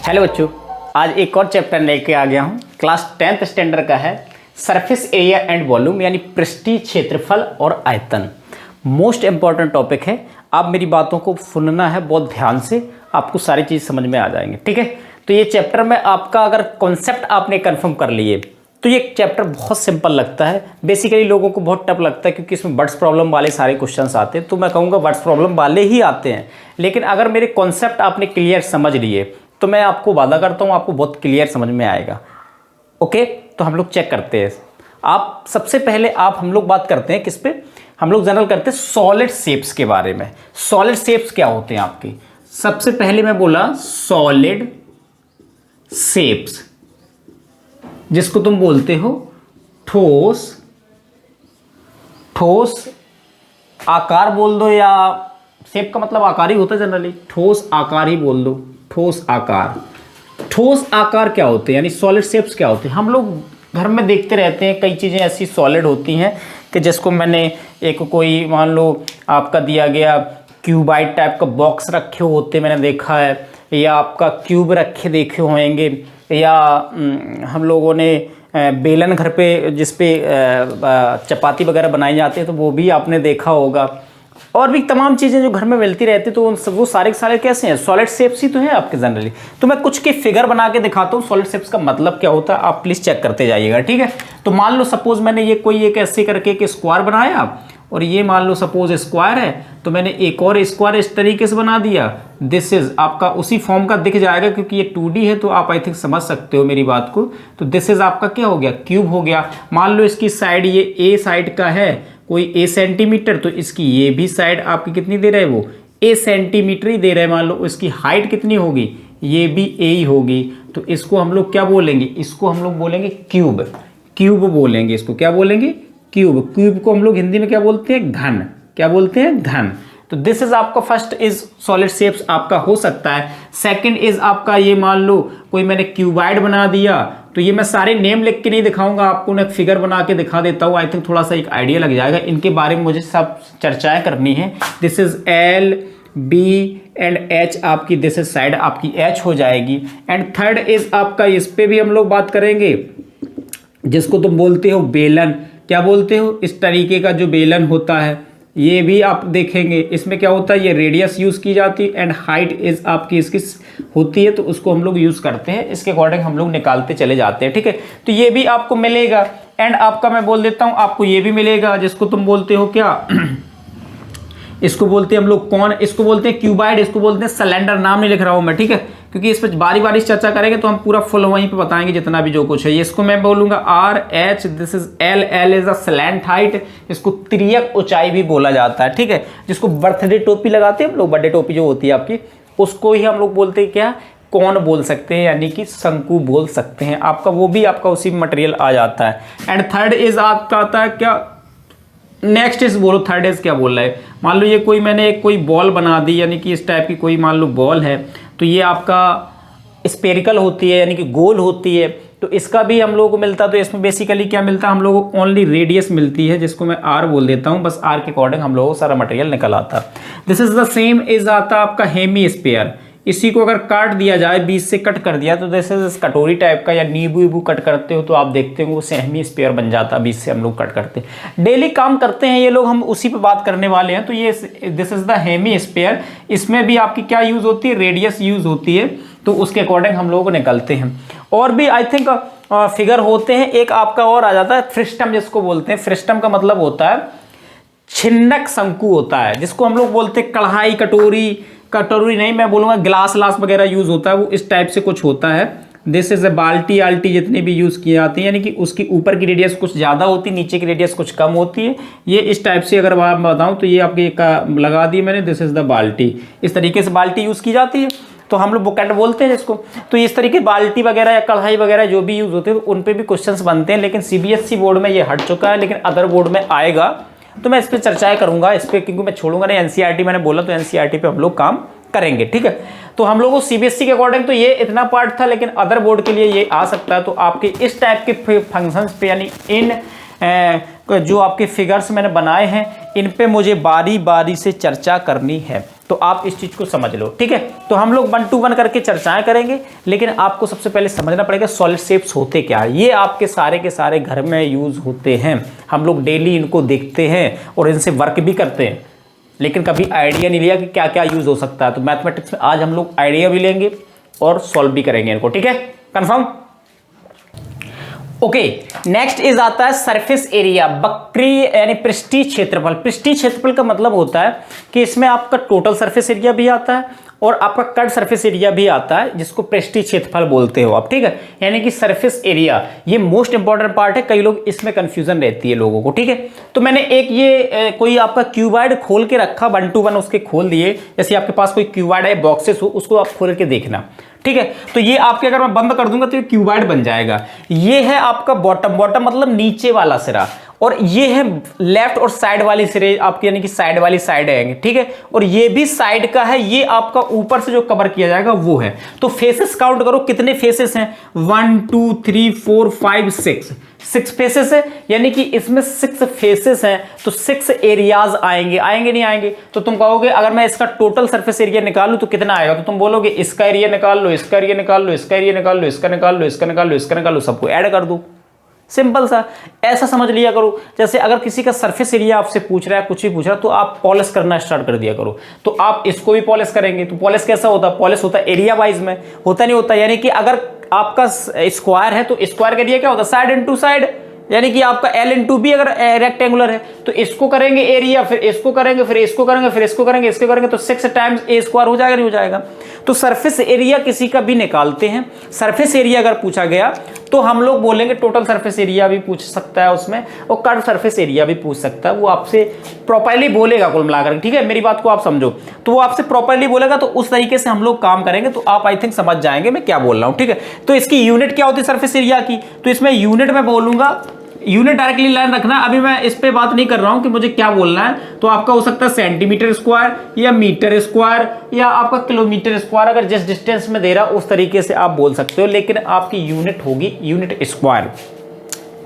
Hello बच्चों, आज एक और चैप्टर लेके आ गया हूँ। क्लास 10th स्टैंडर्ड का है सरफेस एरिया एंड वॉल्यूम, यानी पृष्ठीय क्षेत्रफल और आयतन। मोस्ट इंपॉर्टेंट टॉपिक है। आप मेरी बातों को सुनना है बहुत ध्यान से, आपको सारी चीज़ समझ में आ जाएंगे। ठीक है, तो ये चैप्टर में आपका अगर कॉन्सेप्ट आपने कंफर्म कर लिए तो ये चैप्टर बहुत सिंपल लगता है। बेसिकली लोगों को बहुत टफ लगता है क्योंकि इसमें वर्ड्स प्रॉब्लम वाले सारे क्वेश्चंस आते हैं। तो मैं कहूँगा वर्ड्स प्रॉब्लम वाले ही आते हैं, लेकिन अगर मेरे कॉन्सेप्ट आपने क्लियर समझ लिए तो मैं आपको वादा करता हूँ आपको बहुत क्लियर समझ में आएगा। ओके, तो हम लोग चेक करते हैं। आप सबसे पहले हम लोग बात करते हैं किस पे, हम लोग जनरल करते हैं सॉलिड शेप्स के बारे में। सॉलिड शेप्स क्या होते हैं आपकी? सबसे पहले मैं बोला सॉलिड शेप्स, जिसको तुम बोलते हो ठोस आकार बोल दो, या शेप का मतलब आकार ही होता है जनरली, ठोस आकार ही बोल दो। ठोस आकार क्या होते हैं, यानी सॉलिड शेप्स क्या होते हैं? हम लोग घर में देखते रहते हैं, कई चीज़ें ऐसी सॉलिड होती हैं कि जिसको मैंने एक कोई मान लो आपका दिया गया क्यूबाइड टाइप का बॉक्स रखे होते मैंने देखा है, या आपका क्यूब रखे देखे होंगे, या हम लोगों ने बेलन घर पे जिस पे चपाती वगैरह बनाई जाती है तो वो भी आपने देखा होगा। और भी तमाम चीज़ें जो घर में मिलती रहती तो वो सारे के सारे कैसे हैं? सॉलिड शेप्स ही तो हैं आपके जनरली। तो मैं कुछ के फिगर बना के दिखाता हूँ सॉलिड शेप्स का मतलब क्या होता है, आप प्लीज़ चेक करते जाइएगा। ठीक है, तो मान लो सपोज मैंने ये कोई एक ऐसे करके एक स्क्वायर बनाया, और ये मान लो सपोज स्क्वायर है, तो मैंने एक और स्क्वायर इस तरीके से बना दिया। दिस इज आपका उसी फॉर्म का दिख जाएगा क्योंकि ये 2D है, तो आप आई थिंक समझ सकते हो मेरी बात को। तो दिस इज आपका क्या हो गया? क्यूब हो गया। मान लो इसकी साइड ये ए साइड का है कोई ए सेंटीमीटर, तो इसकी ये भी साइड आपकी कितनी दे रहे हैं? वो ए सेंटीमीटर ही दे रहे हैं। मान लो इसकी हाइट कितनी होगी? ये भी ए ही होगी। तो इसको हम लोग क्या बोलेंगे? इसको हम लोग बोलेंगे क्यूब। क्यूब बोलेंगे इसको, क्या बोलेंगे? क्यूब। क्यूब को हम लोग हिंदी में क्या बोलते हैं? घन। क्या बोलते हैं? घन। तो दिस इज आपका फर्स्ट इज सॉलिड शेप्स आपका हो सकता है। सेकंड इज आपका ये मान लो कोई मैंने क्यूबाइड बना दिया, तो ये मैं सारे नेम लिख के नहीं दिखाऊंगा, आपको ना फिगर बना के दिखा देता हूँ। आई थिंक थोड़ा सा एक आइडिया लग जाएगा। इनके बारे में मुझे सब चर्चाएं करनी है। This is L B and H आपकी, दिस इज साइड आपकी एच हो जाएगी। एंड थर्ड इज आपका, इस पे भी हम लोग बात करेंगे, जिसको तुम बोलते हो बेलन। क्या बोलते हो? इस तरीके का जो बेलन होता है, ये भी आप देखेंगे। इसमें क्या होता है? ये रेडियस यूज़ की जाती है एंड हाइट इज आपकी इसकी होती है, तो उसको हम लोग यूज़ करते हैं। इसके अकॉर्डिंग हम लोग निकालते चले जाते हैं। ठीक है, तो ये भी आपको मिलेगा। एंड आपका मैं बोल देता हूँ आपको ये भी मिलेगा, जिसको तुम बोलते हो क्या? इसको बोलते हैं हम लोग कौन? इसको बोलते हैं क्यूबाइड, इसको बोलते हैं सिलेंडर। नाम नहीं लिख रहा हूँ मैं, ठीक है, क्योंकि इस पर बारी बारी चर्चा करेंगे तो हम पूरा फुल वहीं पे बताएंगे जितना भी जो कुछ है। इसको मैं बोलूंगा R H, this is L. L is a slant height, इसको तिर्यक ऊंचाई भी बोला जाता है। ठीक है, जिसको बर्थडे टोपी लगाते हैं हम लोग, बर्थडे टोपी जो होती है आपकी, उसको ही हम लोग बोलते हैं क्या? कौन बोल सकते हैं, यानी कि शंकु बोल सकते हैं। आपका वो भी आपका उसी मटेरियल आ जाता है। एंड थर्ड इज आपका आता है क्या? नेक्स्ट इज बोलो, थर्ड इज क्या बोल रहा है? मान लो ये कोई मैंने एक कोई बॉल बना दी, यानी कि इस टाइप की कोई मान लो बॉल है, तो ये आपका स्पेरिकल होती है, यानी कि गोल होती है। तो इसका भी हम लोगों को मिलता है। तो इसमें बेसिकली क्या मिलता है? हम लोगों को ओनली रेडियस मिलती है, जिसको मैं आर बोल देता हूँ। बस आर के अकॉर्डिंग हम लोगों को सारा मटेरियल निकल आता है। This is the same is आता आपका हेमी स्फीयर। इसी को अगर काट दिया जाए, बीच से कट कर दिया, तो जैसे कटोरी टाइप का या नींबू वीबू कट करते हो तो आप देखते हो वो सेमी स्फीयर बन जाता है। बीच से हम लोग कट करते हैं, डेली काम करते हैं ये लोग, हम उसी पे बात करने वाले हैं। तो ये this is the hemisphere. इसमें भी आपकी क्या यूज होती है? रेडियस यूज होती है, तो उसके अकॉर्डिंग हम लोग निकलते हैं। और भी आई थिंक फिगर होते हैं। एक आपका और आ जाता है फ्रिस्टम, जिसको बोलते हैं। फ्रिस्टम का मतलब होता है छिन्नक शंकु होता है, जिसको हम लोग बोलते हैं कढ़ाई, कटोरी नहीं, मैं बोलूँगा ग्लास वगैरह यूज़ होता है, वो इस टाइप से कुछ होता है। दिस इज ए बाल्टी आल्टी जितनी भी यूज़ की जाती है, यानी कि उसकी ऊपर की रेडियस कुछ ज़्यादा होती है, नीचे की रेडियस कुछ कम होती है। ये इस टाइप से अगर मैं बताऊँ तो ये आपकी लगा दी मैंने, दिस इज द बाल्टी। इस तरीके से बाल्टी यूज़ की जाती है, तो हम लोग बुकेट बोलते हैं जिसको। तो इस तरीके बाल्टी वगैरह या कढ़ाई वगैरह जो भी यूज़ होते हैं, तो उन पर भी क्वेश्चंस बनते हैं। लेकिन CBSE बोर्ड में ये हट चुका है, लेकिन अदर बोर्ड में आएगा, तो मैं इस पर चर्चाएँ करूँगा इस पर, क्योंकि मैं छोड़ूंगा नहीं। NCERT मैंने बोला तो NCERT पे हम लोग काम करेंगे। ठीक है, तो हम लोगों को CBSE के अकॉर्डिंग तो ये इतना पार्ट था, लेकिन अदर बोर्ड के लिए ये आ सकता है। तो आपके इस टाइप के फंक्शंस पे, यानी इन जो आपके फिगर्स मैंने बनाए हैं, इन पे मुझे बारी बारी से चर्चा करनी है। तो आप इस चीज़ को समझ लो, ठीक है। तो हम लोग 1 to 1 करके चर्चाएं करेंगे, लेकिन आपको सबसे पहले समझना पड़ेगा सॉलिड शेप्स होते क्या है। ये आपके सारे के सारे घर में यूज़ होते हैं, हम लोग डेली इनको देखते हैं और इनसे वर्क भी करते हैं, लेकिन कभी आइडिया नहीं लिया कि क्या क्या यूज़ हो सकता है। तो मैथमेटिक्स में आज हम लोग आइडिया भी लेंगे और सॉल्व भी करेंगे इनको, ठीक है, कंफर्म। ओके, नेक्स्ट इज आता है सरफेस एरिया, वक्री यानी पृष्ठीय क्षेत्रफल। पृष्ठीय क्षेत्रफल का मतलब होता है कि इसमें आपका टोटल सरफेस एरिया भी आता है और आपका कट सरफेस एरिया भी आता है, जिसको पृष्ठीय क्षेत्रफल बोलते हो आप, ठीक है। यानी कि सरफेस एरिया ये मोस्ट इंपॉर्टेंट पार्ट है, कई लोग इसमें कंफ्यूजन रहती है लोगों को, ठीक है। तो मैंने एक ये कोई आपका क्यूबॉइड खोल के रखा, 1 to 1 उसके खोल दिए, जैसे आपके पास कोई क्यूबॉइड है, बॉक्सेस हो, उसको आप खोल के देखना, ठीक है। तो ये आपके अगर मैं बंद कर दूंगा तो ये क्यूबॉइड बन जाएगा। ये है आपका बॉटम, बॉटम मतलब नीचे वाला सिरा, और ये है लेफ्ट और साइड वाली सिरे आपकी, यानी कि साइड वाली साइड है, ठीक है। और ये भी साइड का है, ये आपका ऊपर से जो कवर किया जाएगा वो है। तो फेसेस काउंट करो, कितने फेसेस हैं, 1 2 3 4 5 6 फेसेस है, यानी कि इसमें 6 फेसेस हैं, तो 6 एरियाज आएंगे, आएंगे नहीं आएंगे। तो तुम कहोगे अगर मैं इसका टोटल सरफेस एरिया निकालूं तो कितना आएगा, तो तुम बोलोगे इसका एरिया निकाल लो, इसका एरिया निकाल लो, इसका एरिया निकाल लो, इसका निकाल लो, इसका निकाल लो, इसका निकाल लो, सबको ऐड कर दो, सिंपल सा। ऐसा समझ लिया करो, जैसे अगर किसी का सरफेस एरिया आपसे पूछ रहा है, कुछ भी पूछ रहा है, तो आप पॉलिश करना स्टार्ट कर दिया करो। तो आप इसको भी पॉलिश करेंगे, तो पॉलिश कैसा होता है, पॉलिश होता है एरिया वाइज में, होता नहीं होता। यानी कि अगर आपका स्क्वायर है तो स्क्वायर का एरिया क्या होता है, साइड इनटू साइड, यानी कि आपका L इंटू बी अगर रेक्टेंगुलर है तो इसको करेंगे एरिया, फिर इसको करेंगे, फिर इसको करेंगे, फिर इसको करेंगे, इसको करेंगे, तो 6 टाइम्स ए स्क्वायर हो जाएगा, नहीं हो जाएगा। तो सरफेस एरिया किसी का भी निकालते हैं। सरफेस एरिया अगर पूछा गया तो हम लोग बोलेंगे टोटल सरफेस एरिया भी पूछ सकता है उसमें, और कर्व सरफेस एरिया भी पूछ सकता है। वो आपसे प्रॉपर्ली बोलेगा कुल मिलाकर, ठीक है, मेरी बात को आप समझो। तो वो आपसे प्रॉपर्ली बोलेगा, तो उस तरीके से हम लोग काम करेंगे, तो आप आई थिंक समझ जाएंगे मैं क्या बोल रहा हूं, ठीक है। तो इसकी यूनिट क्या होती है सरफेस एरिया की, तो इसमें यूनिट में बोलूंगा, यूनिट डायरेक्टली लाइन रखना। अभी मैं इस पे बात नहीं कर रहा हूं कि मुझे क्या बोलना है, तो आपका हो सकता है सेंटीमीटर स्क्वायर या मीटर स्क्वायर या आपका किलोमीटर स्क्वायर, अगर जिस डिस्टेंस में दे रहा उस तरीके से आप बोल सकते हो, लेकिन आपकी यूनिट होगी यूनिट स्क्वायर,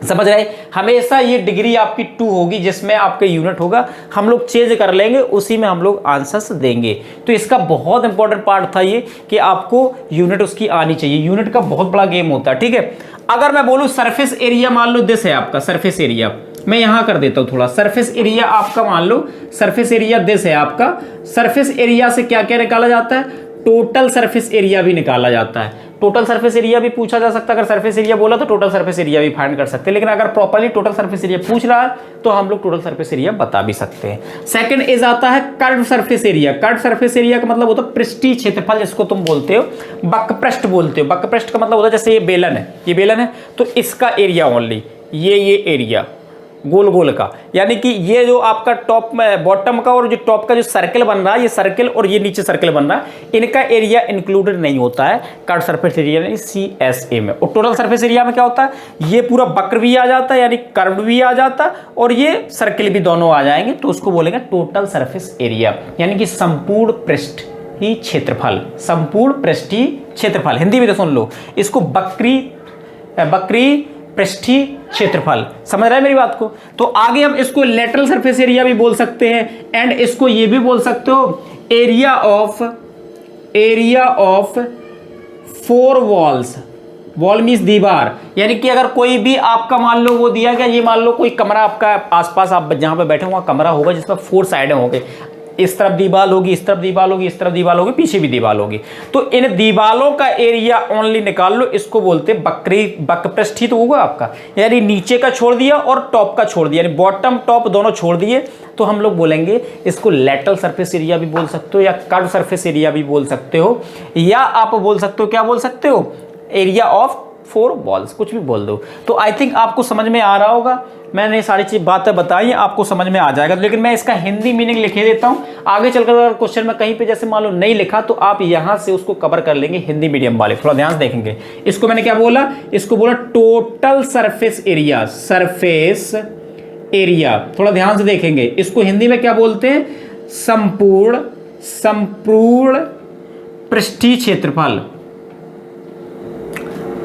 समझ रहे। हमेशा ये डिग्री आपकी 2 होगी जिसमें आपका यूनिट होगा, हम लोग चेंज कर लेंगे, उसी में हम लोग आंसर्स देंगे। तो इसका बहुत इंपॉर्टेंट पार्ट था ये कि आपको यूनिट उसकी आनी चाहिए, यूनिट का बहुत बड़ा गेम होता है, ठीक है। अगर मैं बोलूं सरफेस एरिया, मान लो दिस है आपका सरफेस एरिया, मैं यहां कर देता हूं थोड़ा, सरफेस एरिया आपका मान लो सरफेस एरिया दिस है आपका। सरफेस एरिया से क्या क्या निकाला जाता है, टोटल सरफेस एरिया भी निकाला जाता है। टोटल सरफेस एरिया भी पूछा जा सकता है, अगर सरफेस एरिया बोला तो टोटल सरफेस एरिया भी फाइंड कर सकते हैं, लेकिन अगर प्रॉपर्ली टोटल सरफेस एरिया पूछ रहा है तो हम लोग टोटल सरफेस एरिया बता भी सकते हैं। सेकंड इज आता है curve surface area. Curve surface area का मतलब होता है पृष्ठीय क्षेत्रफल, जिसको तुम बोलते हो बकपृष्ठ बोलते हो। बकपृष्ठ का मतलब होता है जैसे ये बेलन है, ये बेलन है, तो इसका एरिया ओनली ये एरिया गोल गोल का, यानी कि ये जो आपका टॉप में बॉटम का और जो टॉप का जो सर्कल बन रहा है, ये सर्कल और ये नीचे सर्कल बन रहा है, इनका एरिया इंक्लूडेड नहीं होता है कर्व सरफेस एरिया यानी CSA में। और टोटल सरफेस एरिया में क्या होता है, ये पूरा वक्र भी आ जाता है यानी कर्व भी आ जाता है और ये सर्कल भी दोनों आ जाएंगे, तो उसको बोलेंगे टोटल सरफेस एरिया, यानी कि संपूर्ण पृष्ठ ही क्षेत्रफल, संपूर्ण पृष्ठीय क्षेत्रफल। हिंदी में तो सुन लो इसको, बकरी पृष्ठीय क्षेत्रफल, समझ रहे हैं मेरी बात को। तो आगे हम इसको लेटरल सरफेस एरिया भी बोल सकते हैं, एंड इसको ये भी बोल सकते हो area of 4 walls. Wall means दीवार, यानी कि अगर कोई भी आपका मान लो वो दिया गया, ये मान लो कोई कमरा आपका आसपास, आप जहां पे बैठे वहां कमरा होगा जिसमें 4 साइडें होंगे, इस तरफ दीवार होगी, इस तरफ दीवार होगी, इस तरफ दीवार होगी, पीछे भी दीवार होगी। तो इन दीवारों का एरिया ओनली निकाल लो, इसको बोलते हैं बकपृष्ठीय तो होगा आपका, यानी नीचे का छोड़ दिया और टॉप का छोड़ दिया, यानी बॉटम टॉप दोनों छोड़ दिए, तो हम लोग बोलेंगे इसको लेटरल सरफेस एरिया भी बोल सकते हो या कर्व सरफेस एरिया भी बोल सकते हो, या आप बोल सकते हो, क्या बोल सकते हो, एरिया ऑफ 4 वॉल्स, कुछ भी बोल दो। तो आई थिंक आपको समझ में आ रहा होगा, मैंने सारी चीज बातें बताई, आपको समझ में आ जाएगा। लेकिन मैं इसका हिंदी मीनिंग लिखे देता हूं, आगे चलकर अगर क्वेश्चन में कहीं पे जैसे मान लो नहीं लिखा तो आप यहां से उसको कवर कर लेंगे, हिंदी मीडियम वाले थोड़ा ध्यान से देखेंगे। इसको मैंने क्या बोला, इसको बोला total surface area, surface area, थोड़ा ध्यान से देखेंगे। इसको हिंदी में क्या बोलते हैं, संपूर्ण पृष्ठीय क्षेत्रफल,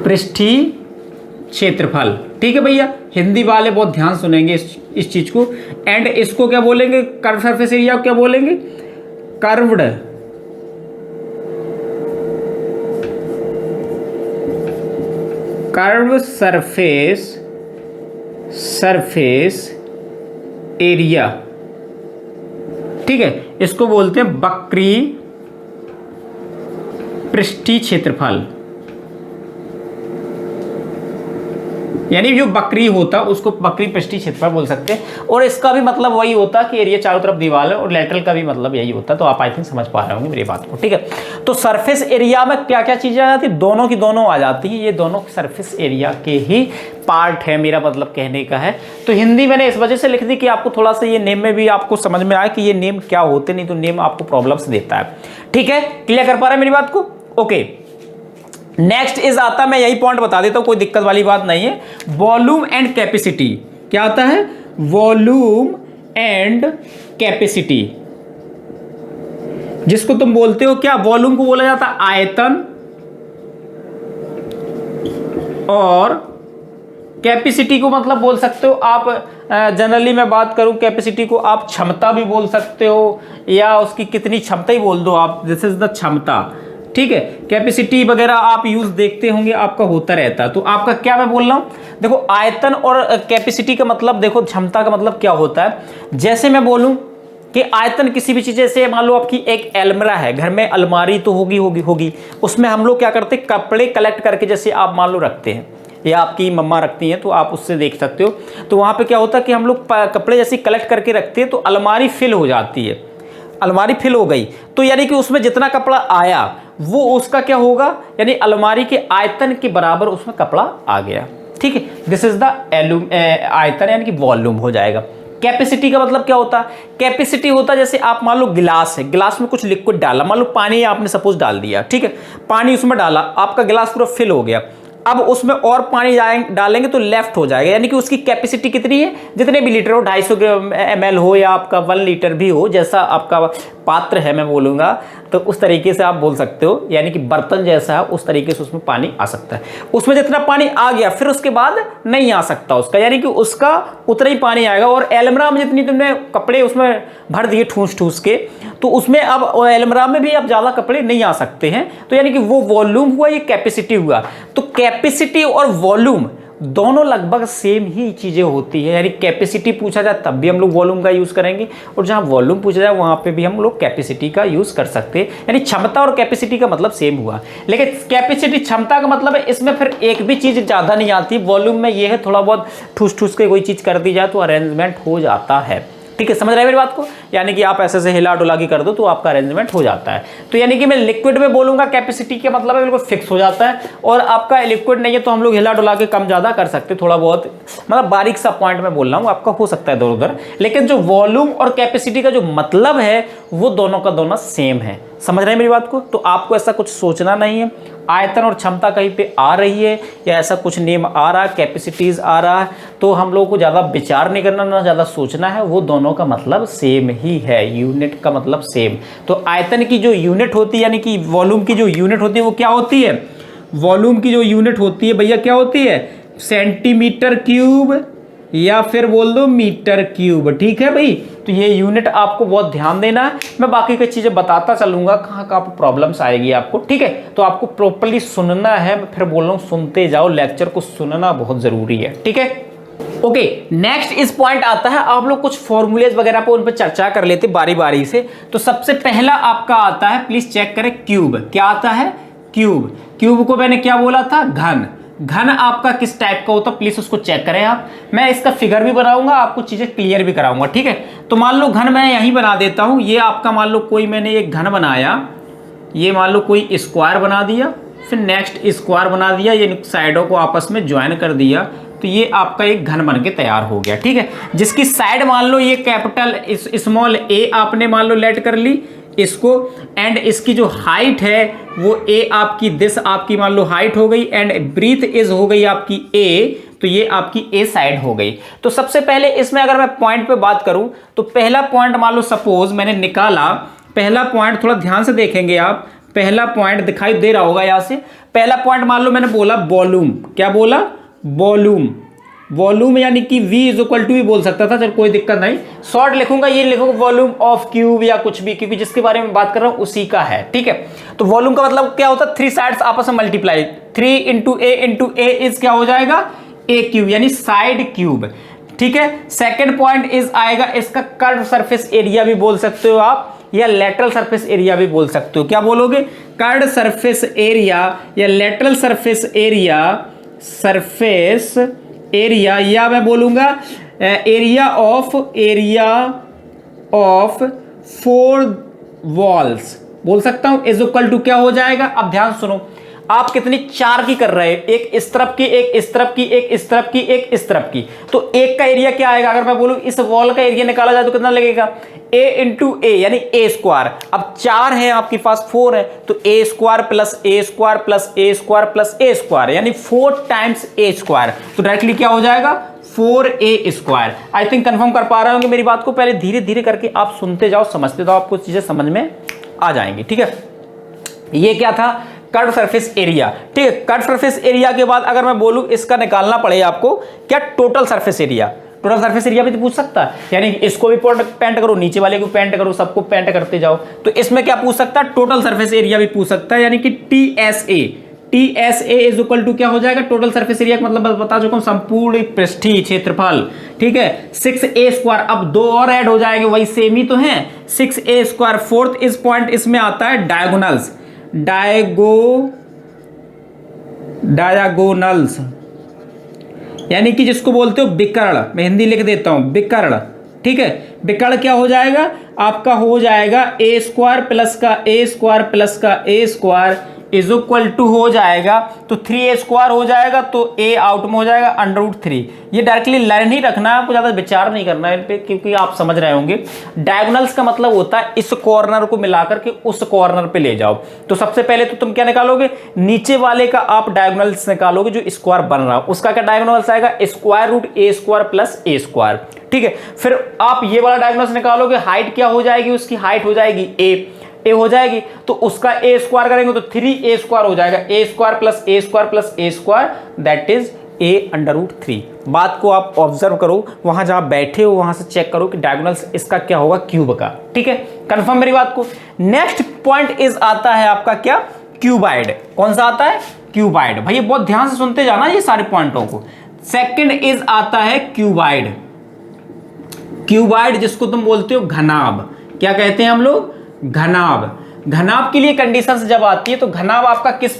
पृष्ठीय क्षेत्रफल, ठीक है भैया। हिंदी वाले बहुत ध्यान सुनेंगे इस चीज को। एंड इसको क्या बोलेंगे, कर्व सरफेस एरिया को क्या बोलेंगे, कर्व्ड कर्व सरफेस एरिया, ठीक है, इसको बोलते हैं वक्री पृष्ठीय क्षेत्रफल, यानी जो वक्री होता है उसको वक्री पृष्ठीय क्षेत्रफल बोल सकते हैं। और इसका भी मतलब वही होता है कि एरिया चारों तरफ दीवार है, और लेटरल का भी मतलब यही होता है। तो आप आई थिंक समझ पा रहे होंगे मेरी बात को, ठीक है। तो सरफेस एरिया में क्या क्या चीजें आ जाती है, दोनों की दोनों आ जाती है, ये दोनों सरफेस एरिया के ही पार्ट है, मेरा मतलब कहने का है। तो हिंदी मैंने इस वजह से लिख दी कि आपको थोड़ा सा ये नेम में भी आपको समझ में आए कि ये नेम क्या होते, नहीं तो नेम आपको प्रॉब्लम्स देता है, ठीक है। क्लियर कर पा रहे हैं मेरी बात को? ओके, नेक्स्ट इज आता, मैं यही पॉइंट बता देता हूं, कोई दिक्कत वाली बात नहीं है। वॉल्यूम एंड कैपेसिटी, क्या आता है? वॉल्यूम एंड कैपेसिटी, जिसको तुम बोलते हो क्या? वॉल्यूम को बोला जाता है आयतन, और कैपेसिटी को मतलब बोल सकते हो आप, जनरली मैं बात करूं कैपेसिटी को आप क्षमता भी बोल सकते हो, या उसकी कितनी क्षमता ही बोल दो आप, दिस इज द क्षमता, ठीक है। कैपेसिटी वगैरह आप यूज देखते होंगे, आपका होता रहता है। तो आपका क्या मैं बोल रहा हूं, देखो आयतन और कैपेसिटी का मतलब, देखो क्षमता का मतलब क्या होता है। जैसे मैं बोलूं कि आयतन किसी भी चीज, जैसे मान लो आपकी एक अलमीरा है, घर में अलमारी तो होगी, उसमें हम लोग क्या करते हैं, कपड़े कलेक्ट करके, जैसे आप मान लो रखते हैं, या आपकी मम्मा रखती हैं, तो आप उससे देख सकते हो। तो वहां पे क्या होता है कि हम लोग कपड़े जैसे कलेक्ट करके रखते हैं, तो अलमारी फिल हो जाती है, अलमारी फिल हो गई, तो यानी कि उसमें जितना कपड़ा आया वो उसका क्या होगा, यानी अलमारी के आयतन के बराबर उसमें कपड़ा आ गया, ठीक है। दिस इज द आयतन, यानी कि वॉल्यूम हो जाएगा। कैपेसिटी का मतलब क्या होता है? कैपेसिटी होता है, जैसे आप मान लो गिलास है, गिलास में कुछ लिक्विड डाला, मान लो पानी आपने सपोज डाल दिया, ठीक है, पानी उसमें डाला, आपका गिलास पूरा फिल हो गया। अब उसमें और पानी डालेंगे तो लेफ्ट हो जाएगा, यानी कि उसकी कैपेसिटी कितनी है, जितने भी लीटर हो, 250 ml हो या आपका 1 लीटर भी हो, जैसा आपका पात्र है मैं बोलूँगा, तो उस तरीके से आप बोल सकते हो, यानी कि बर्तन जैसा है उस तरीके से उसमें पानी आ सकता है। उसमें जितना पानी आ गया फिर उसके बाद नहीं आ सकता उसका, यानी कि उसका उतना ही पानी आएगा। और अलमीरा में जितनी तुमने कपड़े उसमें भर दिए ठूस के, तो उसमें अब अलमीरा में भी अब ज़्यादा कपड़े नहीं आ सकते हैं, तो यानी कि वो वॉल्यूम हुआ, ये कैपेसिटी हुआ। तो कैपेसिटी और वॉल्यूम दोनों लगभग सेम ही चीजें होती है, यानी कैपेसिटी पूछा जाए तब भी हम लोग वॉल्यूम का यूज करेंगे, और जहां वॉल्यूम पूछा जाए वहां पे भी हम लोग कैपेसिटी का यूज कर सकते हैं। यानी क्षमता और कैपेसिटी का मतलब सेम हुआ, लेकिन कैपेसिटी क्षमता का मतलब है, इसमें फिर एक भी चीज ज्यादा नहीं आती। वॉल्यूम में ये है थोड़ा बहुत ठूस के कोई चीज कर दी जाए तो अरेंजमेंट हो जाता है, ठीक है। समझ रहे हैं मेरी बात को? यानी कि आप ऐसे हिला डुला के कर दो तो आपका अरेंजमेंट हो जाता है। तो यानी कि मैं लिक्विड में बोलूंगा कैपेसिटी के मतलब है बिल्कुल फिक्स हो जाता है, और आपका लिक्विड नहीं है तो हम लोग हिला डुला के कम ज्यादा कर सकते, थोड़ा बहुत, मतलब बारीक सा पॉइंट में बोल रहा हूं, आपका हो सकता है इधर उधर, लेकिन जो वॉल्यूम और कैपेसिटी का जो मतलब है वो दोनों का दोनों सेम है। समझ रहे हैं मेरी बात को? तो आपको ऐसा कुछ सोचना नहीं है, आयतन और क्षमता कहीं पे आ रही है या ऐसा कुछ नेम आ रहा है, कैपेसिटीज आ रहा है, तो हम लोगों को ज़्यादा विचार नहीं करना, ना ज़्यादा सोचना है, वो दोनों का मतलब सेम ही है, यूनिट का मतलब सेम। तो आयतन की जो यूनिट होती है, यानी कि वॉल्यूम की जो यूनिट होती है वो क्या होती है? वॉल्यूम की जो यूनिट होती है भैया क्या होती है? सेंटीमीटर क्यूब, या फिर बोल दो मीटर क्यूब, ठीक है भाई। तो ये यूनिट आपको बहुत ध्यान देना है, मैं बाकी की चीजें बताता चलूंगा कहाँ कहाँ पर प्रॉब्लम्स आएगी आपको, ठीक है। तो आपको प्रॉपर्ली सुनना है, मैं फिर बोल रहा हूँ सुनते जाओ, लेक्चर को सुनना बहुत जरूरी है, ठीक है। ओके, नेक्स्ट इस पॉइंट आता है, आप लोग कुछ फॉर्मूलेज वगैरह पे उन पर चर्चा कर लेते बारी बारी से। तो सबसे पहला आपका आता है, प्लीज चेक करें, क्यूब। क्या आता है? क्यूब। क्यूब को मैंने क्या बोला था? घन। घन आपका किस टाइप का होता है प्लीज उसको चेक करें आप। मैं इसका फिगर भी बनाऊंगा, आपको चीजें क्लियर भी कराऊंगा, ठीक है। तो मान लो घन मैं यहीं बना देता हूं, ये आपका मान लो कोई मैंने एक घन बनाया, ये मान लो कोई स्क्वायर बना दिया, फिर नेक्स्ट स्क्वायर बना दिया, ये साइडों को आपस में ज्वाइन कर दिया, तो ये आपका एक घन बन के तैयार हो गया, ठीक है। जिसकी साइड मान लो ये कैपिटल स्मॉल ए आपने मान लो लेट कर ली इसको, एंड इसकी जो हाइट है वो ए आपकी, दिस आपकी मान लो हाइट हो गई, एंड ब्रीथ इज हो गई आपकी ए, तो ये आपकी ए साइड हो गई। तो सबसे पहले इसमें अगर मैं पॉइंट पे बात करूं तो पहला पॉइंट मान लो सपोज मैंने निकाला, पहला पॉइंट थोड़ा ध्यान से देखेंगे आप, पहला पॉइंट दिखाई दे रहा होगा यहां से, पहला पॉइंट मान लो मैंने बोला वॉल्यूम, क्या बोला? वॉल्यूम। वॉल्यूम यानी कि V इज इक्वल टू भी बोल सकता था, चल कोई दिक्कत नहीं, शॉर्ट लिखूंगा, ये लिखूंगा वॉल्यूम ऑफ क्यूब या कुछ भी, क्योंकि जिसके बारे में बात कर रहा हूं उसी का है, ठीक है। तो वॉल्यूम का मतलब क्या होता है, 3 साइड्स आपस में मल्टीप्लाई, 3 इंटू ए इज क्या हो जाएगा, ए क्यूब, यानी साइड क्यूब, ठीक है। सेकेंड पॉइंट इज आएगा इसका कर्व सरफेस एरिया भी बोल सकते हो आप, या लेटरल सरफेस एरिया भी बोल सकते हो। क्या बोलोगे, कर्व सरफेस एरिया या lateral surface area, surface area, या मैं बोलूंगा एरिया ऑफ 4 वॉल्स बोल सकता हूं, इज इक्वल टू क्या हो जाएगा। अब ध्यान सुनो, आप कितनी 4 की कर रहे हैं, एक इस तरफ की, एक इस तरफ की, एक इस तरफ की, एक इस तरफ की, तो एक का एरिया क्या आएगा, अगर मैं बोलूं इस वॉल का एरिया निकाला जाए तो कितना लगेगा, a इंटू ए यानी ए स्क्वायर। अब 4 है आपके पास, 4 है, तो ए स्क्वायर प्लस ए स्क्वायर प्लस ए स्क्वायर प्लस ए स्क्वायर, यानी 4 टाइम्स ए स्क्वायर, तो डायरेक्टली क्या हो जाएगा 4a square. I think confirm कर पा रहे होंगे मेरी बात को, पहले धीरे धीरे करके आप सुनते जाओ, समझते जाओ, आपको चीजें समझ में आ जाएंगी, ठीक है। ये क्या था, कर्व सरफेस एरिया, ठीक है। कर्व सरफेस एरिया के बाद अगर मैं बोलूं इसका निकालना पड़े आपको, क्या total surface area, total surface area भी तो पूछ सकता है, यानी इसको भी पेंट करो, नीचे वाले को पेंट करो, सबको पेंट करते जाओ, तो इसमें क्या पूछ सकता है, टोटल सरफेस एरिया भी पूछ सकता है, यानी कि TSA इज इक्वल टू क्या हो जाएगा, टोटल सरफेस एरिया का मतलब बता चुका हूं, संपूर्ण पृष्ठीय क्षेत्रफल, ठीक है। 6a स्क्वायर, अब 2 और ऐड हो जाएंगे, वही सेम ही तो है, 6a स्क्वायर। फोर्थ इस पॉइंट इसमें आता है डायगोनल्स, डायगोनल्स यानी कि जिसको बोलते हो विकर्ण, मैं हिंदी लिख देता हूं, विकर्ण, ठीक है। विकर्ण क्या हो जाएगा आपका, हो जाएगा a स्क्वायर प्लस का a स्क्वायर प्लस का a square is equal to हो जाएगा, तो 3a स्क्वायर हो जाएगा, तो a आउट में हो जाएगा √3। ये डायरेक्टली लाइन ही रखना है, आपको ज्यादा विचार नहीं करना है इन पे, क्योंकि आप समझ रहे होंगे। डायगोनल्स का मतलब होता है इस कॉर्नर को मिलाकर के उस कॉर्नर पे ले जाओ। तो सबसे पहले तो तुम क्या निकालोगे, नीचे वाले का आप डायगोनल्स निकालोगे, जो स्क्वायर बन रहा है उसका क्या डायगोनल्स आएगा, √a square plus a square, ठीक है। फिर आप ये वाला डायगोनल्स निकालोगे, हाइट क्या हो जाएगी, उसकी हाइट हो जाएगी a हो जाएगी, तो उसका a स्क्वायर करेंगे तो 3a स्क्वायर हो जाएगा, a square plus a square plus a square, that is a√3। बात को आप ऑब्जर्व करो, वहां जहां बैठे हो वहां से चेक करो कि डायगोनल्स इसका क्या होगा, क्यूब का, ठीक है। कंफर्म मेरी बात को। नेक्स्ट पॉइंट इज आता है आपका क्या, क्यूबाइड। कौन सा आता है, क्यूबाइड। भाई बहुत ध्यान से सुनते जाना ये सारे पॉइंटों को। सेकंड इज आता है क्यूबाइड, क्यूबाइड जिसको तुम बोलते हो घनाभ, क्या कहते हैं हम लोग, घनाभ। घनाभ के लिए कंडीशंस जब आती है तो घनाभ आपका किस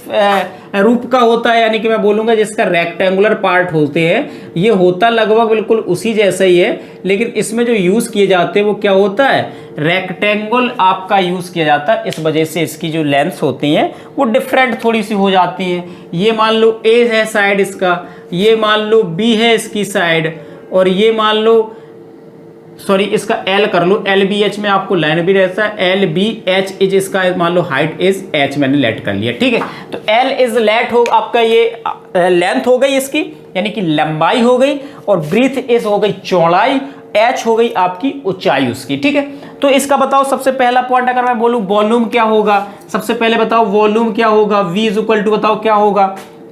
रूप का होता है, यानी कि मैं बोलूंगा जिसका रेक्टेंगुलर पार्ट होते हैं, ये होता लगभग बिल्कुल उसी जैसा ही है, लेकिन इसमें जो यूज किए जाते हैं वो क्या होता है, रेक्टेंगल आपका यूज किया जाता है। इस वजह से इसकी जो लेंथ होती हैं वो डिफरेंट थोड़ी सी हो जाती हैं। ये मान लो A है साइड इसका, ये मान लो B है इसकी साइड, और ये मान लो सॉरी इसका L कर लो, LBH में आपको लाइन भी रहता है, LBH इज इसका मान लो हाइट इज H, मैंने लेट कर लिया, ठीक है। तो L इज लेट हो आपका, ये लेंथ हो गई इसकी, यानी कि लंबाई हो गई, और ब्रीथ इज हो गई चौड़ाई, H हो गई आपकी ऊंचाई उसकी, ठीक है। तो इसका बताओ सबसे पहला पॉइंट, अगर मैं बोलूं वॉल्यूम क्या होगा, सबसे पहले बताओ वॉल्यूम क्या होगा, V इज इक्वल टू बताओ क्या होगा,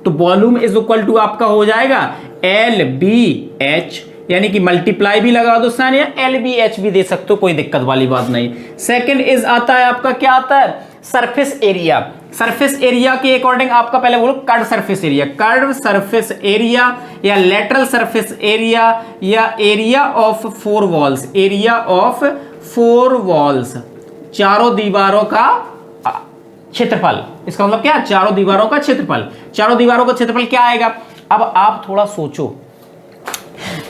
तो वॉल्यूम इज इक्वल टू आपका हो जाएगा LBH, यानी कि मल्टीप्लाई भी लगा दो साइन, या LBH भी दे सकते हो, कोई दिक्कत वाली बात नहीं। सेकंड इज आता है आपका क्या आता है, सरफेस एरिया। सरफेस एरिया के अकॉर्डिंग आपका पहले बोलो curve surface area, curve surface area या लेटरल सरफेस एरिया या area of 4 walls, area of 4 walls, चारों दीवारों का क्षेत्रफल। इसका मतलब क्या, चारों दीवारों का क्षेत्रफल। चारों दीवारों का क्षेत्रफल क्या आएगा, अब आप थोड़ा सोचो,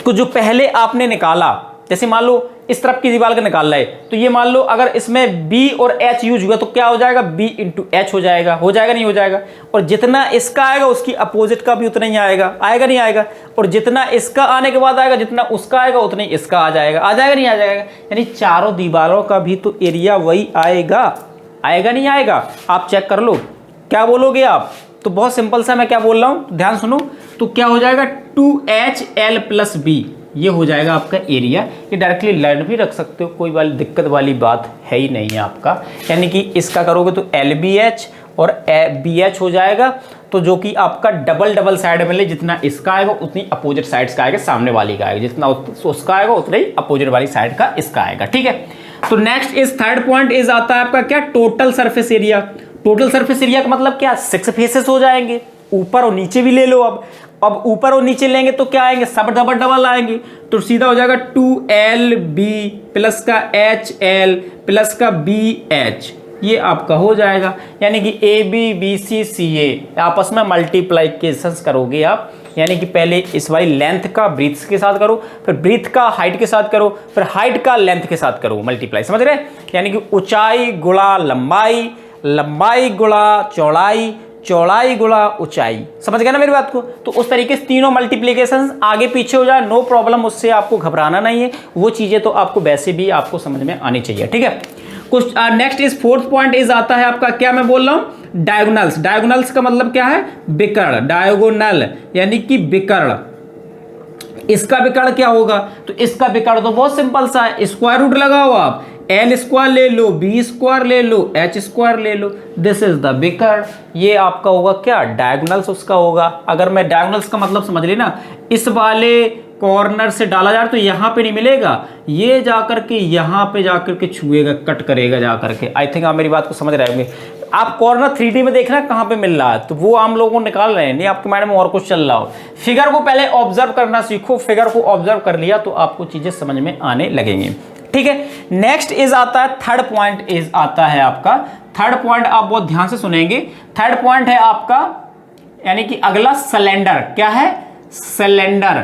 तो जो पहले आपने निकाला, जैसे मान लो इस तरफ की दीवार का निकाल रहे, तो ये मान लो अगर इसमें B और H यूज हुआ तो क्या हो जाएगा, B इंटू H हो जाएगा, नहीं हो जाएगा। और जितना इसका आएगा उसकी अपोजिट का भी उतना ही आएगा, नहीं आएगा। और जितना इसका आने के बाद आएगा, जितना उसका आएगा उतना ही इसका आ जाएगा, नहीं आ जाएगा। यानी चारों दीवारों का भी तो एरिया वही आएगा, नहीं आएगा। आप चेक कर लो, क्या बोलोगे आप, तो बहुत सिंपल सा मैं क्या बोल रहा हूं, ध्यान सुनो। तो क्या हो जाएगा 2HL प्लस B, ये हो जाएगा आपका एरिया। ये डायरेक्टली लाइन भी रख सकते हो, कोई वाली दिक्कत वाली बात है ही नहीं है आपका। यानी कि इसका करोगे तो LBH और BH हो जाएगा, तो जो कि आपका डबल डबल साइड में ले, जितना इसका आएगा उतनी अपोजिट साइड्स का आएगा सामने वाली का आएगा, जितना उसका आएगा उतना ही अपोजिट वाली साइड का इसका आएगा। ठीक है, तो next is third point is आता है आपका क्या, total surface area. Total surface area का मतलब क्या, 6 फेसेस हो जाएंगे, ऊपर और नीचे भी ले लो। अब ऊपर और नीचे लेंगे तो क्या आएंगे, सब डबल डबल आएंगे, तो सीधा हो जाएगा 2LB प्लस का HL प्लस का BH, ये आपका हो जाएगा। यानी कि ABBCCA आपस में मल्टीप्लाइकेशंस करोगे आप, यानी कि पहले इस वाली लेंथ का ब्रीथ के साथ करो, फिर ब्रीथ का हाइट के साथ करो, फिर हाइट का लेंथ के साथ करो मल्टीप्लाई, समझ रहे? यानी कि ऊंचाई गुणा लंबाई, लंबाई गुणा चौड़ाई, चौड़ाई गुणा ऊंचाई, समझ गया ना मेरी बात को? तो उस तरीके से तीनों मल्टीप्लिकेशन आगे पीछे हो जाए, नो प्रॉब्लम, उससे आपको घबराना नहीं है, वो चीजें तो आपको वैसे भी आपको समझ में आनी चाहिए। ठीक है, कुछ next is fourth point is आता है आपका क्या, मैं बोल रहा हूं डायगोनल्स। डायगोनल्स का मतलब क्या है, विकर्ण, डायगोनल यानी कि विकर्ण। इसका विकर्ण क्या होगा, तो इसका विकर्ण तो बहुत सिंपल सा है, स्क्वायर रूट लगाओ आप, L स्क्वायर ले लो, B स्क्वायर ले लो, H स्क्वायर ले लो, दिस इज द विकर्ण। ये आपका होगा क्या, डायगोनल्स उसका होगा। अगर मैं डायगोनल्स का मतलब समझ ली ना, इस वाले कॉर्नर से डाला जा रहा तो यहाँ पे नहीं मिलेगा, ये जाकर के यहाँ पे जाकर के छुएगा, कट करेगा जाकर के। आई थिंक आप मेरी बात को समझ रहे होंगे। आप कॉर्नर 3D में देखना कहाँ पे मिल रहा है, तो वो हम लोगों को निकाल रहे हैं, नहीं आपके माइंड में और कुछ चल रहा हो। फिगर को पहले ऑब्जर्व करना सीखो, फिगर को ऑब्जर्व कर लिया तो आपको चीजें समझ में आने लगेंगी। ठीक है, नेक्स्ट इज आता है थर्ड पॉइंट इज आता है आपका, थर्ड पॉइंट आप बहुत ध्यान से सुनेंगे। थर्ड पॉइंट है आपका, यानी कि अगला सिलेंडर। क्या है, सिलेंडर।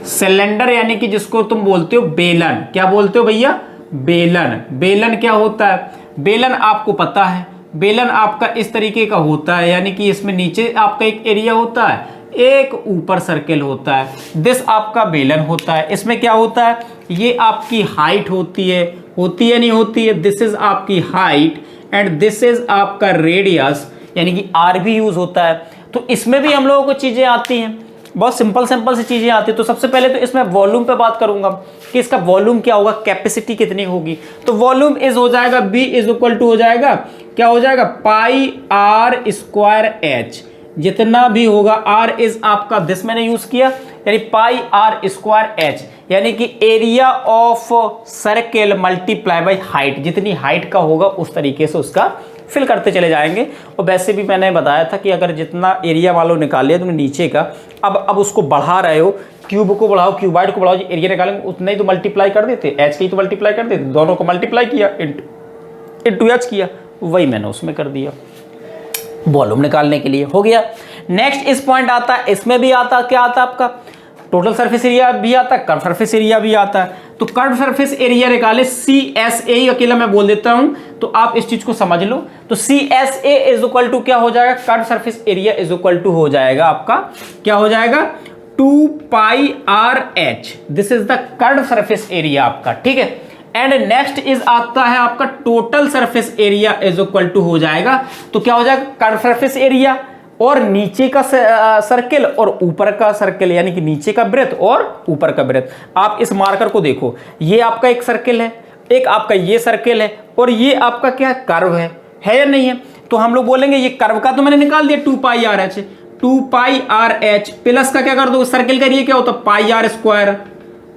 सिलेंडर यानी कि जिसको तुम बोलते हो बेलन। क्या बोलते हो भैया, बेलन। बेलन क्या होता है, बेलन आपको पता है, बेलन आपका इस तरीके का होता है, यानी कि इसमें नीचे आपका एक एरिया होता है, एक ऊपर सर्कल होता है, दिस आपका बेलन होता है। इसमें क्या होता है, ये आपकी हाइट होती है नहीं होती है, दिस इज आपकी हाइट एंड दिस इज आपका रेडियस, यानी कि R भी यूज होता है। तो इसमें भी हम लोगों को चीजें आती हैं, बहुत सिंपल सी चीजें आती है। तो सबसे पहले तो इसमें वॉल्यूम पे बात करूंगा कि इसका वॉल्यूम क्या होगा, कैपेसिटी कितनी होगी। तो वॉल्यूम इज हो जाएगा B इज इक्वल टू हो जाएगा, क्या हो जाएगा, पाई R स्क्वायर H, जितना भी होगा R इज आपका दिस मैंने यूज किया, यानी पाई R स्क्वायर H, यानी कि area of circle multiply by height, जितनी हाइट का होगा उस तरीके से उसका फिल करते चले जाएंगे। और वैसे भी मैंने बताया था कि अगर जितना एरिया मान लो निकाल लिया तुमने नीचे का, अब उसको बढ़ा रहे हो, क्यूब को बढ़ाओ, क्यूबाइड को बढ़ाओ, एरिया निकालेंगे उतना ही तो मल्टीप्लाई कर देते, एच की तो मल्टीप्लाई कर देते, दोनों को मल्टीप्लाई किया इंटू एच किया, वही मैंने उसमें कर दिया वॉल्यूम निकालने के लिए, हो गया। नेक्स्ट इस पॉइंट आता है, इसमें भी आता क्या आता है आपका, टोटल सरफेस एरिया भी आता है, कर्व सरफेस एरिया भी आता है। तो कर्व सरफेस एरिया निकाले, CSA ही अकेला मैं बोल देता हूं तो आप इस चीज को समझ लो। तो CSA इज इक्वल टू क्या हो जाएगा, curve surface area is equal to हो जाएगा आपका, क्या हो जाएगा, 2 pi RH, this is the curve surface area आपका। ठीक है, एंड नेक्स्ट इज आता है आपका total surface area is equal to हो जाएगा, तो क्या हो जाएगा, कर्व सरफेस एरिया और नीचे का सर्कल और ऊपर का सर्कल, यानी कि नीचे का ब्रेथ और ऊपर का ब्रेथ। आप इस मार्कर को देखो, ये आपका एक सर्कल है, एक आपका ये सर्कल है, और ये आपका क्या कर्व है या नहीं है। तो हम लोग बोलेंगे ये कर्व का तो मैंने निकाल दिया 2 pi RH, 2 pi RH plus का क्या कर दो, सर्कल का ये क्या होता है पाई R स्क्वायर,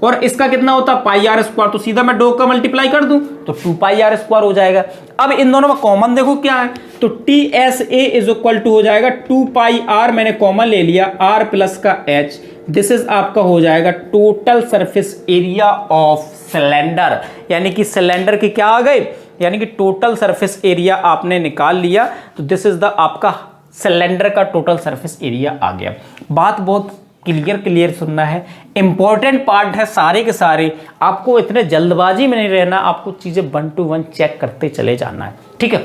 और इसका कितना होता है पाई R स्क्वायर, तो सीधा मैं 2 का मल्टीप्लाई कर दूं तो 2 पाई R स्क्वायर हो जाएगा। अब इन दोनों में कॉमन देखो क्या है, तो TSA इज इक्वल टू हो जाएगा 2 पाई R, मैंने कॉमन ले लिया, R प्लस का H, दिस इज आपका हो जाएगा total surface area of cylinder, यानी कि सिलेंडर की क्या आ गई, यानी कि टोटल सरफेस एरिया आपने निकाल लिया, तो दिस इज द आपका सिलेंडर का टोटल सरफेस एरिया आ गया। बात बहुत क्लियर सुनना है, इंपॉर्टेंट पार्ट है सारे के सारे, आपको इतने जल्दबाजी में नहीं रहना, आपको चीजें 1 to 1 चेक करते चले जाना है। ठीक है,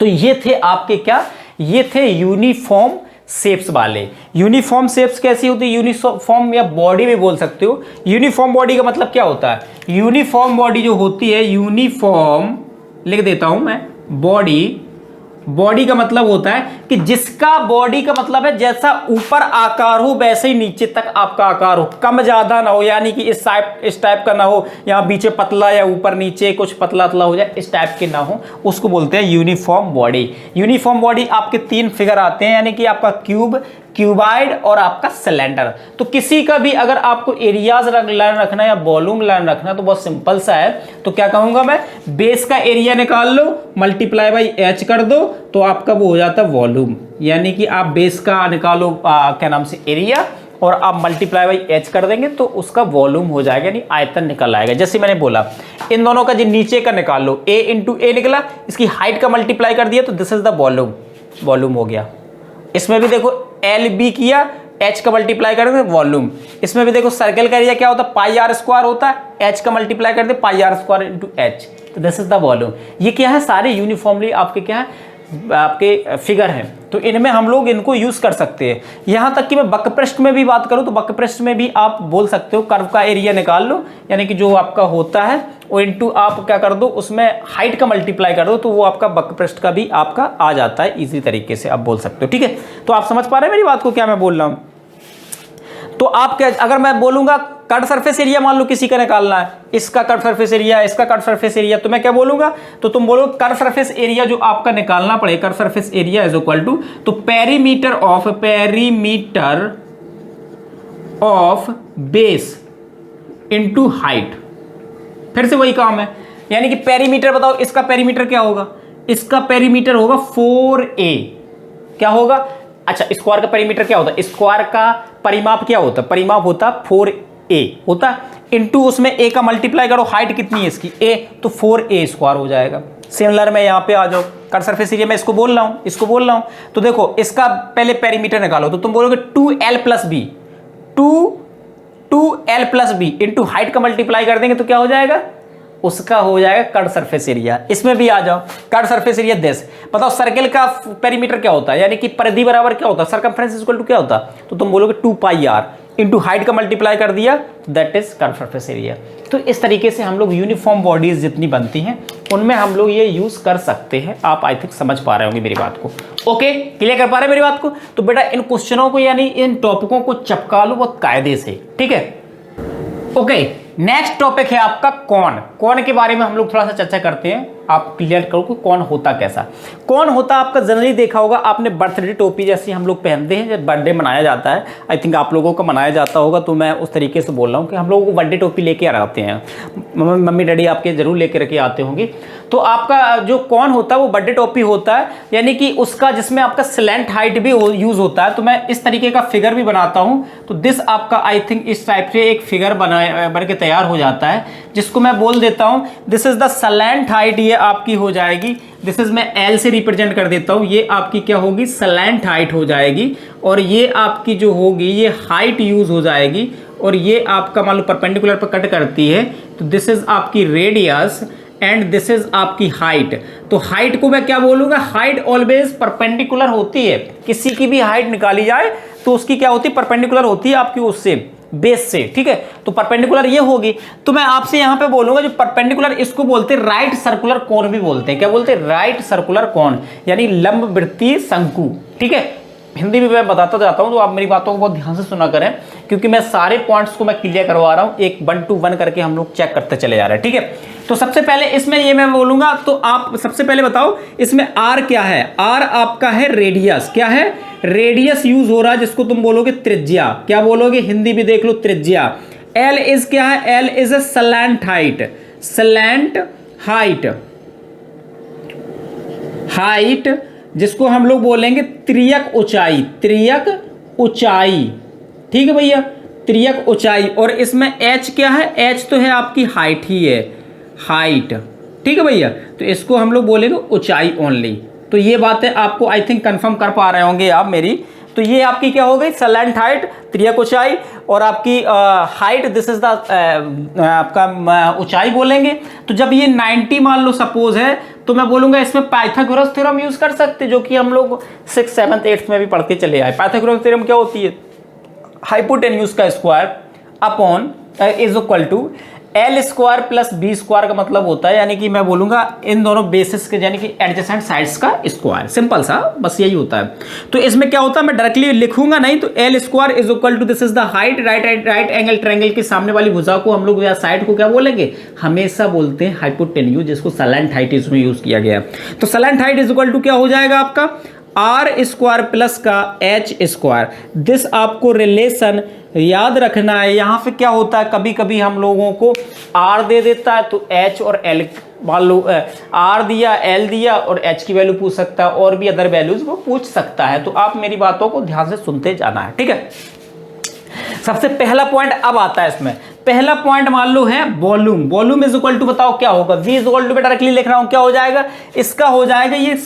तो ये थे आपके क्या, ये थे यूनिफॉर्म शेप्स वाले। यूनिफॉर्म शेप्स कैसी होती है, यूनिफॉर्म या बॉडी भी बोल सकते हो। यूनिफॉर्म बॉडी का मतलब क्या होता है, यूनिफॉर्म बॉडी जो होती है, यूनिफॉर्म लिख देता हूं मैं, बॉडी बॉडी का मतलब होता है कि जिसका बॉडी का मतलब है जैसा ऊपर आकार हो वैसे ही नीचे तक आपका आकार हो, कम ज्यादा ना हो, यानी कि इस टाइप का ना हो, यहाँ बीच पतला या ऊपर नीचे कुछ पतला पतला हो जाए, इस टाइप के ना हो, उसको बोलते हैं यूनिफॉर्म बॉडी। यूनिफॉर्म बॉडी आपके 3 फिगर आते हैं, यानी कि आपका क्यूब, क्यूबाइड और आपका सिलेंडर। तो किसी का भी अगर आपको एरियाज लाइन रखना है या वॉल्यूम लाइन रखना है तो बहुत सिंपल सा है। तो क्या कहूंगा मैं, बेस का एरिया निकाल लो, मल्टीप्लाई बाई एच कर दो, तो आपका वो हो जाता है वॉल्यूम। यानी कि आप बेस का निकालो क्या नाम से एरिया, और आप मल्टीप्लाई बाई एच कर देंगे तो उसका वॉल्यूम हो जाएगा, यानी आयतन निकल आएगा। जैसे मैंने बोला इन दोनों का जो नीचे का निकाल लो, ए इंटू ए निकला, इसकी हाइट का मल्टीप्लाई कर दिया तो this is the volume, volume हो गया। इसमें भी देखो एल बी किया, एच का मल्टीप्लाई कर दे वॉल्यूम। इसमें भी देखो सर्कल का एरिया क्या होता है, पाई आर स्क्वायर होता है, एच का मल्टीप्लाई कर दे पाई आर स्क्वायर इंटू एच, तो दिस इज द वॉल्यूम। ये क्या है, सारे यूनिफॉर्मली आपके क्या है, आपके फिगर हैं, तो इनमें हम लोग इनको यूज कर सकते हैं। यहां तक कि मैं वक्रपृष्ठ में भी बात करूं तो वक्रपृष्ठ में भी आप बोल सकते हो कर्व का एरिया निकाल लो, यानी कि जो आपका होता है वो इनटू आप क्या कर दो, उसमें हाइट का मल्टीप्लाई कर दो, तो वो आपका वक्रपृष्ठ का भी आपका आ जाता है, इजी तरीके से आप बोल सकते हो। ठीक है, तो आप समझ पा रहे हैं मेरी बात को, क्या मैं बोल रहा हूं। तो आप क्या, अगर मैं बोलूंगा कट सरफेस एरिया मान लो किसी का निकालना है, इसका कट सरफेस एरिया, इसका कट सरफेस एरिया, तो मैं क्या बोलूंगा, तो तुम बोलोगे कट सरफेस एरिया जो आपका निकालना पड़ेगा, cut surface area is equal to, तो perimeter of base into height. फिर से वही काम है, यानी कि पेरीमीटर बताओ, इसका पेरीमीटर क्या होगा, इसका पेरीमीटर होगा 4a, क्या होगा, अच्छा स्क्वायर का पेरीमीटर क्या होता है, स्क्वायर का परिमाप क्या होता है, परिमाप होता है 4a होता है, इनटू उसमें a का मल्टीप्लाई करो, हाइट कितनी है इसकी a, तो 4a स्क्वायर हो जाएगा। सिमिलर में यहाँ पे आ जाओ, कट सरफेस एरिया मैं इसको बोल रहा हूँ, इसको बोल रहा हूँ, तो देखो इसका पहले पेरीमीटर निकालो, तो तुम बोलोगे 2l plus B, 2l plus B into height का मल्टीप्लाई कर देंगे तो क्या हो जाएगा, उसका हो जाएगा कट सरफेस एरिया। इसमें भी आ जाओ, कट सरफेस एरिया देश बताओ, सर्कल का पेरीमीटर क्या होता है, यानी कि परिधि बराबर क्या होता है, सर्कमफ्रेंस इक्वल टू क्या होता है, तो तुम बोलोगे 2 पाई आर इंटू हाइट का मल्टीप्लाई कर दिया, that is cut surface area. तो इस तरीके से हम लोग यूनिफॉर्म बॉडीज जितनी बनती हैं उनमें हम लोग ये यूज कर सकते हैं। आप आई थिंक समझ पा रहे होंगे मेरी बात को, ओके, क्लियर कर पा रहे हैं मेरी बात को। तो बेटा इन क्वेश्चनों को यानी इन टॉपिकों को चपका लो बहुत कायदे से, ठीक है, ओके। नेक्स्ट टॉपिक है आपका कौन। कौन के बारे में हम लोग थोड़ा सा चर्चा करते हैं, आप क्लियर करो कि कौन होता कैसा। कौन होता आपका जनरली देखा होगा आपने, बर्थडे टोपी जैसी हम लोग पहनते हैं जब बर्थडे मनाया जाता है, आई थिंक आप लोगों का मनाया जाता होगा, तो मैं उस तरीके से बोल रहा हूँ कि हम लोग को बर्थडे टोपी लेके आते हैं, मम्मी डैडी आपके जरूर लेके रखे आते होंगे। तो आपका जो कौन होता है वो बर्थडे टोपी होता है, यानी कि उसका जिसमें आपका स्लैंट हाइट भी यूज होता है। तो मैं इस तरीके का फिगर भी बनाता हूँ, तो दिस आपका आई थिंक इस टाइप से एक फिगर बन के तैयार हो जाता है, जिसको मैं बोल देता हूँ this is the slant height, ये आपकी हो जाएगी, दिस इज मैं एल से रिप्रेजेंट कर देता हूँ, ये आपकी क्या होगी, स्लैंट हाइट हो जाएगी, और ये आपकी जो होगी ये हाइट यूज हो जाएगी, और ये आपका मान लो परपेंडिकुलर पर कट करती है, तो दिस इज आपकी रेडियस एंड दिस इज आपकी हाइट। तो हाइट को मैं क्या बोलूंगा, हाइट ऑलवेज परपेंडिकुलर होती है, किसी की भी हाइट निकाली जाए तो उसकी क्या होती है, परपेंडिकुलर होती है आपकी उससे, बेस से, ठीक है। तो परपेंडिकुलर ये होगी, तो मैं आपसे यहां पे बोलूंगा जो परपेंडिकुलर, इसको बोलते हैं राइट सर्कुलर कोन भी बोलते हैं, क्या बोलते हैं, राइट सर्कुलर कोन, यानी लंब वृत्तीय शंकु, ठीक है। हिंदी में मैं बताता जाता हूं, तो आप मेरी बातों को बहुत ध्यान से सुना करें, क्योंकि मैं सारे पॉइंट्स को मैं क्लियर करवा रहा हूं, एक 1 to 1 करके हम लोग चेक करते चले जा रहे हैं, ठीक है। तो सबसे पहले इसमें ये मैं बोलूंगा, तो आप सबसे पहले बताओ इसमें आर क्या है। आर आपका है रेडियस, क्या है, रेडियस यूज हो रहा है, जिसको तुम बोलोगे त्रिज्या, क्या बोलोगे, हिंदी भी देख लो त्रिज्या। एल इज क्या है, L is a slant height, slant height, height जिसको हम लोग बोलेंगे त्रियक ऊंचाई, त्रियक ऊंचाई, ठीक है भैया, त्रियक ऊंचाई। और इसमें एच क्या है, एच तो है आपकी हाइट ही है, हाइट, ठीक है भैया। तो इसको हम लोग बोलेंगे ऊंचाई ओनली। तो ये बातें आपको आई थिंक कंफर्म कर पा रहे होंगे आप मेरी। तो ये आपकी क्या हो गई, स्लैंट हाइट, त्रियक ऊंचाई, और आपकी हाइट दिस इज द आपका ऊंचाई बोलेंगे। तो जब ये 90 मान लो सपोज है, तो मैं बोलूंगा इसमें पाइथागोरस थ्योरम यूज कर सकते, जो कि हम लोग 6th 7th 8th में भी पढ़ते चले आए। पाइथागोरस थ्योरम क्या होती है, हाइपोटेन्यूज का square upon is equal to L square plus B square का मतलब होता है, यानी कि मैं बोलूंगा इन दोनों बेसिस के यानी कि एडजेसेंट साइड्स का स्क्वायर, सिंपल सा बस यही होता है। तो इसमें क्या होता है, मैं डायरेक्टली लिखूंगा नहीं, तो L square is equal to this is the height, right angle triangle के सामने वाली भुजा को हम लोग या साइड को क्या बोलेंगे, हमेशा बोलते हैं हाइपोटेन्यूज, जिसको सलेंट हाइट इसमें यूज किया गया। तो सलेंट हाइट इज इक्वल टू क्या हो जाएगा आपका आर स्क्वायर प्लस का एच स्क्वायर। दिस आपको रिलेशन याद रखना है। यहां पे क्या होता है, कभी कभी हम लोगों को आर दे देता है तो एच और एल, मान लो आर दिया, एल दिया और एच की वैल्यू पूछ सकता है, और भी अदर वैल्यूज वो पूछ सकता है। तो आप मेरी बातों को ध्यान से सुनते जाना है, ठीक है। सबसे पहला पॉइंट अब आता है इसमें, पहला पॉइंट मान लो है volume. Volume is equal to बताओ क्या होगा, v is equal to directly लिख रहा हूं, क्या हो जाएगा इसका, हो जाएगा ये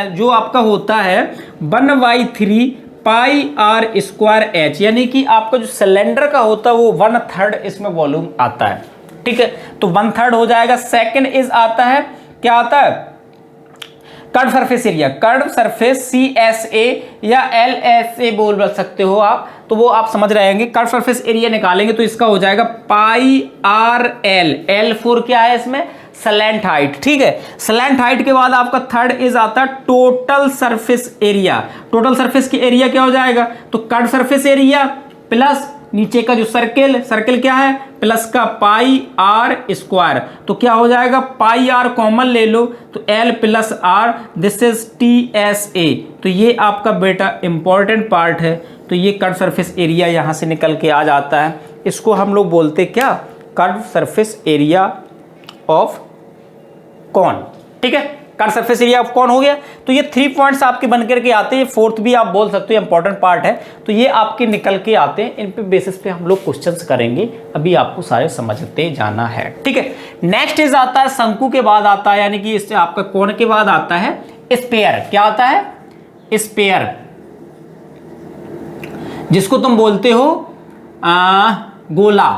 जो आपका होता है 1/3 पाई आर स्क्वायर एच, यानी कि आपका जो सिलेंडर का होता है वो 1/3 इसमें वॉल्यूम आता है, ठीक है। तो 1/3 हो जाएगा। सेकंड इज आता है, क्या आता है, curve surface area, curve surface CSA या LSA बोल सकते हो आप, तो वो आप समझ रहे होंगे। कर्व सरफेस एरिया निकालेंगे तो इसका हो जाएगा पाई आर एल, L4 क्या है इसमें, सलेंट हाइट, ठीक है। सलेंट हाइट के बाद आपका थर्ड इज आता है total surface area. Total surface की एरिया क्या हो जाएगा, तो कर्व सरफेस एरिया प्लस नीचे का जो सर्किल, सर्किल क्या है प्लस का पाई आर स्क्वायर, तो क्या हो जाएगा पाई आर कॉमन ले लो तो L plus R, this is TSA। तो ये आपका बेटा इंपॉर्टेंट पार्ट है। तो ये कर्व सरफेस एरिया यहां से निकल के आ जाता है, इसको हम लोग बोलते क्या, curve surface area of cone, ठीक है। Curve surface area of cone हो गया। तो ये 3 पॉइंट्स आपके बन करके आते हैं, फोर्थ भी आप बोल सकते हो, इंपॉर्टेंट पार्ट है। तो ये आपके निकल के आते हैं, इन पे बेसिस पे हम लोग क्वेश्चंस करेंगे, अभी आपको सारे समझते जाना है, ठीक है। नेक्स्ट इज आता है शंकु के बाद आता है, यानी कि इससे आपका कोण के बाद आता है स्पेयर। क्या आता है, स्पेयर, जिसको तुम बोलते हो गोला।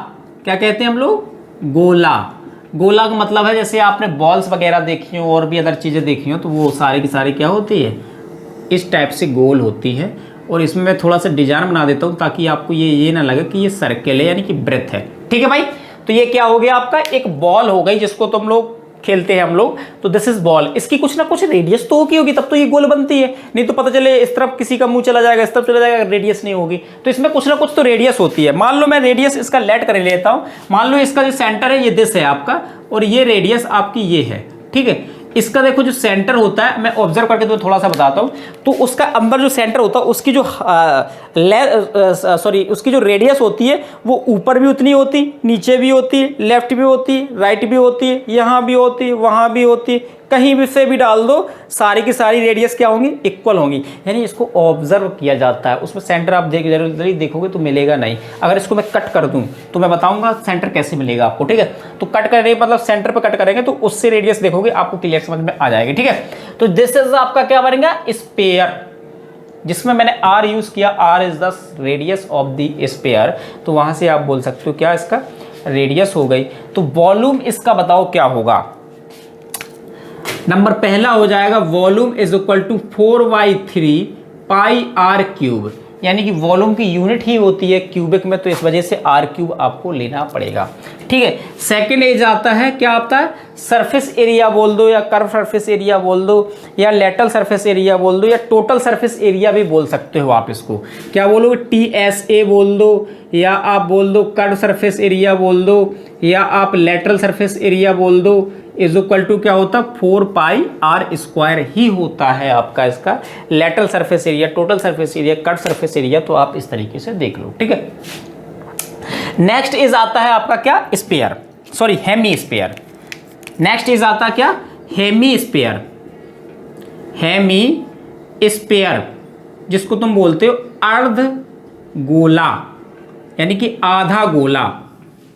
क्या कहते हैं हम लोग, गोला। गोला का मतलब है जैसे आपने बॉल्स वगैरह देखी हो और भी अदर चीज़ें देखी हो, तो वो सारी की सारी क्या होती है, इस टाइप से गोल होती है। और इसमें मैं थोड़ा सा डिजाइन बना देता हूँ ताकि आपको ये ना लगे कि ये सर्कल है, यानी कि ब्रेथ है, ठीक है भाई। तो ये क्या हो गया आपका, एक बॉल हो गई जिसको तुम लोग खेलते हैं हम लोग, तो दिस इज बॉल। इसकी कुछ ना कुछ रेडियस तो होगी, तब तो ये गोल बनती है, नहीं तो पता चले इस तरफ किसी का मुंह चला जाएगा, इस तरफ चला जाएगा, रेडियस नहीं होगी। तो इसमें कुछ ना कुछ तो रेडियस होती है। मान लो मैं रेडियस इसका लेट कर लेता हूं, मान लो इसका जो सेंटर है ये दिस है आपका, और ये रेडियस आपकी ये है, ठीक है। इसका देखो जो सेंटर होता है, मैं ऑब्जर्व करके तो थोड़ा सा बताता हूँ, तो उसका अंदर जो सेंटर होता है उसकी जो उसकी जो रेडियस होती है वो ऊपर भी उतनी होती, नीचे भी होती, लेफ्ट भी होती, राइट भी होती, यहाँ भी होती, वहाँ भी होती, कहीं भी से भी डाल दो, सारी की सारी रेडियस क्या होंगी, इक्वल होंगी। यानी इसको ऑब्जर्व किया जाता है, उसमें सेंटर आप जरूर देखोगे तो मिलेगा नहीं। अगर इसको मैं कट कर दूं तो मैं बताऊंगा सेंटर कैसे मिलेगा आपको, ठीक है। तो कट करें मतलब सेंटर पे कट करेंगे तो उससे रेडियस देखोगे, आपको क्लियर समझ में आ जाएगी, ठीक है। तो दिस इज आपका क्या बनेगा, स्पेयर, जिसमें मैंने आर यूज किया, R is the radius of the sphere. तो वहां से आप बोल सकते हो क्या, इसका रेडियस हो गई। तो वॉल्यूम इसका बताओ क्या होगा, नंबर पहला हो जाएगा volume is equal to 4/3 pi R cube, यानी कि वॉल्यूम की यूनिट ही होती है क्यूबिक में, तो इस वजह से आर क्यूब आपको लेना पड़ेगा, ठीक है। सेकंड एज आता है, क्या आता है, सरफेस एरिया बोल दो, या कर्व सरफेस एरिया बोल दो, या लेटरल सरफेस एरिया बोल दो, या टोटल सरफेस एरिया भी बोल सकते हो आप इसको। क्या बोलोगे, TSA बोल दो, या आप बोल दो कर्व सरफेस एरिया बोल दो, या आप लेटरल सरफेस एरिया बोल दो, इज इक्वल टू क्या होता है 4 पाई आर स्क्वायर ही होता है आपका इसका lateral surface area, total surface area, curve surface area. तो आप इस तरीके से देख लो, ठीक है। नेक्स्ट इज आता है आपका क्या, sphere, sorry hemisphere. Next is आता क्या, हेमी स्पेयर, हेमी स्पेयर, जिसको तुम बोलते हो अर्ध गोला, यानी कि आधा गोला,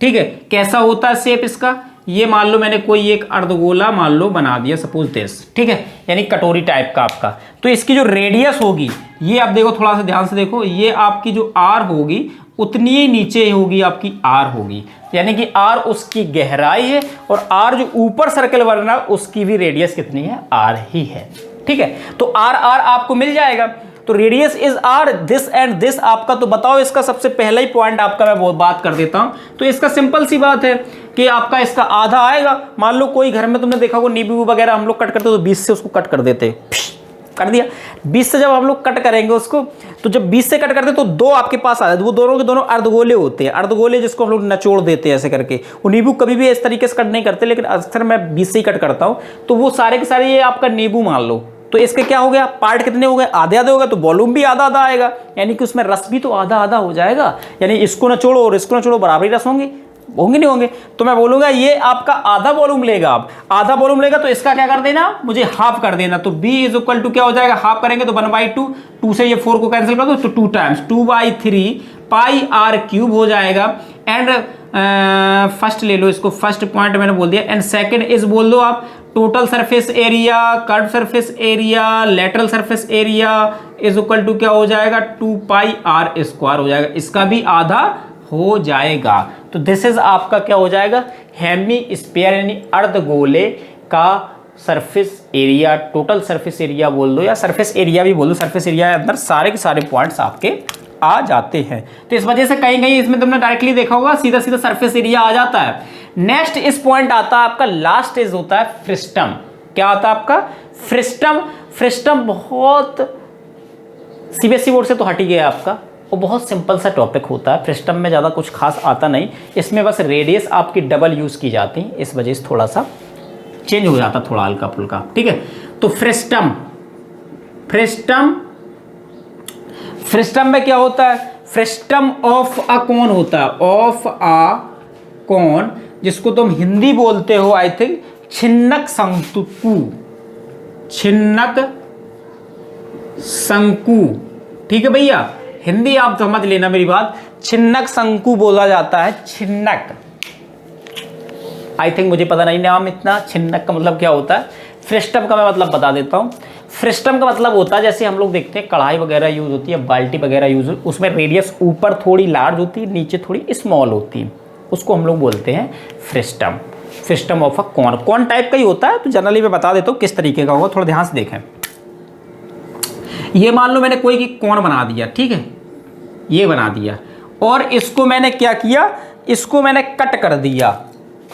ठीक है। कैसा होता है शेप इसका, ये मान लो मैंने कोई एक अर्धगोला मान लो बना दिया, सपोज दिस, ठीक है, यानी कटोरी टाइप का आपका। तो इसकी जो रेडियस होगी, ये आप देखो थोड़ा सा ध्यान से देखो, ये आपकी जो आर होगी उतनी ही नीचे होगी आपकी आर होगी, यानी कि आर उसकी गहराई है, और आर जो ऊपर सर्कल बना उसकी भी रेडियस कितनी है, आर ही है, ठीक है। तो आर आर आपको मिल जाएगा। तो radius is R, this and this आपका। तो बताओ इसका सबसे पहला ही पॉइंट आपका मैं वो बात कर देता हूं। तो इसका सिंपल सी बात है कि आपका इसका आधा आएगा। मान लो कोई घर में तुमने देखा होगा नींबू वगैरह हम लोग कट करते तो 20 से उसको कट कर देते, कर दिया। 20 से जब हम लोग कट करेंगे उसको, तो जब 20 से कट करते तो 2 आपके पास आ जाते, वो दोनों के दोनों अर्धगोले होते हैं, अर्धगोले जिसको हम लोग नचोड़ देते हैं ऐसे करके। वो नींबू कभी भी इस तरीके से कट नहीं करते, लेकिन अक्सर मैं 20 से ही कट करता हूं। तो वो सारे के सारे ये आपका नींबू मान लो, तो इसके क्या हो गया, पार्ट कितने हो गए, आधे आधे हो गए, तो वॉल्यूम भी आधा आधा आएगा, यानी कि उसमें रस भी तो आधा आधा हो जाएगा। यानी इसको नचोड़ो और इसको नचोड़ो, बराबर ही रस होंगे नहीं होंगे। तो मैं बोलूंगा ये आपका आधा वॉल्यूम लेगा। आप आधा वॉल्यूम लेगा तो इसका क्या कर देना, मुझे हाफ कर देना। तो b इज इक्वल टू क्या हो जाएगा, हाफ करेंगे तो 1/2, 2 से ये 4 को कैंसिल कर दो तो 2 टाइम्स 2/3 पाई r क्यूब हो जाएगा। एंड फर्स्ट ले लो इसको, फर्स्ट पॉइंट मैंने बोल दिया। एंड सेकंड इज बोल दो आप total surface area, curve surface area, lateral surface area is equal to क्या हो जाएगा, 2 पाई r स्क्वायर हो जाएगा। इसका भी आधा हो जाएगा। तो दिस इज आपका क्या हो जाएगा, हेमी स्फीयर यानी अर्धगोले का surface area, total surface area बोल दो या सरफेस एरिया भी बोल दो। सरफेस एरिया के अंदर सारे के सारे पॉइंट्स आपके आ जाते हैं। तो इस वजह से कहीं कहीं इसमें तुमने डायरेक्टली देखा होगा सीधा सीधा सरफेस एरिया आ जाता है। नेक्स्ट इस पॉइंट आता है आपका, लास्ट इज होता है फ्रिस्टम। क्या आता है आपका, फ्रिस्टम। फ्रिस्टम बहुत सीबीएसई बोर्ड से तो हट ही गया आपका, वो बहुत सिंपल सा टॉपिक होता है। फ्रिस्टम में ज़्यादा कुछ खास आता नहीं, इसमें बस रेडियस आपकी डबल यूज़ की जाती है, इस वजह से थोड़ा सा चेंज हो जाता, थोड़ा हल्का फुल्का, ठीक है। तो फ्रिस्टम फ्रिस्टम में क्या होता है, फ्रिस्टम ऑफ अ कॉन होता है, ऑफ अ कॉन, जिसको तुम हिंदी बोलते हो आई थिंक छिन्नक शंकु, छिन्नक शंकु, ठीक है भैया, हिंदी आप समझ लेना मेरी बात, छिन्नक शंकु बोला जाता है। छिन्नक आई थिंक, मुझे पता नहीं नाम इतना, छिन्नक का मतलब क्या होता है। फ्रिस्टम का मैं मतलब बता देता हूँ। फ्रिस्टम का मतलब होता है जैसे हम लोग देखते हैं कढ़ाई वगैरह यूज होती है, बाल्टी वगैरह यूज होती है, उसमें रेडियस ऊपर थोड़ी लार्ज होती है, नीचे थोड़ी स्मॉल होती है, उसको हम लोग बोलते हैं frustum. Frustum of a cone, cone type का ही होता है। तो जनरली मैं बता देता हूँ किस तरीके का होगा, थोड़ा ध्यान से देखें। ये मान लो मैंने कोई की कॉन बना दिया, ठीक है, ये बना दिया, और इसको मैंने क्या किया, इसको मैंने कट कर दिया,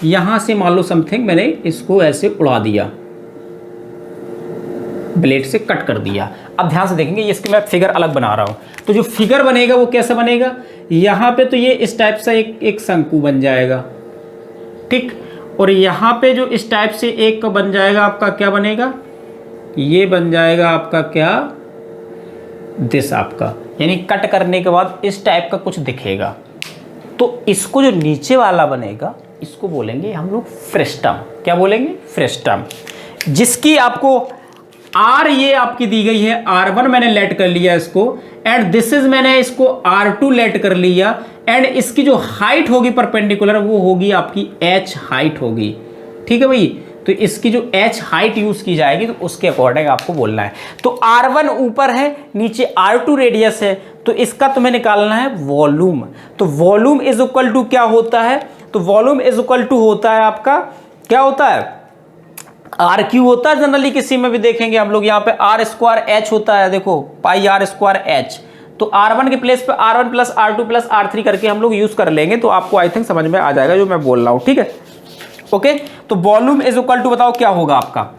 यहां से मान लो समथिंग मैंने इसको ऐसे उड़ा दिया, ब्लेड से कट कर दिया। अब ध्यान से देखेंगे, इसकी मैं फिगर अलग बना रहा हूं, तो जो फिगर बनेगा वो कैसा बनेगा, यहां पे तो ये इस टाइप से एक शंकु बन जाएगा, ठीक, और यहां पे जो इस टाइप से एक बन जाएगा आपका, क्या बनेगा, ये बन जाएगा आपका क्या, दिस आपका, यानी कट करने के बाद इस टाइप का कुछ दिखेगा। तो इसको जो नीचे वाला बनेगा इसको बोलेंगे हम लोग फ्रिस्टम। क्या बोलेंगे, फ्रिस्टम, जिसकी आपको आर ये आपकी दी गई है, R1 मैंने लेट कर लिया इसको, एंड दिस इज मैंने इसको R2 लेट कर लिया, एंड इसकी जो हाइट होगी परपेंडिकुलर वो होगी आपकी h हाइट होगी, ठीक है भाई। तो इसकी जो h हाइट यूज की जाएगी तो उसके अकॉर्डिंग आपको बोलना है। तो R1 ऊपर है, नीचे R2 रेडियस है, तो इसका तुम्हें निकालना है वॉल्यूम। तो वॉल्यूम इज इक्वल टू क्या होता है, तो वॉल्यूम इज इक्वल टू होता है आपका, क्या होता है, आर क्यू होता है। जनरली किसी में भी देखेंगे हम लोग, यहाँ पे आर स्क्वायर एच होता है, देखो पाई आर स्क्वायर एच। तो R1 के प्लेस पे R1 plus R2 plus R3 करके हम लोग यूज कर लेंगे, तो आपको आई थिंक समझ में आ जाएगा जो मैं बोल रहा हूँ, ठीक है, ओके। तो वॉल्यूम इज इक्वल टू बताओ क्या होगा आपका,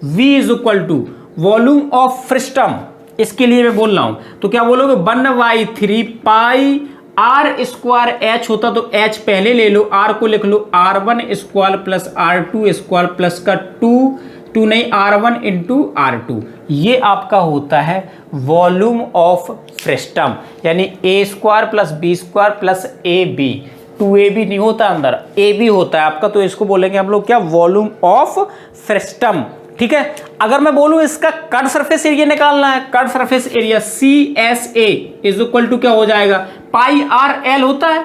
V is equal to volume of frustum, इसके लिए मैं बोल रहा हूं, तो क्या बोलोगे 1/3 पाई आर स्क्वायर एच होता, तो एच पहले ले लो, आर को लिख लो R1 square plus R2 square plus का 2 नहीं R1 इंटू R2, ये आपका होता है वॉल्यूम ऑफ फ्रिस्टम, यानी a square plus B square plus a b, 2ab नहीं होता अंदर, ab होता है आपका, तो इसको बोलेंगे हम लोग क्या, वॉल्यूम ऑफ फ्रिस्टम, ठीक है। अगर मैं बोलूं इसका कट सरफेस एरिया निकालना है, curve surface area CSA is equal to क्या हो जाएगा, पाई आर एल होता है,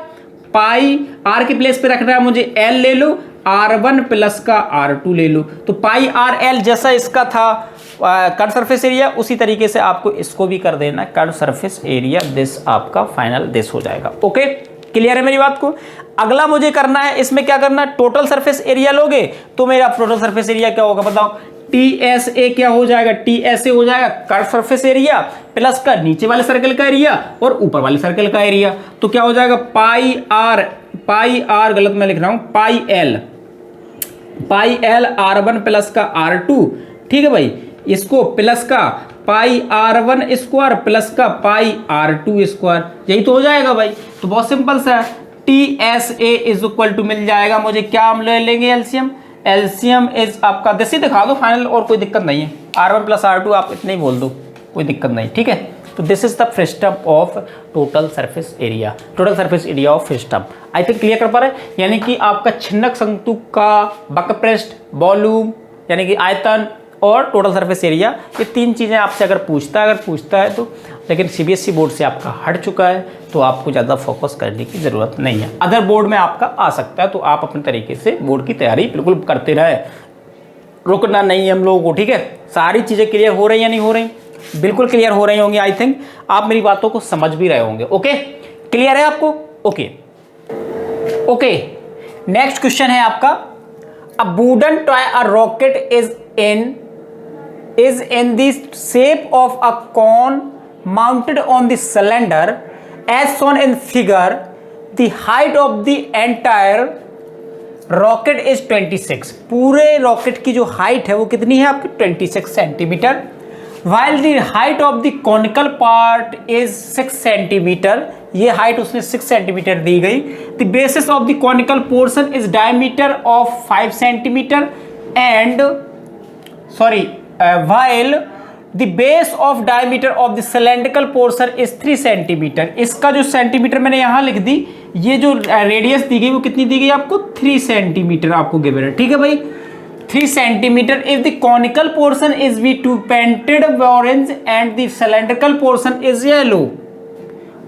पाई आर के प्लेस पे रखना है मुझे, एल ले लो, R1 प्लस का R2 ले लो, तो पाई आर एल जैसा इसका था कट सरफेस एरिया, उसी तरीके से आपको इसको भी कर देना है कट सरफेस एरिया, दिस आपका फाइनल दिस हो जाएगा, ओके। क्लियर है मेरी बात को। अगला मुझे करना है, इसमें क्या करना है, टोटल सरफेस एरिया लोगे तो मेरा टोटल सरफेस एरिया क्या होगा बताओ, TSA क्या हो जाएगा, TSA हो जाएगा कर्व सरफेस एरिया प्लस का नीचे वाले सर्कल का एरिया और ऊपर वाले सर्कल का एरिया। तो क्या हो जाएगा पाई आर गलत मैं लिख रहा हूं, पाई एल R1 प्लस का R2, ठीक है भाई, इसको प्लस का पाई R1 स्क्वायर प्लस का पाई R2 स्क्वायर, यही तो हो जाएगा भाई। तो बहुत सिंपल सा है, TSA इज इक्वल टू मिल जाएगा मुझे, क्या हम ले लेंगे एलसीएम, एलसीएम इज आपका देसी दिखा दो फाइनल, और कोई दिक्कत नहीं है, R1 प्लस R2 आप इतने ही बोल दो, कोई दिक्कत नहीं, ठीक है। तो this is the frustum of total surface area, total surface area of frustum. I think clear कर पा रहे हैं, यानी कि आपका छिन्नक संतु का बकपृष्ठ, वॉल्यूम यानी कि आयतन और टोटल सरफेस एरिया, ये तीन चीज़ें आपसे अगर पूछता है तो, लेकिन सीबीएसई बोर्ड से आपका हट चुका है तो आपको ज़्यादा फोकस करने की ज़रूरत नहीं है। अदर बोर्ड में आपका आ सकता है, तो आप अपने तरीके से बोर्ड की तैयारी बिल्कुल करते रहे, रुकना नहीं है हम लोगों को, ठीक है। सारी चीज़ें क्लियर हो रही या नहीं हो रही, बिल्कुल क्लियर हो रही होंगी। आई थिंक आप मेरी बातों को समझ भी रहे होंगे। ओके, क्लियर है आपको? ओके, नेक्स्ट क्वेश्चन है आपका, a wooden toy a rocket is in the shape of a cone mounted on the cylinder as shown in figure. The height of the entire rocket is 26. पूरे rocket की जो height है वो कितनी है आपकी 26 centimetre, while the height of the conical part is 6 centimetre, ये height उसने 6 सेंटीमीटर दी गई। The basis of the conical portion is diameter of 5 centimetre and while the base of diameter of the cylindrical portion is 3 centimetre. इसका जो centimetre मैंने यहाँ लिख दी, ये जो रेडियस दी गई वो कितनी दी गई आपको 3 सेंटीमीटर आपको गिवन है, ठीक है भाई, 3 centimetre. If the conical portion is be to painted orange and the cylindrical portion is yellow,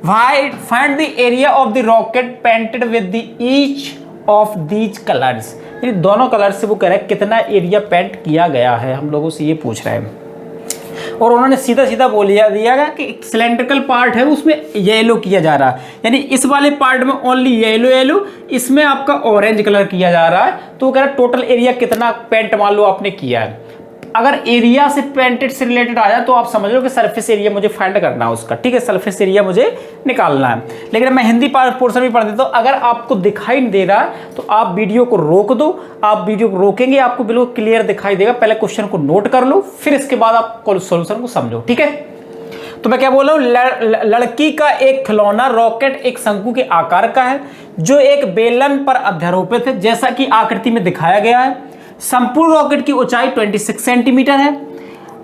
find the area of the rocket painted with the each of these colours. ये दोनों colour से वो कह रहा है कितना एरिया पेंट किया गया है, हम लोगों से ये पूछ रहा है। और उन्होंने सीधा सीधा बोल दिया गया कि सिलेंड्रिकल पार्ट है उसमें येलो किया जा रहा है, यानी इस वाले पार्ट में ओनली येलो, इसमें आपका ऑरेंज कलर किया जा रहा है। तो वो कह रहा है टोटल एरिया कितना पेंट मान लो आपने किया है। अगर एरिया से पेंटेड से रिलेटेड आ जाए तो आप समझ लो कि सरफेस एरिया मुझे फाइंड करना है उसका, ठीक है, सरफेस एरिया मुझे निकालना है। लेकिन मैं हिंदी पोर्शन भी पढ़ देता हूँ, अगर आपको दिखाई नहीं दे रहा है तो आप वीडियो को रोक दो, आप वीडियो को रोकेंगे आपको बिल्कुल क्लियर दिखाई देगा। पहले क्वेश्चन को नोट कर लो, फिर इसके बाद आप सोल्यूशन को समझो, ठीक है। तो मैं क्या बोल रहा हूँ, लड़की का एक खिलौना रॉकेट एक शंकु के आकार का है जो एक बेलन पर अध्यारोपित है, जैसा कि आकृति में दिखाया गया है। संपूर्ण रॉकेट की ऊंचाई 26 सेंटीमीटर है,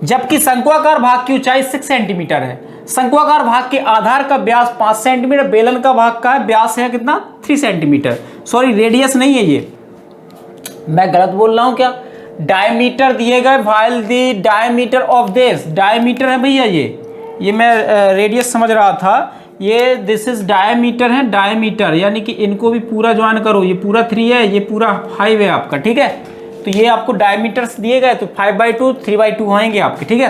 जबकि शंक्वाकार भाग की ऊंचाई 6 सेंटीमीटर है। शंक्वाकार भाग के आधार का व्यास 5 सेंटीमीटर, बेलन का भाग का व्यास है कितना 3 सेंटीमीटर, सॉरी रेडियस नहीं है, ये मैं गलत बोल रहा हूं क्या, डायमीटर दिए गए, while the diameter of this, diameter है भैया, ये मैं रेडियस समझ रहा था, ये दिस इज डायमीटर है, डायमीटर यानी कि इनको भी पूरा ज्वाइन करो, ये पूरा 3 है, ये पूरा 5 है आपका, ठीक है। तो ये आपको डायमीटर्स दिए गए, तो 5/2 3/2 होंगे आपके, ठीक है।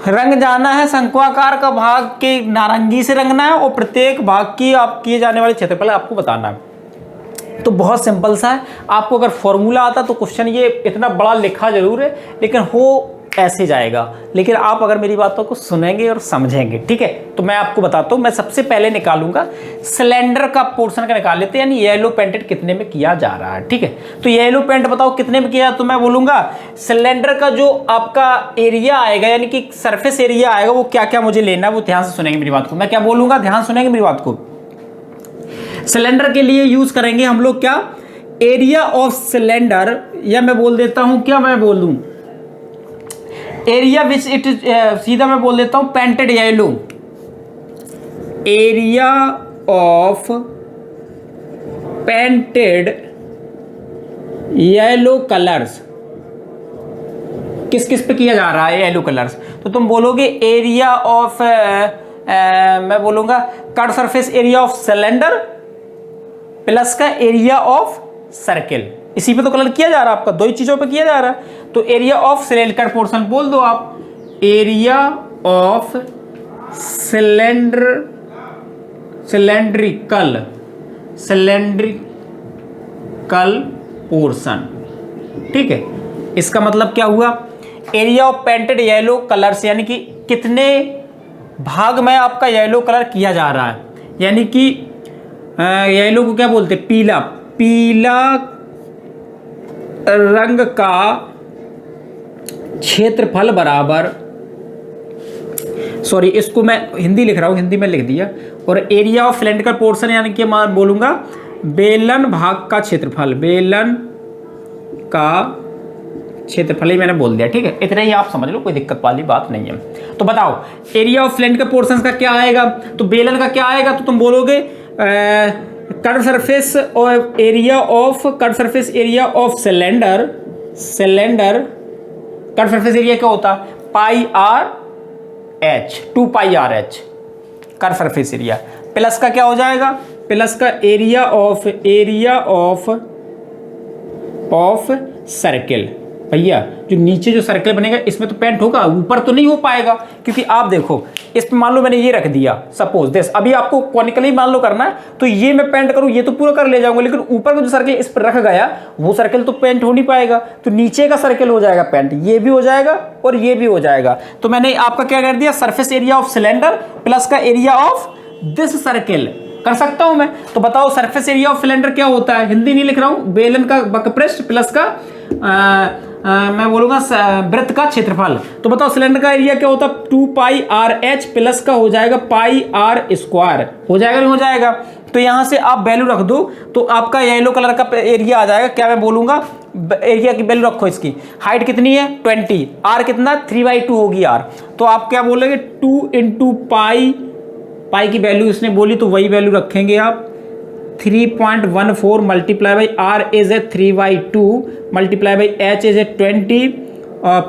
रंग जाना है, शंक्वाकार का भाग के नारंगी से रंगना है और प्रत्येक भाग की आप किए जाने वाले क्षेत्रफल आपको बताना है। तो बहुत सिंपल सा है, आपको अगर फॉर्मूला आता तो क्वेश्चन ये इतना बड़ा लिखा जरूर है लेकिन हो ऐसे जाएगा, लेकिन आप अगर मेरी बातों को सुनेंगे और समझेंगे, ठीक है। तो मैं आपको बताता हूँ, मैं सबसे पहले निकालूंगा सिलेंडर का पोर्शन का निकाल लेते हैं, यानी येलो पेंटेड कितने में किया जा रहा है, ठीक है। तो येलो पेंट बताओ कितने में किया, तो मैं बोलूंगा सिलेंडर का जो आपका एरिया आएगा यानी कि सरफेस एरिया आएगा वो क्या क्या मुझे लेना है, वो ध्यान से सुनेंगे मेरी बात को। मैं क्या बोलूंगा, ध्यान सुनेंगे मेरी बात को। सिलेंडर के लिए यूज करेंगे हम लोग क्या, एरिया ऑफ सिलेंडर, या मैं बोल देता हूं क्या, मैं बोल दूं एरिया विच इट इज, सीधा मैं बोल देता हूं painted yellow, area of painted yellow colours, किस किस पे किया जा रहा है येलो कलर्स, तो तुम बोलोगे एरिया ऑफ मैं बोलूंगा cut surface area of cylinder plus का एरिया ऑफ सर्किल, इसी पे तो कलर किया जा रहा है आपका, दो ही चीजों पे किया जा रहा है। तो एरिया ऑफ सिलेंडर पोर्शन बोल दो आप, एरिया ऑफ सिलेंड्रिकल पोर्शन, ठीक है। इसका मतलब क्या हुआ, area of painted yellow colour से, यानी कि कितने भाग में आपका येलो कलर किया जा रहा है, यानी कि येलो को क्या बोलते हैं, पीला, पीला रंग का क्षेत्रफल बराबर, सॉरी इसको मैं हिंदी लिख रहा हूँ, हिंदी में लिख दिया, और एरिया ऑफ सिलेंड्रिकल पोर्शन यानी कि मैं बोलूँगा बेलन भाग का क्षेत्रफल, बेलन का क्षेत्रफल ही मैंने बोल दिया, ठीक है, इतना ही आप समझ लो, कोई दिक्कत वाली बात नहीं है। तो बताओ एरिया ऑफ सिलेंड्रिकल पोर्शन का क्या आएगा, तो बेलन का क्या आएगा, तो तुम बोलोगे कर्व सरफेस और area of curve surface area of cylinder, cylinder curve surface area क्या होता है, pi r h, 2 pi r h curve surface area, plus का क्या हो जाएगा, प्लस का एरिया ऑफ सर्किल। भैया जो नीचे जो सर्कल बनेगा इसमें तो पेंट होगा, ऊपर तो नहीं हो पाएगा, क्योंकि आप देखो इस पे मान लो मैंने ये रख दिया, सपोज दिस, अभी आपको कॉनिकली मान लो करना है, तो ये मैं पेंट करूँ ये तो पूरा कर ले जाऊंगा, लेकिन ऊपर का जो सर्कल इस पर रख गया वो सर्कल तो पेंट हो नहीं पाएगा, तो नीचे का सर्कल हो जाएगा पेंट, ये भी हो जाएगा और ये भी हो जाएगा। तो मैंने आपका क्या कर दिया, surface area of cylinder plus का एरिया ऑफ दिस सर्कल कर सकता हूं मैं। तो बताओ सरफेस एरिया ऑफ सिलेंडर क्या होता है, हिंदी नहीं लिख रहा हूं, बेलन का बकपृष्ठ प्लस का मैं बोलूंगा वृत्त का क्षेत्रफल। तो बताओ सिलेंडर का एरिया क्या होता है, 2 पाई आर एच प्लस का हो जाएगा पाई आर स्क्वायर, हो जाएगा नहीं हो जाएगा। तो यहां से आप वैल्यू रख दो तो आपका येलो कलर का एरिया आ जाएगा, क्या मैं बोलूंगा, एरिया की वैल्यू रखो, इसकी हाइट कितनी है 20, आर कितना 3/2 होगी आर, तो आप क्या बोलेंगे 2 इंटू पाई, पाई की वैल्यू इसने बोली तो वही वैल्यू रखेंगे आप, 3.14 multiply by R is a 3/2 multiply by H is a 20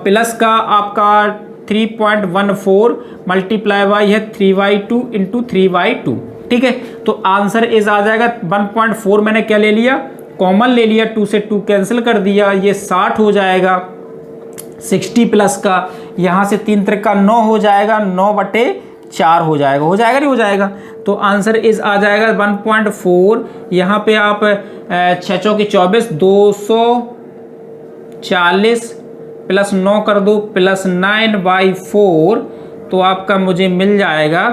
plus का आपका 3.14 मल्टीप्लाई बाई है 3/2 इंटू 3/2, ठीक है। तो आंसर इज आ जाएगा 1.4, मैंने क्या ले लिया, कॉमन ले लिया, 2 से 2 कैंसिल कर दिया, ये 60 हो जाएगा, 60 प्लस का यहाँ से 3 त्रिक का 9 हो जाएगा, 9/4 हो जाएगा, हो जाएगा नहीं हो जाएगा। तो आंसर इज आ जाएगा 1.4, यहाँ पे आप 6 चौकी 24, 240 प्लस 9 कर दो प्लस 9/4, तो आपका मुझे मिल जाएगा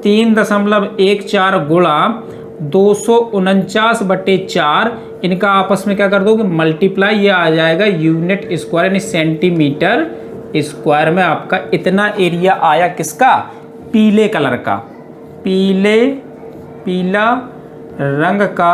3.14 गुणा 249/4, इनका आपस में क्या कर दोगे मल्टीप्लाई, ये आ जाएगा यूनिट स्क्वायर यानी सेंटीमीटर स्क्वायर में आपका इतना एरिया आया, किसका, पीले कलर का, पीला रंग का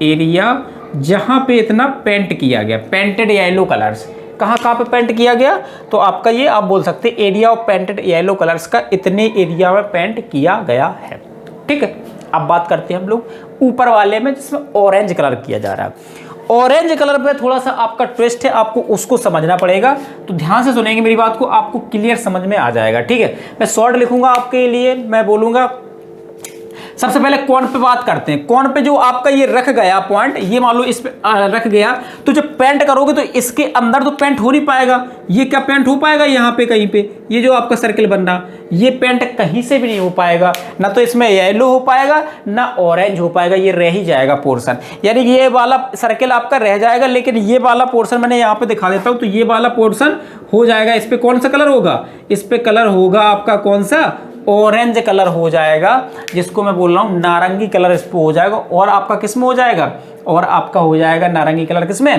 एरिया जहां पे इतना पेंट किया गया, पेंटेड येलो कलर्स, कहाँ पे पेंट किया गया, तो आपका ये आप बोल सकते हैं area of painted yellow colours का इतने एरिया में पेंट किया गया है, ठीक है। अब बात करते हैं हम लोग ऊपर वाले में जिसमें ऑरेंज कलर किया जा रहा है। ऑरेंज कलर पे थोड़ा सा आपका ट्विस्ट है, आपको उसको समझना पड़ेगा, तो ध्यान से सुनेंगे मेरी बात को, आपको क्लियर समझ में आ जाएगा, ठीक है। मैं शॉर्ट लिखूंगा आपके लिए, मैं बोलूंगा सबसे पहले कौन पे बात करते हैं। कौन पे जो आपका ये रख गया पॉइंट, ये मान लो इस पे रख गया, तो जब पेंट करोगे तो इसके अंदर तो पेंट हो नहीं पाएगा, ये क्या पेंट हो पाएगा यहाँ पे कहीं पे, ये जो आपका सर्कल बन रहा, ये पेंट कहीं से भी नहीं हो पाएगा, ना तो इसमें येलो हो पाएगा ना ऑरेंज हो पाएगा, ये रह ही जाएगा पोर्शन, यानी कि ये वाला सर्कल आपका रह जाएगा, लेकिन ये वाला पोर्शन मैंने यहाँ पे दिखा देता हूँ, तो ये वाला पोर्शन हो जाएगा। इस पे कौन सा कलर होगा, इस पे कलर होगा आपका कौन सा, ऑरेंज कलर हो जाएगा, जिसको मैं बोल रहा हूँ नारंगी कलर इस पे हो जाएगा, और आपका किस में हो जाएगा, और आपका हो जाएगा नारंगी कलर किस में,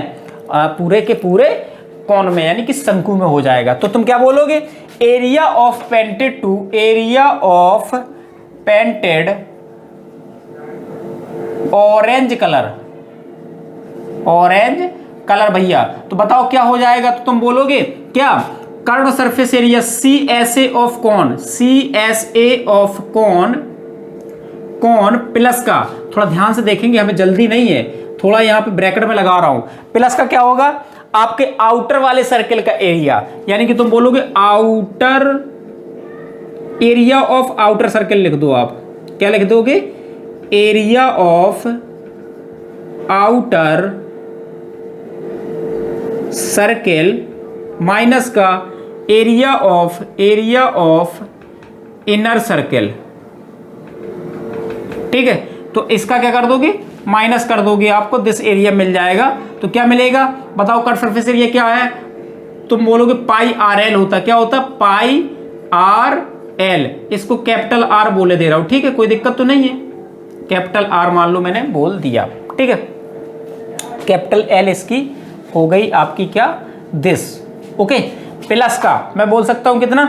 पूरे के पूरे कौन में, यानी कि शंकु में हो जाएगा। तो तुम क्या बोलोगे, area of painted to area of painted orange colour, orange colour भैया, तो बताओ क्या हो जाएगा, तो तुम बोलोगे क्या, curve surface area CSA of cone, CSA of cone, cone plus का, थोड़ा ध्यान से देखेंगे हमें जल्दी नहीं है, थोड़ा यहाँ पे ब्रैकेट में लगा रहा हूं, प्लस का क्या होगा, आपके आउटर वाले सर्कल का एरिया, यानी कि तुम बोलोगे outer area of outer circle लिख दो, आप क्या लिख दोगे, area of outer circle minus का एरिया ऑफ इनर सर्कल, ठीक है। तो इसका क्या कर दोगे, माइनस कर दोगे आपको दिस एरिया मिल जाएगा। तो क्या मिलेगा बताओ, कट सरफेस एरिया क्या है, तुम बोलोगे पाई आर एल होता, क्या होता पाई आर एल, इसको कैपिटल आर बोले दे रहा हूं, ठीक है, कोई दिक्कत तो नहीं है, कैपिटल आर मान लो मैंने बोल दिया, ठीक है, कैपिटल एल इसकी हो गई आपकी क्या दिस, ओके। प्लस का मैं बोल सकता हूं कितना,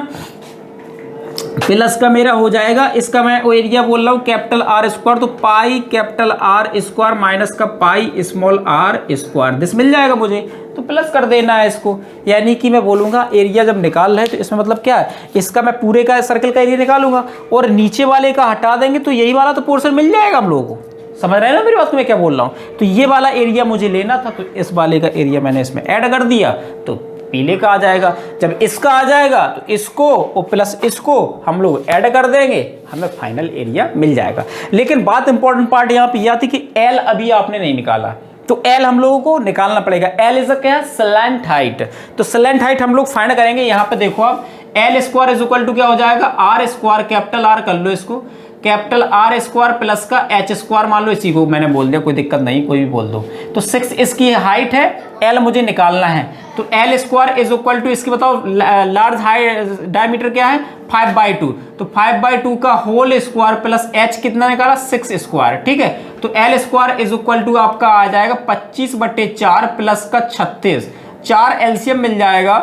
प्लस का मेरा हो जाएगा, इसका मैं वो एरिया बोल रहा हूँ कैपिटल आर स्क्वायर, तो pi capital R square minus का pi small r square, this मिल जाएगा मुझे, तो प्लस कर देना है इसको। यानी कि मैं बोलूँगा एरिया जब निकाल रहे हैं तो इसमें मतलब क्या है, इसका मैं पूरे का सर्कल का एरिया निकालूंगा और नीचे वाले का हटा देंगे तो यही वाला तो पोर्शन मिल जाएगा हम लोगों को, समझ रहे हैं ना मेरी बात को मैं क्या बोल रहा हूँ। तो ये वाला एरिया मुझे लेना था, तो इस वाले का एरिया मैंने इसमें ऐड कर दिया, तो पीले का आ जाएगा। जब इसका आ जाएगा तो इसको और प्लस इसको हम लोग ऐड कर देंगे, हमें फाइनल एरिया मिल जाएगा। लेकिन बात इंपॉर्टेंट पार्ट यहाँ पे यह थी कि एल अभी आपने नहीं निकाला, तो एल हम लोगों को निकालना पड़ेगा। एल इज क्या है, स्लैंट हाइट, तो स्लैंट हाइट हम लोग फाइंड करेंगे। यहाँ पे देखो आप L square is equal to क्या हो जाएगा, आर स्क्वायर, कैपिटल आर कर लो इसको, कैपिटल आर स्क्वायर प्लस का एच स्क्वायर मान लो, इसी को मैंने बोल दिया, कोई दिक्कत नहीं, कोई भी बोल दो। तो 6 इसकी हाइट है, एल मुझे निकालना है, तो L square is equal to इसकी बताओ लार्ज हाइट डायमीटर क्या है 5/2, तो 5/2 का होल स्क्वायर प्लस एच कितना निकाला 6 स्क्वायर, ठीक है। तो L square is equal to आपका आ जाएगा 25/4 प्लस का 36, 4 एलसीएम मिल जाएगा,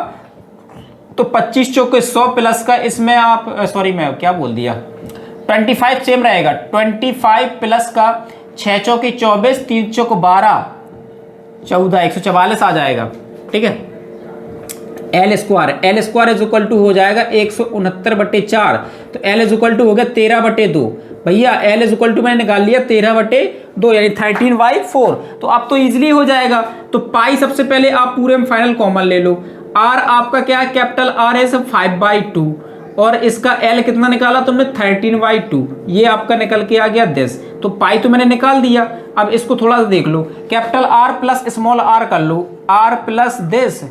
तो 25 चौके 100 प्लस का इसमें आप सॉरी मैं क्या बोल दिया 25 सेम रहेगा, 25 प्लस का 6 चौके 24, 3 चौक 12, 14, 144 आ जाएगा, ठीक है। L square is equal to हो जाएगा 169/4, तो एल इज इक्वल टू हो गया 13/2, भैया एल इज इक्वल टू मैंने निकाल लिया 13/2 यानी 13/4, तो आप तो इजीली हो जाएगा। तो पाई सबसे पहले आप पूरे में फाइनल कॉमन ले लो, आर आपका क्या है कैपिटल आर है 5/2 और इसका एल कितना निकाला तुमने 13/2, ये आपका निकल के आ गया 10, तो पाई तो मैंने निकाल दिया। अब इसको थोड़ा सा देख लो, capital R plus small r कर लो, आर प्लस दिस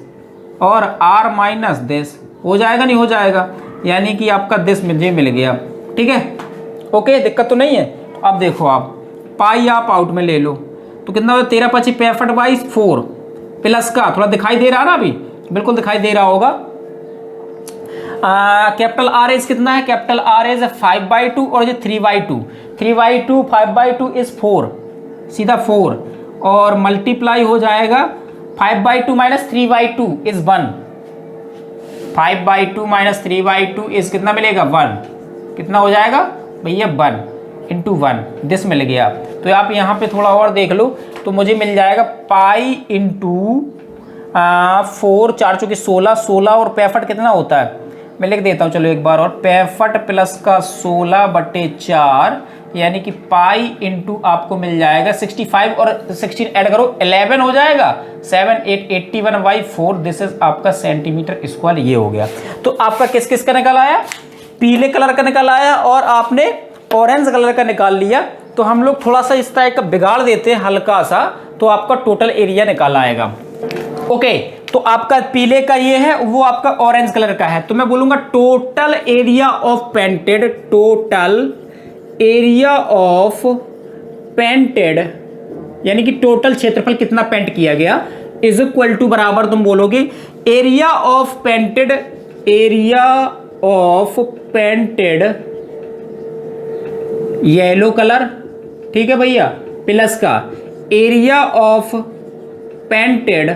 और आर माइनस दिस, हो जाएगा नहीं हो जाएगा, यानी कि आपका दिस मुझे मिल गया, ठीक है, ओके, दिक्कत तो नहीं है। अब देखो आप पाई आप आउट में ले लो, तो कितना हो 13×5 65/4 प्लस का थोड़ा दिखाई दे रहा ना, अभी बिल्कुल दिखाई दे रहा होगा। कैपिटल आर एज कितना है, कैपिटल आर एज 5/2 और ये 3/2, 3/2 5/2 इज 4, सीधा 4 और मल्टीप्लाई हो जाएगा 5/2 माइनस 3/2 इज 1, 5/2 माइनस 3/2 इज कितना मिलेगा 1, कितना हो जाएगा भैया 1 इंटू 1, दिस मिल गया। तो आप यहाँ पे थोड़ा और देख लो, तो मुझे मिल जाएगा पाई इंटू 4, 4 चौके 16, 16 और 65 कितना होता है, मैं लिख देता हूँ चलो एक बार और, 65 प्लस का 16/4 यानी कि पाई इंटू आपको मिल जाएगा 65 और 16 ऐड करो 11 हो जाएगा, 7 8 81/4, दिस इज आपका सेंटीमीटर स्क्वायर, ये हो गया। तो आपका किस किस का निकल आया, पीले कलर का निकल आया और आपने ऑरेंज कलर का निकाल लिया। तो हम लोग थोड़ा सा इस टाइप का बिगाड़ देते हैं हल्का सा, तो आपका टोटल एरिया निकाल आएगा, ओके। तो आपका पीले का ये है, वो आपका ऑरेंज कलर का है, तो मैं बोलूंगा total area of painted, total area of painted यानी कि टोटल क्षेत्रफल कितना पेंट किया गया इज इक्वल टू बराबर तुम बोलोगे area of painted, area of painted yellow colour, ठीक है भैया, प्लस का area of painted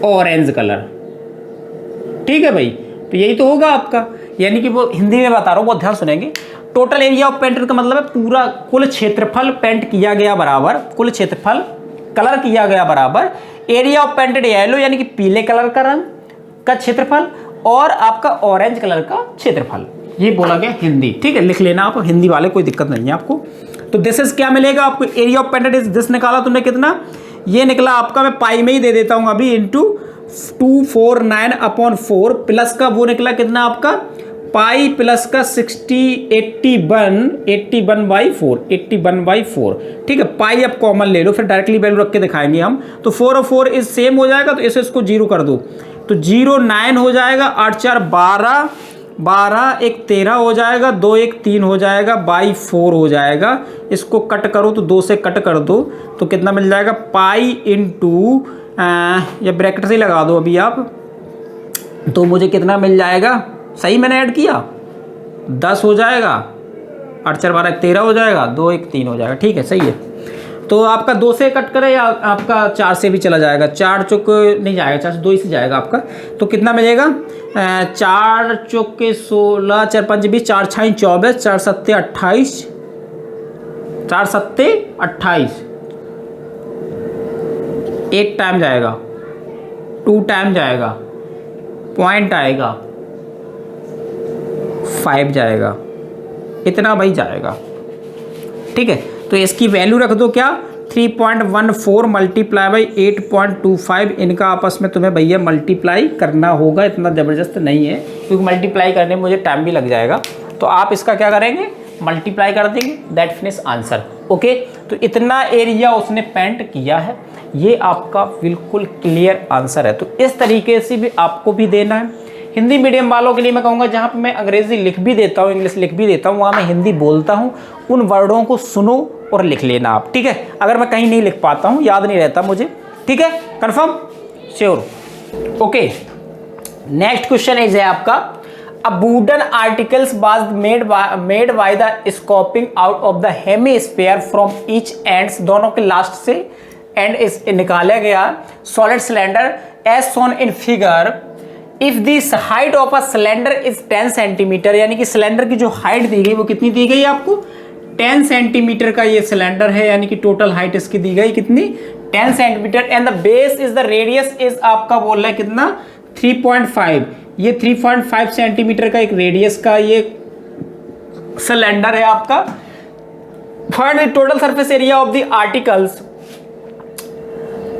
orange colour, ठीक है भाई। तो यही तो होगा आपका, यानी कि वो हिंदी में बता रहा हूं, बहुत ध्यान सुनेंगे। टोटल एरिया ऑफ पेंटेड का मतलब है पूरा कुल क्षेत्रफल पेंट किया गया बराबर, कुल क्षेत्रफल कलर किया गया बराबर एरिया ऑफ पेंटेड येलो यानी कि पीले कलर का रंग का क्षेत्रफल और आपका ऑरेंज कलर का क्षेत्रफल, ये बोला गया हिंदी, ठीक है, लिख लेना आप हिंदी वाले, कोई दिक्कत नहीं है आपको। तो दिस इज क्या मिलेगा आपको, area of painted is this निकाला तुमने कितना, ये निकला आपका, मैं पाई में ही दे देता हूं अभी, इंटू 249/4 प्लस का वो निकला कितना आपका पाई प्लस का 81/4, ठीक है। पाई अब कॉमन ले लो, फिर डायरेक्टली वैल्यू रख के दिखाएंगे हम। तो 4 और 4 इज सेम हो जाएगा, तो इसे इसको 0 कर दो, तो 0 9 हो जाएगा, 8 4 12 12 एक 13 हो जाएगा, 2 एक 3 हो जाएगा, बाई 4 हो जाएगा। इसको कट करो तो 2 से कट कर दो तो कितना मिल जाएगा, पाई इंटू या ब्रैकेट से ही लगा दो अभी आप, तो मुझे कितना मिल जाएगा, सही मैंने ऐड किया, 10 हो जाएगा, 8 4 12 13 हो जाएगा, 2 1 3 हो जाएगा। ठीक है, सही है। तो आपका 2 से कट करे या आपका 4 से भी चला जाएगा, 4 चौक नहीं जाएगा, 4 से 2 ही से जाएगा आपका। तो कितना मिलेगा, 4 चौके 16, 4 5 20, 4 6 24, 4 7 28, 4 7 28, 8 टाइम जाएगा, 2 टाइम जाएगा, पॉइंट आएगा, 5 जाएगा, इतना भाई जाएगा। ठीक है, तो इसकी वैल्यू रख दो क्या, 3.14 मल्टीप्लाई बाई 8.25, इनका आपस में तुम्हें भैया मल्टीप्लाई करना होगा, इतना ज़बरदस्त नहीं है क्योंकि मल्टीप्लाई करने में मुझे टाइम भी लग जाएगा। तो आप इसका क्या करेंगे, मल्टीप्लाई कर देंगे, दैट फिनिश आंसर। ओके, तो इतना एरिया उसने पेंट किया है, ये आपका बिल्कुल क्लियर आंसर है। तो इस तरीके से भी आपको भी देना है। हिंदी मीडियम वालों के लिए मैं कहूँगा, जहाँ पे मैं अंग्रेजी लिख भी देता हूँ, इंग्लिश लिख भी देता हूँ, वहाँ मैं हिंदी बोलता हूँ, उन वर्डों को सुनो और लिख लेना आप। ठीक है, अगर मैं कहीं नहीं लिख पाता हूँ, याद नहीं रहता मुझे, ठीक है, confirm, sure. Okay, next question is है आपका, a wooden articles was made by the scooping out of the hemisphere from each ends, दोनों के लास्ट से एंड इस निकाला गया solid cylinder as shown in figure. If this height of a cylinder is 10 centimetre, यानी कि cylinder की जो हाइट दी गई वो कितनी दी गई आपको, 10 सेंटीमीटर का ये सिलेंडर है, यानी कि टोटल हाइट इसकी दी गई कितनी, 10 centimetre, and the base is the radius is आपका बोल रहा है कितना, 3.5, ये 3.5 सेंटीमीटर का एक रेडियस का ये सिलेंडर है आपका। Find the total surface area of the articles,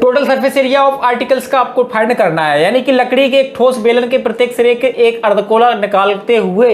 total surface area of articles का आपको फाइंड करना है, यानी कि लकड़ी के एक ठोस बेलन के प्रत्येक सिरे के एक अर्धगोला निकालते हुए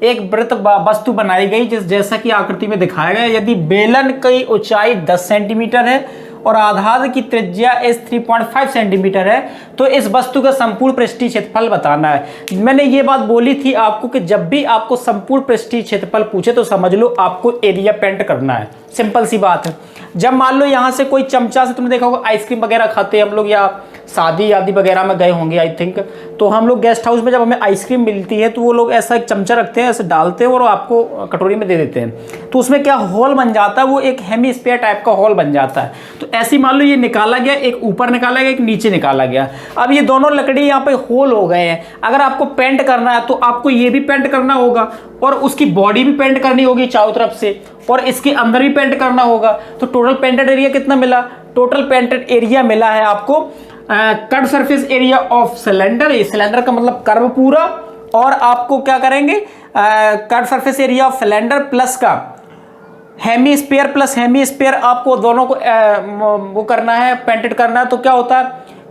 एक वृत्त वस्तु बनाई गई, जैसा कि आकृति में दिखाया गया। यदि बेलन की ऊंचाई 10 सेंटीमीटर है और आधार की त्रिज्या इस 3.5 सेंटीमीटर है, तो इस वस्तु का संपूर्ण पृष्ठीय क्षेत्रफल बताना है। मैंने ये बात बोली थी आपको कि जब भी आपको संपूर्ण पृष्ठीय क्षेत्रफल पूछे तो समझ लो आपको एरिया पेंट करना है, सिंपल सी बात है। जब मान लो यहाँ से कोई चमचा से, तुमने देखा होगा आइसक्रीम वगैरह खाते हैं हम लोग, या शादी आदि वगैरह में गए होंगे आई थिंक, तो हम लोग गेस्ट हाउस में जब हमें आइसक्रीम मिलती है तो वो लोग ऐसा एक चमचा रखते हैं, ऐसे डालते हैं और आपको कटोरी में दे देते हैं, तो उसमें क्या होल बन जाता है, वो एक हेमीस्फीयर टाइप का होल बन जाता है। तो ऐसे मान लो ये निकाला गया, एक ऊपर निकाला गया, एक नीचे निकाला गया। अब ये दोनों लकड़ी यहाँ पे होल हो गए हैं, अगर आपको पेंट करना है तो आपको ये भी पेंट करना होगा और उसकी बॉडी भी पेंट करनी होगी चारों तरफ से, और इसके अंदर भी पेंट करना होगा। तो टोटल पेंटेड एरिया कितना मिला, टोटल पेंटेड एरिया मिला है आपको cut surface area of cylinder, ये सिलेंडर का मतलब कर्व पूरा, और आपको क्या करेंगे, cut surface area of cylinder plus का हेमीस्फीयर प्लस हेमीस्फीयर, आपको दोनों को वो करना है, पेंटेड करना है। तो क्या होता है,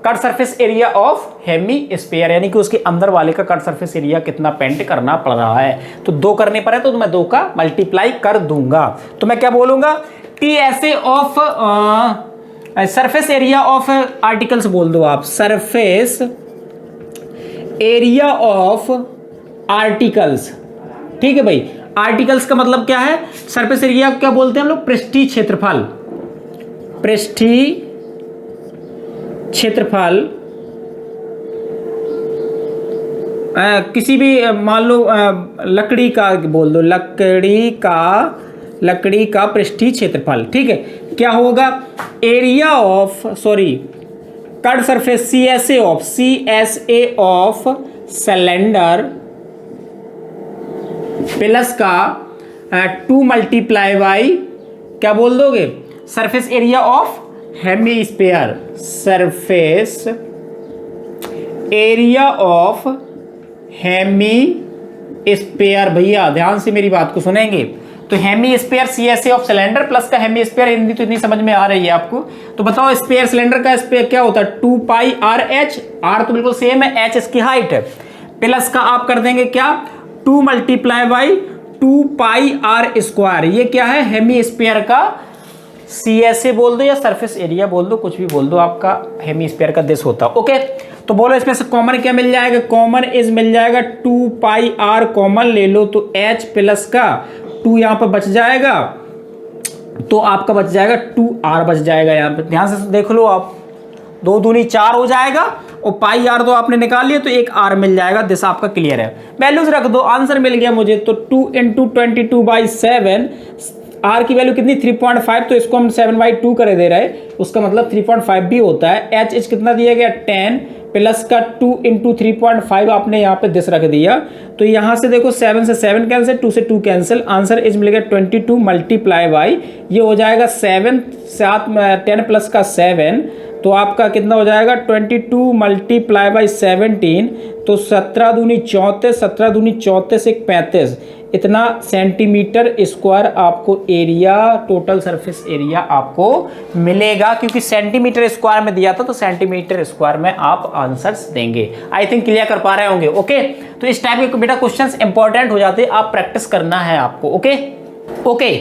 curve surface area of hemisphere, यानी कि उसके अंदर वाले का कट सरफेस एरिया कितना पेंट करना पड़ रहा है। तो 2 करने पर है तो मैं 2 का मल्टीप्लाई कर दूंगा। तो मैं क्या बोलूंगा, TSA of surface area of articles बोल दो आप, सरफेस एरिया ऑफ आर्टिकल्स। ठीक है भाई, आर्टिकल्स का मतलब क्या है, सरफेस एरिया क्या बोलते हैं हम लोग, पृष्ठीय क्षेत्रफल, पृष्ठीय क्षेत्रफल किसी भी मान लो लकड़ी का बोल दो, लकड़ी का पृष्ठीय क्षेत्रफल। ठीक है, क्या होगा, area of cut surface CSA of cylinder plus का 2 मल्टीप्लाई बाई क्या बोल दोगे, surface area of hemisphere, surface area of hemisphere. भैया ध्यान से मेरी बात को सुनेंगे, तो hemisphere CSA of cylinder plus का हेमीस्फीयर, हिंदी तो इतनी समझ में आ रही है आपको। तो बताओ स्पेयर सिलेंडर का स्पेयर क्या होता है, 2 पाई RH, R तो बिल्कुल सेम है, H इसकी हाइट है, प्लस का आप कर देंगे क्या, 2 multiply by 2 pi R square. ये क्या है, हेमीस्फीयर का CSA बोल दो या सरफेस एरिया बोल दो, कुछ भी बोल दो, आपका हेमीस्फीयर का दिस होता है। ओके, तो बोलो इसमें से कॉमन क्या मिल जाएगा, कॉमन इज मिल जाएगा 2πr, कॉमन ले लो तो h प्लस का 2 यहाँ पर बच जाएगा, तो आपका बच जाएगा 2r बच जाएगा। यहाँ पे ध्यान से देख लो आप, 2 दूनी 4 हो जाएगा और पाई आर तो आपने निकाल लिया तो एक r मिल जाएगा। दिस आपका क्लियर है, वैल्यूज रख दो, आंसर मिल गया मुझे। तो 2 × 22/7, r की वैल्यू कितनी 3.5, तो इसको हम 7/2 करे दे रहे हैं, उसका मतलब 3.5 भी होता है। h कितना दिया गया 10 प्लस का 2 × 3.5 आपने यहाँ पे दिस रख दिया, तो यहाँ से देखो 7 से 7 कैंसिल, 2 से 2 कैंसिल, आंसर इज मिलेगा 22 मल्टीप्लाई बाई ये हो जाएगा 7 10 प्लस का 7, तो आपका कितना हो जाएगा 22 मल्टीप्लाई बाई 17, तो 17 दूनी 34, 17 दूनी 34 से 35, इतना सेंटीमीटर स्क्वायर आपको एरिया, टोटल सरफेस एरिया आपको मिलेगा, क्योंकि सेंटीमीटर स्क्वायर में दिया था तो सेंटीमीटर स्क्वायर में आप आंसर्स देंगे। आई थिंक क्लियर कर पा रहे होंगे। ओके, तो इस टाइप के बेटा क्वेश्चंस इंपॉर्टेंट हो जाते हैं, आप प्रैक्टिस करना है आपको। Okay okay,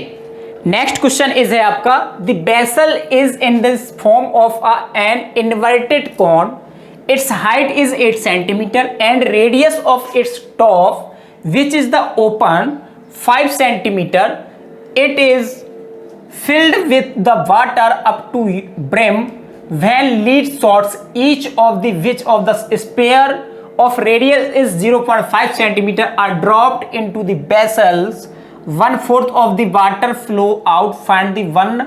next question is है आपका, the vessel is in this form of an inverted cone, its height is 8 centimetre and radius of its top which is the open 5 centimeter, it is filled with the water up to brim when lead shots, each of the sphere of radius is 0.5 centimeter are dropped into the vessels, 1/4 of the water flow out, find the one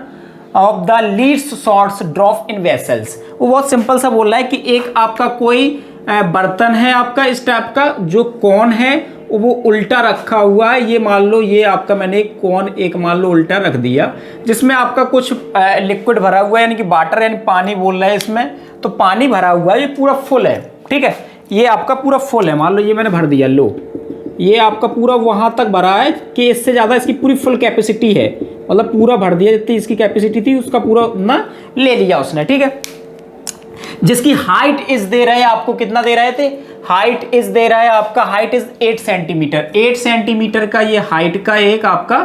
of the lead shots drop in vessels। वो बहुत simple सा बोल रहा है कि एक आपका कोई बर्तन है आपका इस टाइप का, जो कौन है वो उल्टा रखा हुआ है, ये मान लो ये आपका मैंने एक कौन एक मान लो उल्टा रख दिया, जिसमें आपका कुछ लिक्विड भरा हुआ है, यानी कि वाटर यानी पानी बोल रहा है इसमें, तो पानी भरा हुआ है, ये पूरा फुल है। ठीक है, ये आपका पूरा फुल है, मान लो ये मैंने भर दिया, लो ये आपका पूरा वहाँ तक भरा है कि इससे ज़्यादा इसकी पूरी फुल कैपेसिटी है, मतलब पूरा भर दिया, जितनी इसकी कैपेसिटी थी उसका पूरा ना ले लिया उसने। ठीक है, जिसकी हाइट इज दे रहे हैं आपको, कितना दे रहे थे, हाइट इज दे रहा है आपका, हाइट इज 8 सेंटीमीटर, 8 सेंटीमीटर का ये हाइट का एक आपका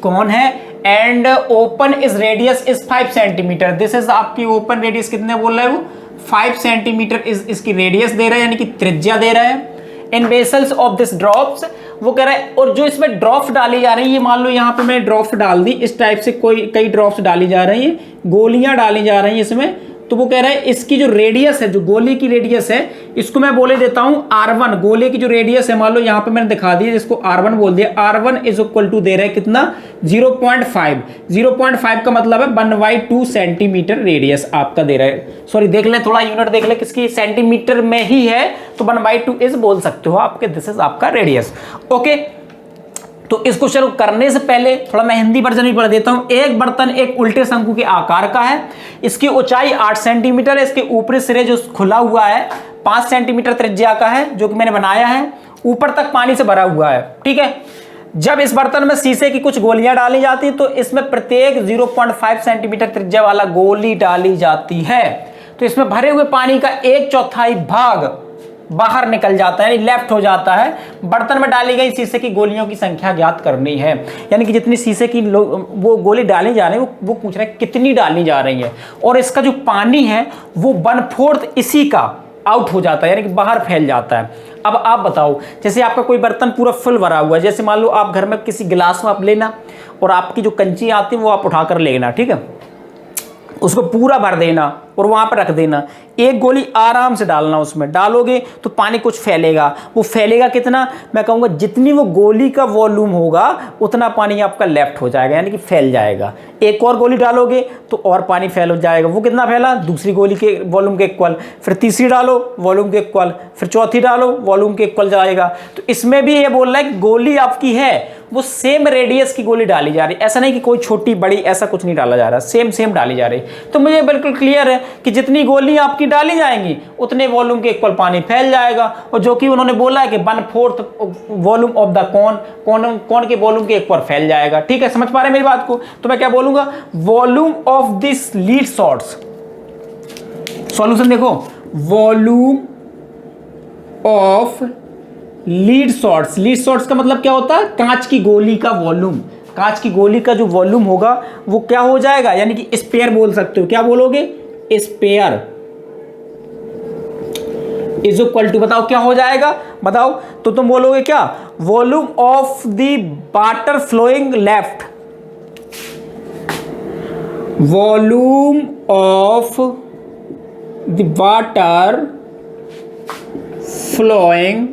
कौन है, and open is radius is 5 centimetre, this is आपकी ओपन रेडियस कितने बोल रहा है वो 5 सेंटीमीटर इज इसकी रेडियस दे रहा है, यानी कि त्रिज्या दे रहा है। इन वेसल्स ऑफ दिस ड्रॉप्स, वो कह रहा है, और जो इसमें ड्रॉप्स डाली जा रही है, ये मान लो यहाँ पे मैंने ड्रॉप्स डाल दी, इस टाइप से कई ड्रॉप्स डाली जा रही है, गोलियां डाली जा रही है इसमें, तो वो कह रहा है इसकी जो रेडियस है, जो गोले की रेडियस है, इसको मैं बोले देता हूं R1, गोले की जो रेडियस है मान लो यहाँ पे मैंने दिखा दिया, जिसको R1 बोल दिया, R1 इज इक्वल टू दे रहा है कितना 0.5, 0.5 का मतलब है 1/2 सेंटीमीटर रेडियस आपका दे रहा है। सॉरी देख ले, थोड़ा यूनिट देख ले, किसकी सेंटीमीटर में ही है, तो 1/2 इज बोल सकते हो आपके, दिस इज आपका रेडियस। ओके, तो इस क्वेश्चन को करने से पहले थोड़ा मैं हिंदी वर्जन भी पढ़ देता हूं। एक बर्तन एक उल्टे शंकु के आकार का है, इसकी ऊंचाई 8 सेंटीमीटर है, इसके ऊपरी सिरे जो खुला हुआ है 5 सेंटीमीटर त्रिज्या का है, जो कि मैंने बनाया है, ऊपर तक पानी से भरा हुआ है। ठीक है, जब इस बर्तन में शीशे की कुछ गोलियां डाली जाती है, तो इसमें प्रत्येक 0.5 सेंटीमीटर त्रिज्या वाला गोली डाली जाती है, तो इसमें भरे हुए पानी का 1/4 भाग बाहर निकल जाता है, यानी लेफ्ट हो जाता है। बर्तन में डाली गई शीशे की गोलियों की संख्या ज्ञात करनी है, यानी कि जितनी शीशे की वो गोली डाली जा रही है, वो पूछ रहे हैं कितनी डालनी जा रही है, और इसका जो पानी है वो 1/4 इसी का आउट हो जाता है, यानी कि बाहर फैल जाता है। अब आप बताओ, जैसे आपका कोई बर्तन पूरा फुल भरा हुआ है, जैसे मान लो आप घर में किसी गिलास में आप लेना, और आपकी जो कंची आती है वो आप उठाकर लेना, ठीक है, उसको पूरा भर देना और वहां पर रख देना, एक गोली आराम से डालना, उसमें डालोगे तो पानी कुछ फैलेगा, वो फैलेगा कितना, मैं कहूँगा जितनी वो गोली का वॉल्यूम होगा उतना पानी आपका लेफ्ट हो जाएगा, यानी कि फैल जाएगा। एक और गोली डालोगे तो और पानी फैल हो जाएगा, वो कितना फैला, दूसरी गोली के वॉल्यूम के इक्वल, फिर तीसरी डालो वॉल्यूम के इक्वल, फिर चौथी डालो वॉल्यूम के इक्वल जाएगा। तो इसमें भी ये बोल रहा है कि गोली आपकी है वो सेम रेडियस की गोली डाली जा रही है, ऐसा नहीं कि कोई छोटी बड़ी ऐसा कुछ नहीं डाला जा रहा, सेम डाली जा रही। तो मुझे बिल्कुल क्लियर है कि जितनी गोली आपकी डाली जाएंगी उतने वॉल्यूम के इक्वल पानी फैल जाएगा, और जो कि उन्होंने बोला है कि 1/4 वॉल्यूम ऑफ द कौन के वॉल्यूम के इक्वल फैल जाएगा। ठीक है, समझ पा रहे हैं मेरी बात को? तो मैं क्या बोलूंगा, volume of this lead shots, solution देखो, वॉल्यूम ऑफ लीड शॉट्स का मतलब क्या होता है, कांच की गोली का वॉल्यूम, कांच की गोली का जो वॉल्यूम होगा वो क्या हो जाएगा, यानी कि स्पेयर बोल सकते हो, क्या बोलोगे, स्पेयर, इज इक्वल टू, बताओ क्या हो जाएगा, बताओ। तो तुम बोलोगे क्या, volume of the water flowing left, volume of the water flowing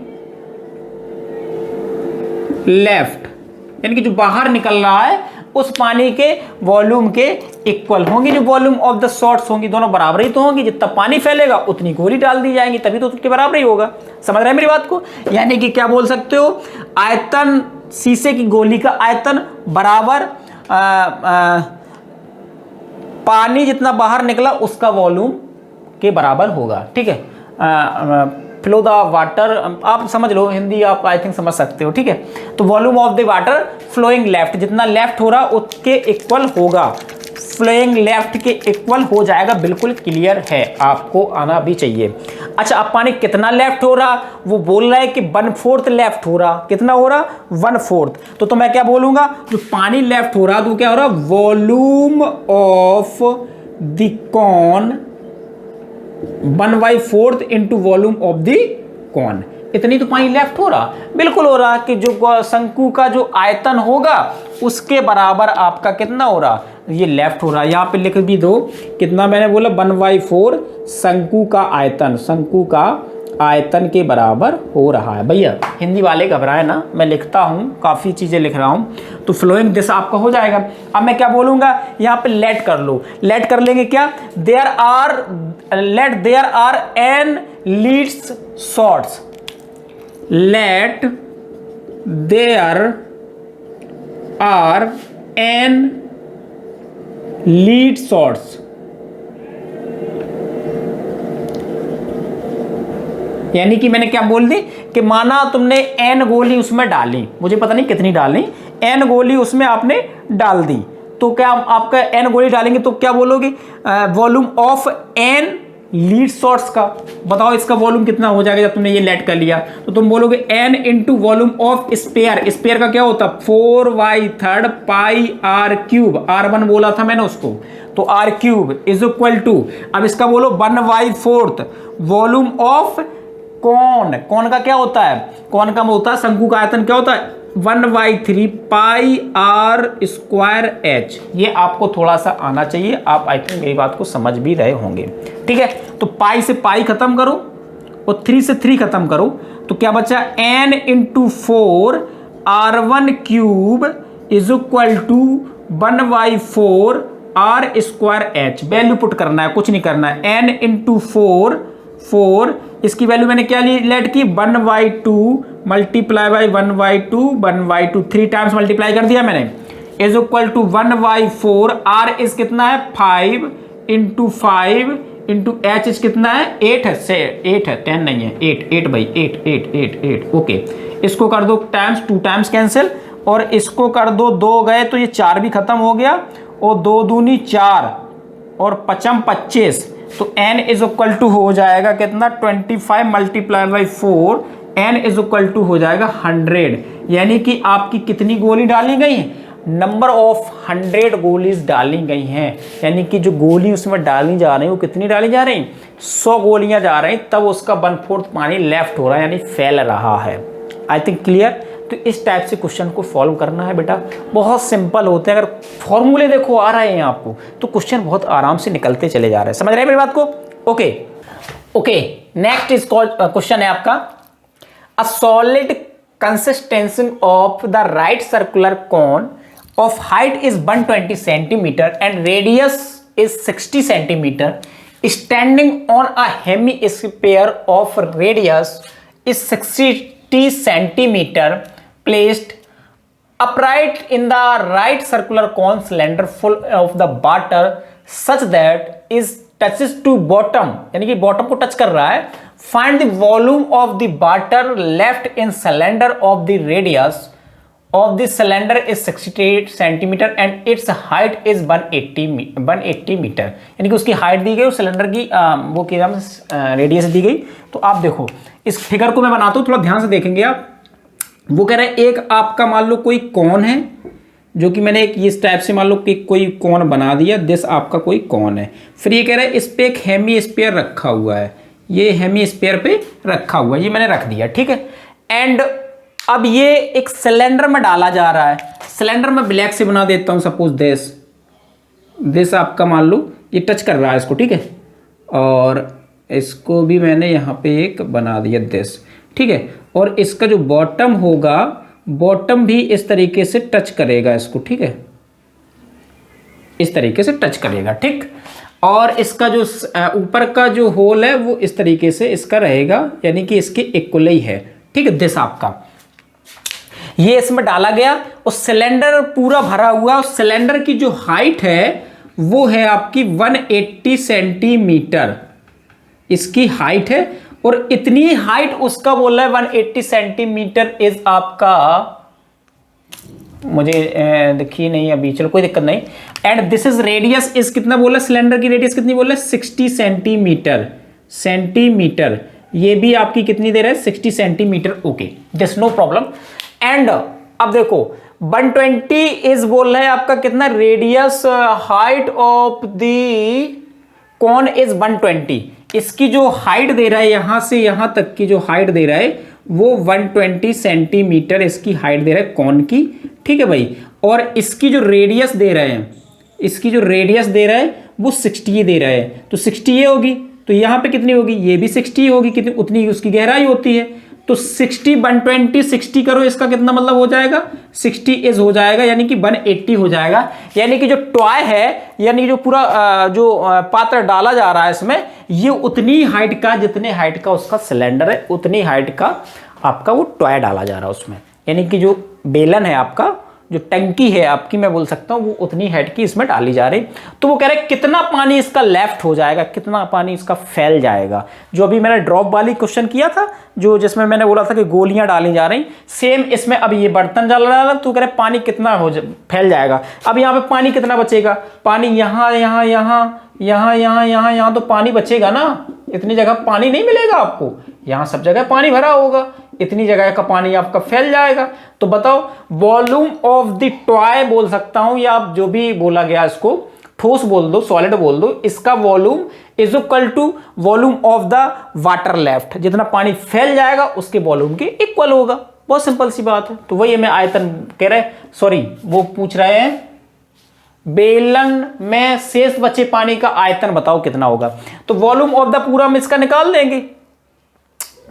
left, यानी कि जो बाहर निकल रहा है उस पानी के वॉल्यूम के इक्वल होंगी जो वॉल्यूम ऑफ द शॉट्स होंगी, दोनों बराबर ही तो होंगी। जितना पानी फैलेगा उतनी गोली डाल दी जाएंगी, तभी तो उसके बराबर ही होगा। समझ रहे हैं मेरी बात को? यानी कि क्या बोल सकते हो, आयतन, शीशे की गोली का आयतन बराबर पानी जितना बाहर निकला उसका वॉल्यूम के बराबर होगा। ठीक है, फ्लो द वाटर, आप समझ लो, हिंदी आप आई थिंक समझ सकते हो। ठीक है, तो volume of the water flowing left, जितना लेफ्ट हो रहा उसके इक्वल होगा, फ्लोइंग लेफ्ट के इक्वल हो जाएगा। बिल्कुल क्लियर है, आपको आना भी चाहिए। अच्छा, अब पानी कितना लेफ्ट हो रहा, वो बोल रहा है कि 1/4 लेफ्ट हो रहा। कितना हो रहा, 1/4। तो मैं क्या बोलूंगा, जो पानी लेफ्ट हो रहा तो क्या हो रहा, volume of the cone 1/4 into volume of the cone. इतनी तो पानी लेफ्ट हो रहा, बिल्कुल हो रहा कि जो शंकु का जो आयतन होगा उसके बराबर आपका कितना हो रहा, ये लेफ्ट हो रहा। यहाँ पे लिख भी दो कितना, मैंने बोला 1/4 शंकु का आयतन, शंकु का आयतन के बराबर हो रहा है। भैया हिंदी वाले घबराए ना, मैं लिखता हूँ, काफ़ी चीज़ें लिख रहा हूँ, तो फ्लोइंग दिशा आपका हो जाएगा। अब मैं क्या बोलूँगा, यहाँ पे लेट कर लो, लेट कर लेंगे क्या, there are N leads shots, let there are N lead shots, यानी कि मैंने क्या बोल दी कि माना तुमने एन गोली उसमें डाली, मुझे पता नहीं कितनी डाली, एन गोली उसमें आपने डाल दी, तो क्या आपका एन गोली डालेंगे तो क्या बोलोगे, volume of N lead shots का। बताओ इसका वॉल्यूम कितना हो जाएगा जब तुमने ये लेट कर लिया, तो तुम बोलोगे N into volume of sphere, sphere का क्या होता, 4/3 पाई आर क्यूब, R1 बोला था मैंने उसको, तो R cube is equal to, अब इसका बोलो 1/4 वॉल्यूम ऑफ कौन, कौन का क्या होता है, कौन का होता है, शंकु का आयतन क्या होता है, 1/3 पाई आर स्क्वायर एच। ये आपको थोड़ा सा आना चाहिए, आप आई थिंक मेरी बात को समझ भी रहे होंगे। ठीक है, तो पाई से पाई खत्म करो और 3 से 3 खत्म करो, तो क्या बचा, n into 4 R1 cube is equal to 1/4 R square H. Value put करना है, कुछ नहीं करना है, n इंटू 4, इसकी वैल्यू मैंने क्या ली, लेट की 1/2 मल्टीप्लाई बाई 1/2 3 टाइम्स मल्टीप्लाई कर दिया मैंने, is equal to 1/4, R is कितना है 5 इंटू 5 इंटू एच इज कितना है 8 है, से 8 है, 10 नहीं है, 8 ओके। इसको कर दो टाइम्स, 2 टाइम्स कैंसिल, और इसको कर दो 2 गए तो ये 4 भी खत्म हो गया, और 2 दूनी 4 और 5 25, तो n इज इक्वल टू हो जाएगा कितना, 25 multiply by 4, n is equal to हो जाएगा 100। यानी कि आपकी कितनी गोली डाली गई है, नंबर ऑफ 100 गोलीज डाली गई हैं, यानी कि जो गोली उसमें डाली जा रही है वो कितनी डाली जा रही, 100 गोलियां जा रही, तब उसका 1/4 पानी लेफ्ट हो रहा है, यानी फैल रहा है। आई थिंक क्लियर। तो इस टाइप से क्वेश्चन को सॉल्व करना है बेटा, बहुत सिंपल होते हैं, अगर फॉर्मूले देखो आ रहे हैं आपको तो क्वेश्चन बहुत आराम से निकलते चले जा रहे हैं। समझ रहे हैं मेरी बात को? ओके, नेक्स्ट इज क्वेश्चन है आपका, a solid consistency of the right circular cone of height is 120 centimeter and radius is 60 centimeter, standing on a hemisphere of radius is 60 centimeter, placed upright in the right circular cone cylinder full of the water such that is touches to bottom, यानी कि bottom को touch कर रहा है, find the volume of the water left in cylinder of the radius of the cylinder is 68 centimeter and its height is 180 metre, यानी कि उसकी height दी गई और सिलेंडर की वो क्या नाम रेडियस दी गई। तो आप देखो इस फिगर को मैं बनाता हूँ, थोड़ा ध्यान से देखेंगे आप। वो कह रहे हैं एक आपका मान लो कोई कोन है, जो कि मैंने एक इस टाइप से मान लो कि कोई कोन बना दिया, दिस आपका कोई कोन है। फिर ये कह रहा है इस पे एक हेमी स्फीयर रखा हुआ है, ये हेमीस्फीयर पे रखा हुआ है, ये मैंने रख दिया, ठीक है। एंड अब ये एक सिलेंडर में डाला जा रहा है, सिलेंडर में ब्लैक से बना देता हूं, सपोज दिस आपका मान लो ये टच कर रहा है इसको, ठीक है, और इसको भी मैंने यहाँ पे एक बना दिया दिस, ठीक है। और इसका जो बॉटम होगा, बॉटम भी इस तरीके से टच करेगा इसको, ठीक है, इस तरीके से टच करेगा, ठीक। और इसका जो ऊपर का जो होल है वो इस तरीके से इसका रहेगा, यानी कि इसके इक्वल ही है, ठीक है। दिस आपका ये इसमें डाला गया और सिलेंडर पूरा भरा हुआ, और सिलेंडर की जो हाइट है वो है आपकी 180 सेंटीमीटर, इसकी हाइट है। और इतनी हाइट उसका बोल रहा है 180 सेंटीमीटर इज आपका, मुझे देखिए नहीं अभी, चलो कोई दिक्कत नहीं। And this is radius is कितना बोला, सिलेंडर की रेडियस कितनी बोला, 60 सेंटीमीटर, ये भी आपकी कितनी दे रहा है, 60 centimetre, okay, this no problem. And अब देखो 120 इज बोल रहा है आपका कितना, radius height of the cone is 120, इसकी जो हाइट दे रहा है यहां से यहां तक की जो हाइट दे रहा है वो 120 सेंटीमीटर इसकी हाइट दे रहा है कॉन की, ठीक है भाई। और इसकी जो रेडियस दे रहे हैं, इसकी जो रेडियस दे रहा है वो 60 दे रहा है, तो 60 ये होगी, तो यहां पे कितनी होगी, ये भी 60 होगी, कितनी उतनी उसकी गहराई होती है, तो 60 120 60 करो, इसका कितना मतलब हो जाएगा, 60 इज हो जाएगा, यानी कि 180 हो जाएगा। यानी कि जो टॉय है, यानी जो पूरा जो पात्र डाला जा रहा है इसमें, ये उतनी हाइट का, जितने हाइट का उसका सिलेंडर है उतनी हाइट का आपका वो टॉय डाला जा रहा है उसमें, यानी कि जो बेलन है आपका, जो टंकी है आपकी, मैं बोल सकता हूँ वो उतनी हाइट की इसमें डाली जा रही। तो वो कह रहे हैं कितना पानी इसका लेफ्ट हो जाएगा, कितना पानी इसका फैल जाएगा। जो अभी मैंने ड्रॉप वाली क्वेश्चन किया था, जो जिसमें मैंने बोला था कि गोलियां डाली जा रही, सेम इसमें अब ये बर्तन डाल रहा है, तो कह रहे पानी कितना फैल जाएगा। अब यहाँ पे पानी कितना बचेगा, पानी यहाँ यहाँ यहाँ यहाँ यहाँ यहाँ यहाँ तो पानी बचेगा ना, इतनी जगह पानी नहीं मिलेगा आपको, यहाँ सब जगह पानी भरा होगा, इतनी जगह का पानी आपका फैल जाएगा। तो बताओ वॉल्यूम ऑफ द टॉय बोल सकता हूं, या आप जो भी बोला गया इसको ठोस बोल दो, सॉलिड बोल दो, इसका volume is equal to volume of the water left, जितना पानी फैल जाएगा उसके वॉल्यूम के इक्वल होगा, बहुत सिंपल सी बात है। तो वही हमें आयतन कह रहे, सॉरी वो पूछ रहे हैं बेलन में शेष बचे पानी का आयतन बताओ कितना होगा। तो वॉल्यूम ऑफ द पूरा हम इसका निकाल देंगे,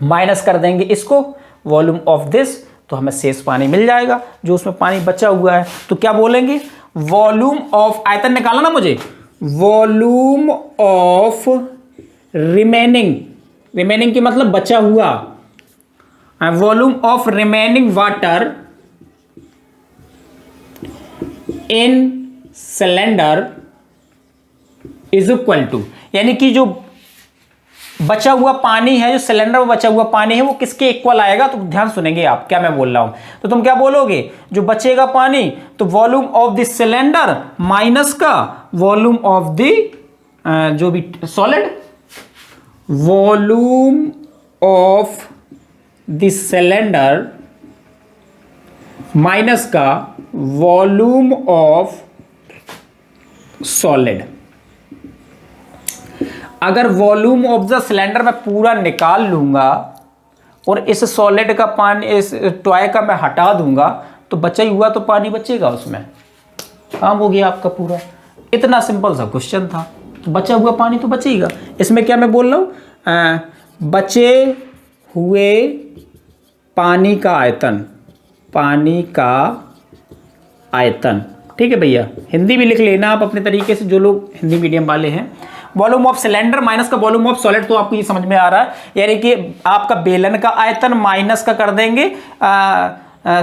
माइनस कर देंगे इसको वॉल्यूम ऑफ दिस, तो हमें शेष पानी मिल जाएगा जो उसमें पानी बचा हुआ है। तो क्या बोलेंगे, वॉल्यूम ऑफ, आयतन निकालना ना मुझे, वॉल्यूम ऑफ रिमेनिंग, रिमेनिंग की मतलब बचा हुआ, volume of remaining water in cylinder is equal to, यानी कि जो बचा हुआ पानी है, जो सिलेंडर में बचा हुआ पानी है वो किसके इक्वल आएगा। तो ध्यान सुनेंगे आप क्या मैं बोल रहा हूं, तो तुम क्या बोलोगे, जो बचेगा पानी तो volume of the cylinder minus का वॉल्यूम ऑफ द जो भी solid, volume of the cylinder minus का वॉल्यूम ऑफ सॉलिड। अगर वॉल्यूम ऑफ द सिलेंडर मैं पूरा निकाल लूंगा और इस सॉलिड का पानी, इस टॉय का मैं हटा दूंगा, तो बचा ही हुआ तो पानी बचेगा, उसमें काम हो गया आपका पूरा। इतना सिंपल सा क्वेश्चन था, तो बचा हुआ पानी तो बचेगा। इसमें क्या मैं बोल रहा हूं, बचे हुए पानी का आयतन, पानी का आयतन, ठीक है भैया। हिंदी भी लिख लेना आप अपने तरीके से, जो लोग हिंदी मीडियम वाले हैं। वॉल्यूम ऑफ सिलेंडर माइनस का वॉल्यूम ऑफ सॉलिड, तो आपको ये समझ में आ रहा है, यानी कि आपका बेलन का आयतन माइनस का कर देंगे,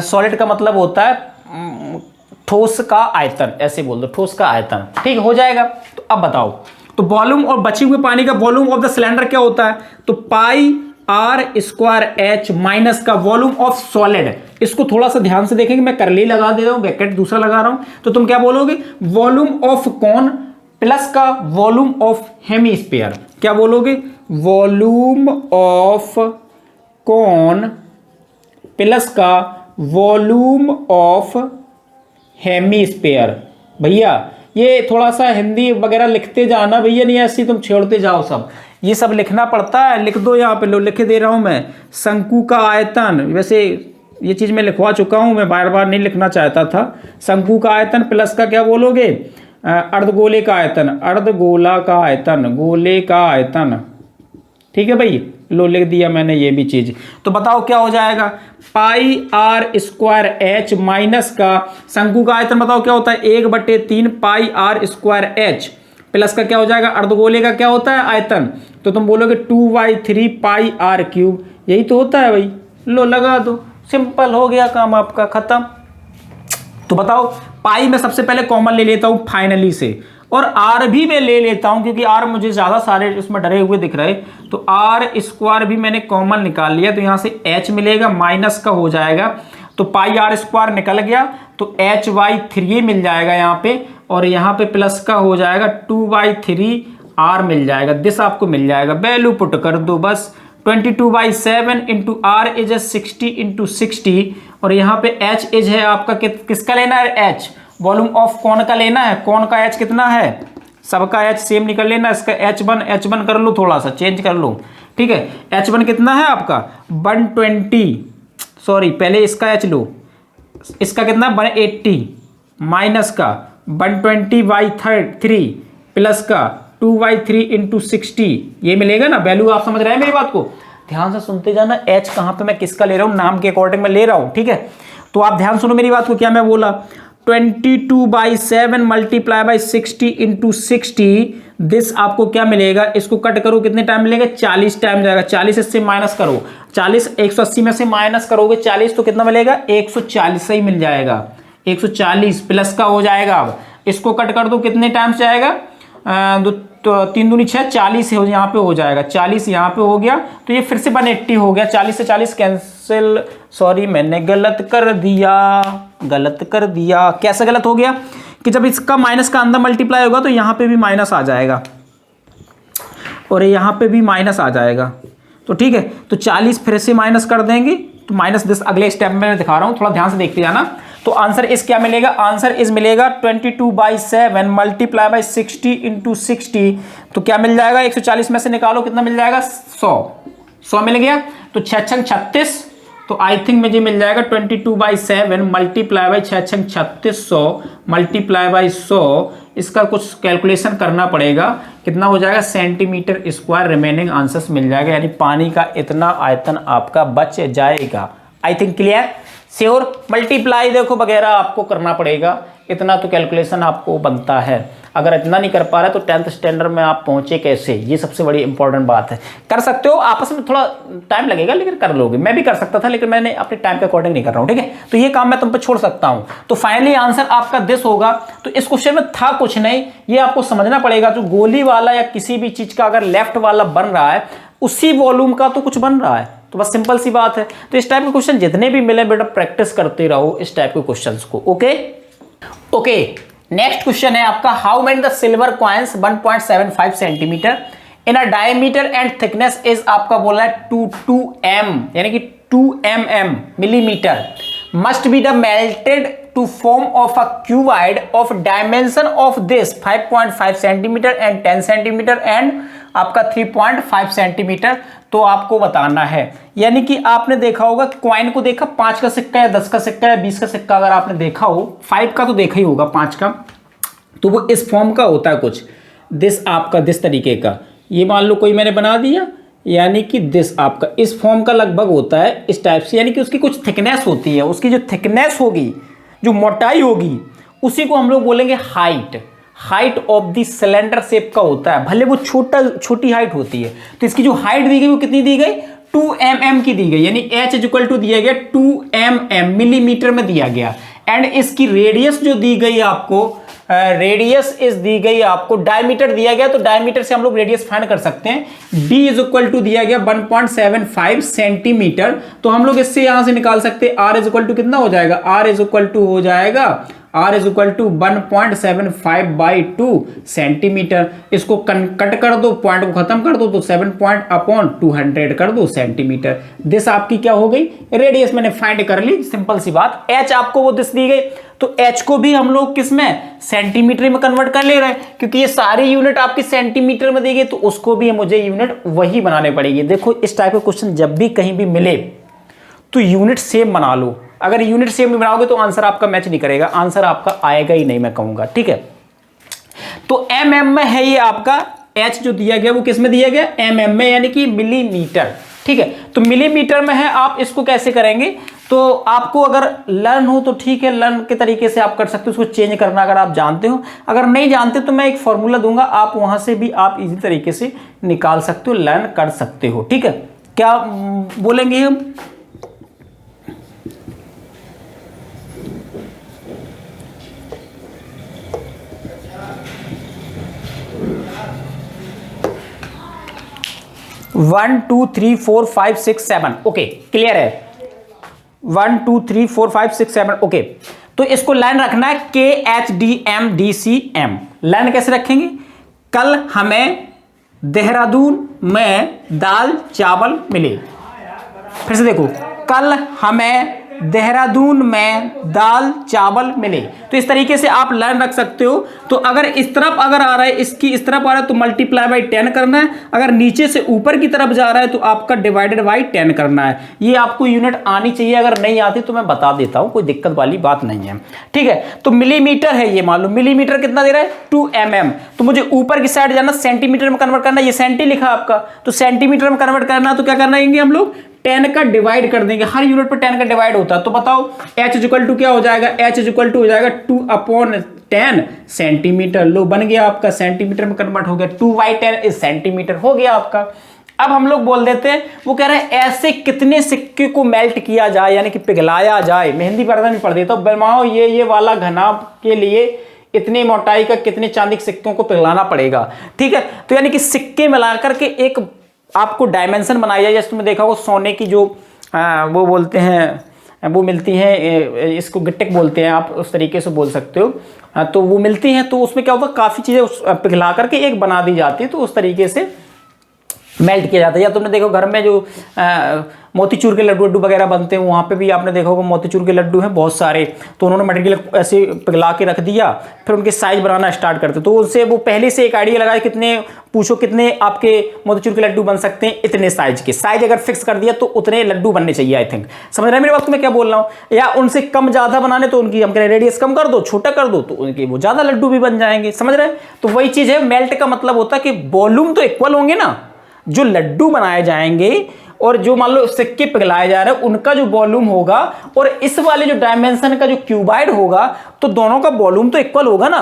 सॉलिड का मतलब होता है ठोस का आयतन, ऐसे बोल दो ठोस का आयतन, ठीक हो जाएगा। तो अब बताओ, तो वॉल्यूम और बचे हुए पानी का वॉल्यूम ऑफ द सिलेंडर क्या होता है, तो पाई आर स्क्वायर एच माइनस का वॉल्यूम ऑफ सॉलिड। इसको थोड़ा सा ध्यान से देखेंगे, मैं करली लगा दे रहा हूं, ब्रैकेट दूसरा लगा रहा हूं, तो तुम क्या बोलोगे, वॉल्यूम ऑफ कॉन प्लस का वॉल्यूम ऑफ हेमीस्फीयर। क्या बोलोगे, वॉल्यूम ऑफ कॉन प्लस का वॉल्यूम ऑफ हेमीस्फीयर। भैया ये थोड़ा सा हिंदी वगैरह लिखते जाना भैया, नहीं ऐसे तुम छेड़ते जाओ सब, ये सब लिखना पड़ता है, लिख दो यहाँ पे, लो लिख दे रहा हूँ मैं। शंकु का आयतन, वैसे ये चीज़ मैं लिखवा चुका हूँ, मैं बार बार नहीं लिखना चाहता था। शंकु का आयतन प्लस का क्या बोलोगे, अर्धगोले का आयतन, अर्धगोला का आयतन, गोले का आयतन। ठीक है भाई, लो लिख दिया मैंने ये भी चीज़। तो बताओ क्या हो जाएगा, पाई आर स्क्वायर एच माइनस का शंकु का आयतन बताओ क्या होता है, 1/3 पाई आर स्क्वायर एच प्लस का क्या हो जाएगा, अर्धगोले का क्या होता है आयतन, तो तुम बोलोगे 2/3 पाई आर क्यूब, यही तो होता है भाई। लो लगा दो, सिंपल हो गया काम आपका खत्म। तो बताओ पाई में सबसे पहले कॉमन ले लेता हूं फाइनली से, और आर भी मैं ले लेता हूं क्योंकि आर मुझे ज़्यादा सारे इसमें डरे हुए दिख रहे, तो आर स्क्वायर भी मैंने कॉमन निकाल लिया, तो यहाँ से एच मिलेगा माइनस का हो जाएगा, तो पाई आर स्क्वायर निकल गया, तो h/3 मिल जाएगा यहाँ पे, और यहाँ पे प्लस का हो जाएगा 2/3 आर मिल जाएगा, दिस आपको मिल जाएगा। वैल्यू पुट कर दो बस, 22/7 इंटू आर इज 60 इंटू 60, और यहाँ पे एच इज है आपका किसका लेना है, एच वॉल्यूम ऑफ कौन का लेना है, कौन का एच कितना है, सबका एच सेम निकल लेना, इसका h1 कर लो, थोड़ा सा चेंज कर लो, ठीक है। h1 कितना है आपका 120, सॉरी पहले इसका h लो, इसका कितना 180 माइनस का 120/3 प्लस का 2/3 इंटू 60, ये मिलेगा ना। वैल्यू आप समझ रहे हैं मेरी बात को, ध्यान से सुनते जाना, h कहाँ पे मैं किसका ले रहा हूँ, नाम के अकॉर्डिंग मैं ले रहा हूँ, ठीक है। तो आप ध्यान सुनो मेरी बात को, क्या मैं बोला, 22/7 मल्टीप्लाई बाई 60 इंटू 60, दिस आपको क्या मिलेगा, इसको कट करो कितने टाइम मिलेगा, 40 टाइम जाएगा, 40 इससे माइनस करो, 40 180 में से माइनस करोगे 40 तो कितना मिलेगा, 140 ही मिल जाएगा, 140 प्लस का हो जाएगा। अब इसको कट कर दो कितने टाइम से आएगा, 3 दूनी 6, 40 यहाँ पे हो जाएगा, 40 यहाँ पे हो गया, तो ये फिर से 180 हो गया, 40 से 40 कैंसिल, सॉरी मैंने गलत कर दिया। कैसे गलत हो गया कि जब इसका माइनस का अंदर मल्टीप्लाई होगा तो यहाँ पे भी माइनस आ जाएगा और यहाँ पे भी माइनस आ जाएगा, तो ठीक है। तो 40 फिर से माइनस कर देंगे, तो -10 अगले स्टेप में मैं दिखा रहा हूँ, थोड़ा ध्यान से देखते जाना। तो आंसर इस क्या मिलेगा, आंसर इस मिलेगा 22/7 मल्टीप्लाई बाई 60 इंटू 60, तो क्या मिल जाएगा, 140 में से निकालो कितना मिल जाएगा, 100 मिल गया, तो 6×6 36, तो आई थिंक मुझे मिल जाएगा 22/7 मल्टीप्लाई बाई 6×6 3600 मल्टीप्लाई बाई 100, इसका कुछ कैलकुलेशन करना पड़ेगा, कितना हो जाएगा सेंटीमीटर स्क्वायर रिमेनिंग आंसर्स मिल जाएगा, यानी पानी का इतना आयतन आपका बच जाएगा। आई थिंक क्लियर, श्योर। मल्टीप्लाई देखो वगैरह आपको करना पड़ेगा, इतना तो कैलकुलेशन आपको बनता है, अगर इतना नहीं कर पा रहे तो 10th स्टैंडर्ड में आप पहुंचे कैसे, ये सबसे बड़ी इंपॉर्टेंट बात है। कर सकते हो, आपस में थोड़ा टाइम लगेगा लेकिन कर लोगे, मैं भी कर सकता था लेकिन मैंने अपने टाइम के अकॉर्डिंग नहीं कर रहा हूँ, ठीक है। तो ये काम मैं तुम पे छोड़ सकता हूँ। तो फाइनली आंसर आपका दिस होगा। तो इस क्वेश्चन में था कुछ नहीं, ये आपको समझना पड़ेगा, जो गोली वाला या किसी भी चीज का अगर लेफ्ट वाला बन रहा है उसी वॉल्यूम का तो कुछ बन रहा है, तो बस सिंपल सी बात है। तो इस टाइप के क्वेश्चन जितने भी मिले बेटा प्रैक्टिस करते रहो इस टाइप के क्वेश्चंस को, ओके। नेक्स्ट क्वेश्चन है आपका, how many the silver coins 1.75 centimetre in a diameter and thickness is, आपका बोला है 2m यानी कि 2mm millimetre, must be the melted to form of a cuboid of dimension of this 5.5 centimetre and 10 centimetre and आपका 3.5 centimetre. तो आपको बताना है, यानी कि आपने देखा होगा कॉइन को देखा, 5 का सिक्का या 10 का सिक्का या 20 का सिक्का अगर आपने देखा हो, 5 का तो देखा ही होगा, 5 का तो वो इस फॉर्म का होता है कुछ, दिस आपका दिस तरीके का, ये मान लो कोई मैंने बना दिया, यानी कि दिस आपका इस फॉर्म का लगभग होता है इस टाइप से, यानी कि उसकी कुछ थिकनेस होती है, उसकी जो थिकनेस होगी, जो मोटाई होगी, उसी को हम लोग बोलेंगे height of the cylinder shape का होता है, भले वो छोटी हाइट होती है। तो इसकी जो हाइट दी गई वो कितनी दी गई, 2mm की दी गई, यानी h इक्वल टू दिया गया 2mm मिलीमीटर में दिया गया, एंड इसकी रेडियस जो दी गई आपको, रेडियस इस दी गई आपको, डायमीटर दिया गया, तो डायमीटर से हम लोग रेडियस फाइंड कर सकते हैं, d इज इक्वल टू दिया गया 1.75 सेंटीमीटर, तो हम लोग इससे यहां से निकाल सकते हैं r इज इक्वल टू कितना हो जाएगा, r इज इक्वल टू हो जाएगा r is equal to 1.75/2 centimetre. इसको कट कर दो, पॉइंट को खत्म कर दो तो 7./200 कर दो सेंटीमीटर। दिस आपकी क्या हो गई, रेडियस मैंने फाइंड कर ली, सिंपल सी बात। h आपको वो दिस दी गई तो h को भी हम लोग किस में, सेंटीमीटर में कन्वर्ट कर ले रहे हैं, क्योंकि ये सारी यूनिट आपकी सेंटीमीटर में दी गई तो उसको भी मुझे यूनिट वही बनाने पड़ेगी। देखो इस टाइप के क्वेश्चन जब भी कहीं भी मिले तो यूनिट सेम बना लो। अगर यूनिट सेम नहीं बनाओगे तो आंसर आपका मैच नहीं करेगा, आंसर आपका आएगा ही नहीं, मैं कहूंगा। ठीक है, तो mm में है ये आपका h जो दिया गया वो किस में दिया गया, mm में, यानी कि मिलीमीटर। ठीक है, तो मिलीमीटर में है। आप इसको कैसे करेंगे, तो आपको अगर लर्न हो तो ठीक है, लर्न के तरीके से आप कर सकते हो, उसको चेंज करना अगर आप जानते हो। अगर नहीं जानते तो मैं एक फॉर्मूला दूंगा, आप वहां से भी आप इजी तरीके से निकाल सकते हो, लर्न कर सकते हो। ठीक है, क्या बोलेंगे हम, 1 2 3 4 5 6 7, ओके क्लियर है, 1 2 3 4 5 6 7, ओके। तो इसको लाइन रखना है KHDMDCM। लाइन कैसे रखेंगे, कल हमें देहरादून में दाल चावल मिले। फिर से देखो, कल हमें देहरादून में दाल चावल मिले। तो इस तरीके से आप लाइन रख सकते हो। तो अगर इस तरफ अगर आ रहा है, इसकी इस तरफ आ रहा है तो मल्टीप्लाई बाई 10 करना है, अगर नीचे से ऊपर की तरफ जा रहा है तो आपका डिवाइडेड बाई 10 करना है। ये आपको यूनिट आनी चाहिए, अगर नहीं आती तो मैं बता देता हूं, कोई दिक्कत वाली बात नहीं है। ठीक है, तो मिलीमीटर है ये, मान लो मिलीमीटर कितना दे रहा है 2 mm, तो मुझे ऊपर की साइड जाना, सेंटीमीटर में कन्वर्ट करना, ये सेंटी लिखा आपका, तो सेंटीमीटर में कन्वर्ट करना तो क्या करना है हम लोग, 10 का डिवाइड कर देंगे। हर यूनिट पर 10 का डिवाइड होता है। तो बताओ h इक्वल टू क्या हो जाएगा, h इक्वल टू हो जाएगा 2/10 सेंटीमीटर। लो बन गया आपका, सेंटीमीटर में कन्वर्ट हो गया, 2/10 इज सेंटीमीटर हो गया आपका। अब हम लोग बोल देते हैं, वो कह रहे हैं ऐसे कितने सिक्के को मेल्ट किया जाए, यानी कि पिघलाया जाए। मेहंदी पर्दा में पढ़ देता हूं, बनवाओ ये वाला घनाभ के लिए इतनी मोटाई का कितने चांदी के सिक्कों को पिघलाना पड़ेगा। ठीक है, तो यानी कि सिक्के मिलाकर के एक आपको डायमेंशन बनाई जाए। जैसे तुमने देखा होगा सोने की जो वो बोलते हैं, वो मिलती है, इसको गिट्टिक बोलते हैं, आप उस तरीके से बोल सकते हो। तो वो मिलती हैं, तो उसमें क्या होता है, काफ़ी चीज़ें पिघला करके एक बना दी जाती है, तो उस तरीके से मेल्ट किया जाता है। या तुमने देखो घर में जो मोतीचूर के लड्डू वगैरह बनते हैं, वहाँ पे भी आपने देखा होगा मोतीचूर के लड्डू हैं बहुत सारे, तो उन्होंने मटेरियल ऐसे पिघला के रख दिया, फिर उनके साइज बनाना स्टार्ट करते, तो उनसे वो पहले से एक आइडिया लगाया, कितने पूछो कितने आपके मोतीचूर के लड्डू बन सकते हैं, इतने साइज के। साइज अगर फिक्स कर दिया तो उतने लड्डू बनने चाहिए, आई थिंक समझ रहे हैं मेरी बात को मैं क्या बोल रहा हूँ। या उनसे कम ज़्यादा बनाने तो उनकी हम कह रहे रेडियस कम कर दो, छोटा कर दो, तो उनके वो ज़्यादा लड्डू भी बन जाएंगे, समझ रहे हैं। तो वही चीज़ है, मेल्ट का मतलब होता है कि वॉल्यूम तो इक्वल होंगे ना, जो लड्डू बनाए जाएंगे और जो मान लो सिक्के पिघलाए जा रहे हैं उनका जो वॉल्यूम होगा, और इस वाले जो डायमेंशन का जो क्यूबाइड होगा, तो दोनों का वॉल्यूम तो इक्वल होगा ना।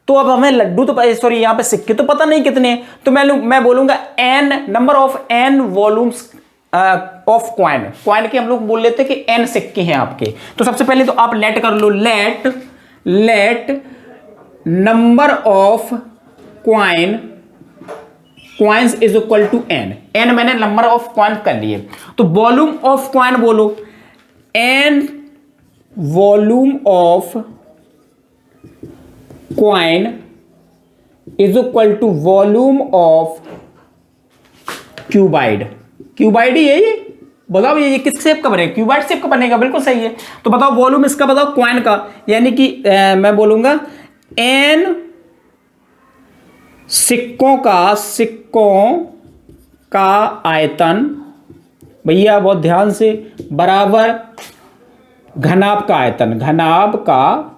तो अब हमें लड्डू तो सॉरी यहाँ पे सिक्के तो पता नहीं कितने, तो मैं बोलूंगा n number of n volumes of coin. Coin के हम लोग बोल लेते हैं कि n सिक्के हैं आपके। तो सबसे पहले तो आप लेट कर लो, let number of coins is equal to n मैंने नंबर ऑफ क्वाइन कर लिए। तो वॉल्यूम ऑफ क्वाइन बोलो, n volume of coin is equal to volume of cuboid. Cuboid ही है ये, बताओ ये किस शेप का बनेगा, क्यूबाइड शेप का बनेगा, बिल्कुल सही है। तो बताओ वॉल्यूम इसका बताओ क्वाइन का, यानी कि मैं बोलूंगा n सिक्कों का आयतन, भैया बहुत ध्यान से, बराबर घनाभ का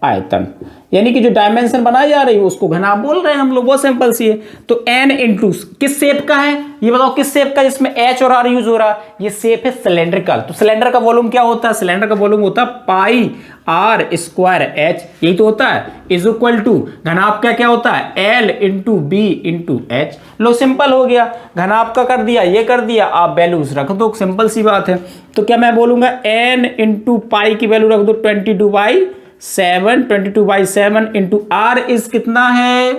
आयतन, यानी कि जो डायमेंशन बनाई जा रही है उसको घनाभ बोल रहे हैं हम लोग, बहुत सिंपल सी है। तो n इंटू किस शेप का है ये बताओ, किस शेप का जिसमें h और r यूज हो रहा है, ये शेप है सिलेंड्रिकल। तो सिलेंडर का वॉल्यूम क्या होता है, सिलेंडर का वॉल्यूम होता है पाई r स्क्वायर h, यही तो होता है, इज इक्वल टू घनाभ का क्या होता है l into b into h. लो सिंपल हो गया, घनाभ का कर दिया, ये कर दिया, आप वैल्यूज रख दो, सिंपल सी बात है। तो क्या मैं बोलूंगा n इंटू पाई की वैल्यू रख दो 22/7 इंटू r इज कितना है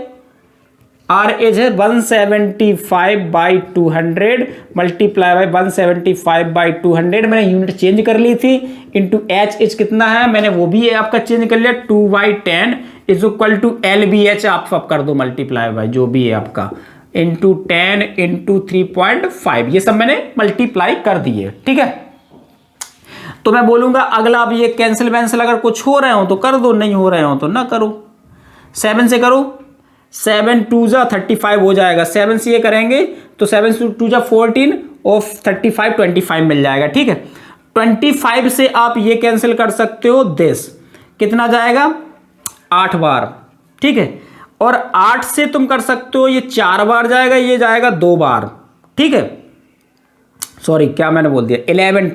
आर एज है 175/200 मल्टीप्लाई बाई 175/200, मैंने यूनिट चेंज कर ली थी। इंटू एच एच कितना है, मैंने वो भी आपका चेंज कर लिया, 2/10 is equal to L B H आप सब कर दो मल्टीप्लाई बाई जो भी है आपका, इंटू 10 इंटू 3.5, ये सब मैंने मल्टीप्लाई कर दिए। ठीक है, तो मैं बोलूंगा अगला, अब ये कैंसिल वैंसिल अगर कुछ हो रहे हो तो कर दो, नहीं हो रहे हो तो ना करो। 7 से करो, 7 2 जा 35 हो जाएगा। 7 से ये करेंगे तो 7 2 जा 14 और 35 25 मिल जाएगा। ठीक है, 25 से आप ये कैंसिल कर सकते हो, दिस कितना जाएगा 8 बार। ठीक है, और 8 से तुम कर सकते हो ये 4 बार जाएगा, ये जाएगा 2 बार। ठीक है, सॉरी क्या मैंने बोल दिया, 11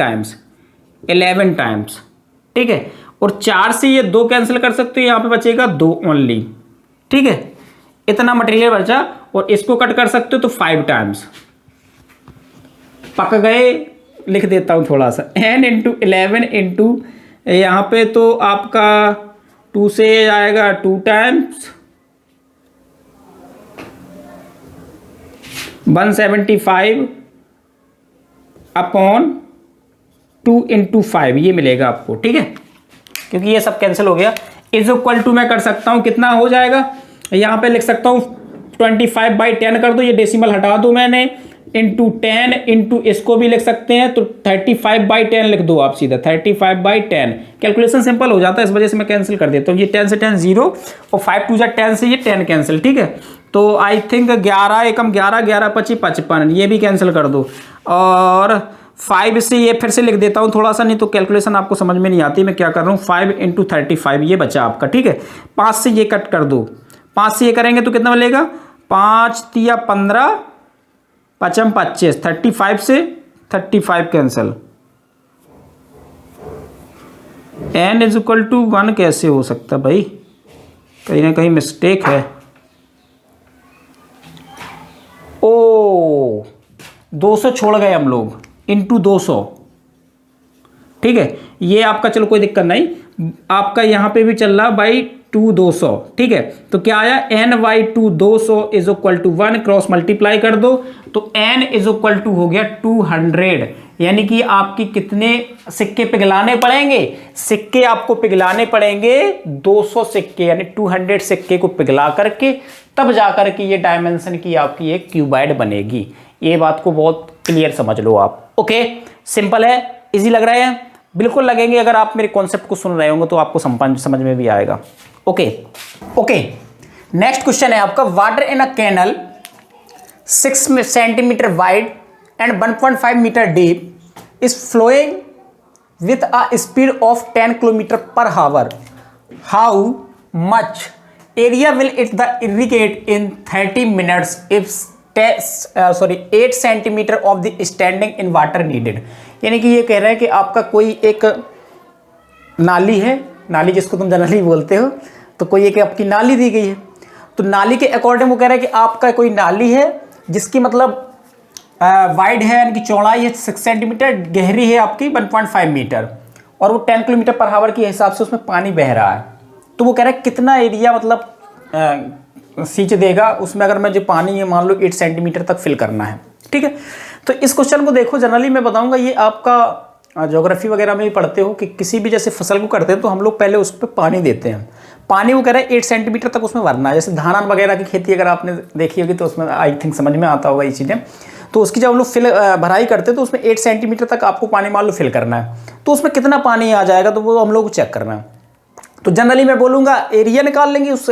टाइम्स। ठीक है, और 4 से ये 2 कैंसिल कर सकते हो, यहां पे बचेगा 2 ओनली। ठीक है, इतना मटेरियल बचा, और इसको कट कर सकते हो तो 5 टाइम्स। पक गए, लिख देता हूं थोड़ा सा, n इंटू 11 इंटू यहां पे तो आपका 2 से आएगा 2 टाइम्स 175 अपॉन 2 इंटू 5 ये मिलेगा आपको। ठीक है, क्योंकि ये सब कैंसिल हो गया। इज इक्वल टू मैं कर सकता हूं, कितना हो जाएगा, यहां पे लिख सकता हूं 25/10 कर दो, ये डेसिमल हटा दो मैंने, इंटू 10 इंटू इसको भी लिख सकते हैं तो 35/10 लिख दो आप सीधा, 35/10। कैलकुलेशन सिंपल हो जाता है, इस वजह से मैं कैंसिल कर देता हूँ। ये 10 से 10 0 और 5 2 जा 10 से ये 10 कैंसिल। ठीक है, तो आई थिंक 11 एकम 11 11 25 55 ये भी कैंसिल कर दो, और 5 से ये फिर से लिख देता हूँ थोड़ा सा, नहीं तो कैलकुलेशन आपको समझ में नहीं आती मैं क्या कर रहा हूँ। 5 इंटू 35 ये बचा आपका। ठीक है, 5 से ये कट कर दो, 5 से ये करेंगे तो कितना मिलेगा, 5 तिया 15 5 25, 35 से 35 cancel. n is equal to 1 कैसे हो सकता भाई, कहीं ना कहीं मिस्टेक है। ओ 200 छोड़ गए हम लोग, इंटू 200। ठीक है, ये आपका चलो कोई दिक्कत नहीं, आपका यहां पे भी चल रहा बाई 2 200। ठीक है, तो क्या आया, n/2 200 is equal to 1, cross multiply कर दो तो n इज इक्वल टू हो गया 200। यानी कि आपकी कितने सिक्के पिघलाने पड़ेंगे, सिक्के आपको पिघलाने पड़ेंगे 200 सिक्के, यानी 200 सिक्के को पिघला करके तब जाकर के ये डायमेंशन की आपकी एक क्यूबाइड बनेगी। ये बात को बहुत क्लियर समझ लो आप। ओके, सिंपल है, इजी लग रहा है, बिल्कुल लगेंगे। अगर आप मेरे कॉन्सेप्ट को सुन रहे होंगे तो आपको समझ में भी आएगा। ओके, नेक्स्ट क्वेश्चन है आपका, water in a canal 6 centimetre wide and 1.5 metre deep is flowing with a speed of 10 kilometre per hour. How much area will it the irrigate in 30 minutes if 8 centimetre of the standing in water needed. यानी कि ये कह रहे हैं कि आपका कोई एक नाली है, नाली जिसको तुम जनरली बोलते हो, तो कोई एक आपकी नाली दी गई है, तो नाली के अकॉर्डिंग वो कह रहे हैं कि आपका कोई नाली है जिसकी मतलब वाइड है, यानी कि चौड़ाई है 6 सेंटीमीटर, गहरी है आपकी 1.5 मीटर, और वो 10 किलोमीटर पर आवर के हिसाब से उसमें पानी बह रहा है। तो वो कह रहा है कितना एरिया मतलब सींच देगा उसमें, अगर मैं जो पानी है मान लो 8 सेंटीमीटर तक फिल करना है। ठीक है, तो इस क्वेश्चन को देखो, जनरली मैं बताऊंगा ये आपका ज्योग्राफी वगैरह में भी पढ़ते हो कि किसी भी जैसे फसल को करते हैं तो हम लोग पहले उस पर पानी देते हैं। पानी वो कह रहा है 8 सेंटीमीटर तक उसमें भरना है। जैसे धान वगैरह की खेती अगर आपने देखी होगी तो उसमें आई थिंक समझ में आता होगा ये चीज़ें। तो उसकी जब हम लोग भराई करते हैं तो उसमें 8 सेंटीमीटर तक आपको पानी मान लो फिल करना है, तो उसमें कितना पानी आ जाएगा तो वो हम लोग को चेक करना है। तो जनरली मैं बोलूँगा एरिया निकाल लेंगे उस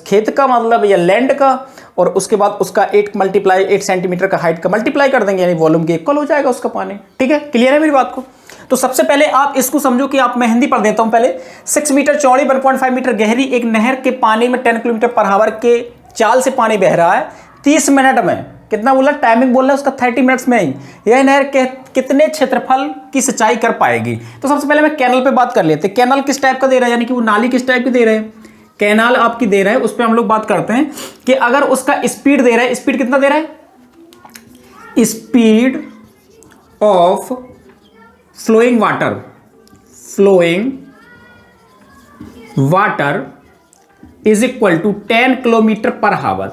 खेत का मतलब या लैंड का, और उसके बाद उसका 8 सेंटीमीटर का हाइट का मल्टीप्लाई कर देंगे, यानी वॉल्यूम के इक्वल हो जाएगा उसका पानी। ठीक है, क्लियर है मेरी बात को। तो सबसे पहले आप इसको समझो कि आप, मैं हिंदी पढ़ देता हूं पहले। 6 मीटर चौड़ी 1.5 मीटर गहरी एक नहर के पानी में 10 किलोमीटर पर आवर के चाल से पानी बह रहा है 30 मिनट में। कितना बोला, टाइमिंग बोल रहा है उसका 30 मिनट्स में ही। यह नहर के कितने क्षेत्रफल की सिंचाई कर पाएगी। तो सबसे पहले मैं कैनल पे बात कर लेते हैं। कैनल किस टाइप का दे रहा है, यानी कि वो नाली किस टाइप की दे रहे हैं, कैनाल आपकी दे रहा है, उस पर हम लोग बात करते हैं कि अगर उसका स्पीड दे रहा है, स्पीड कितना दे रहा है, speed of flowing water is equal to 10 kilometre per hour.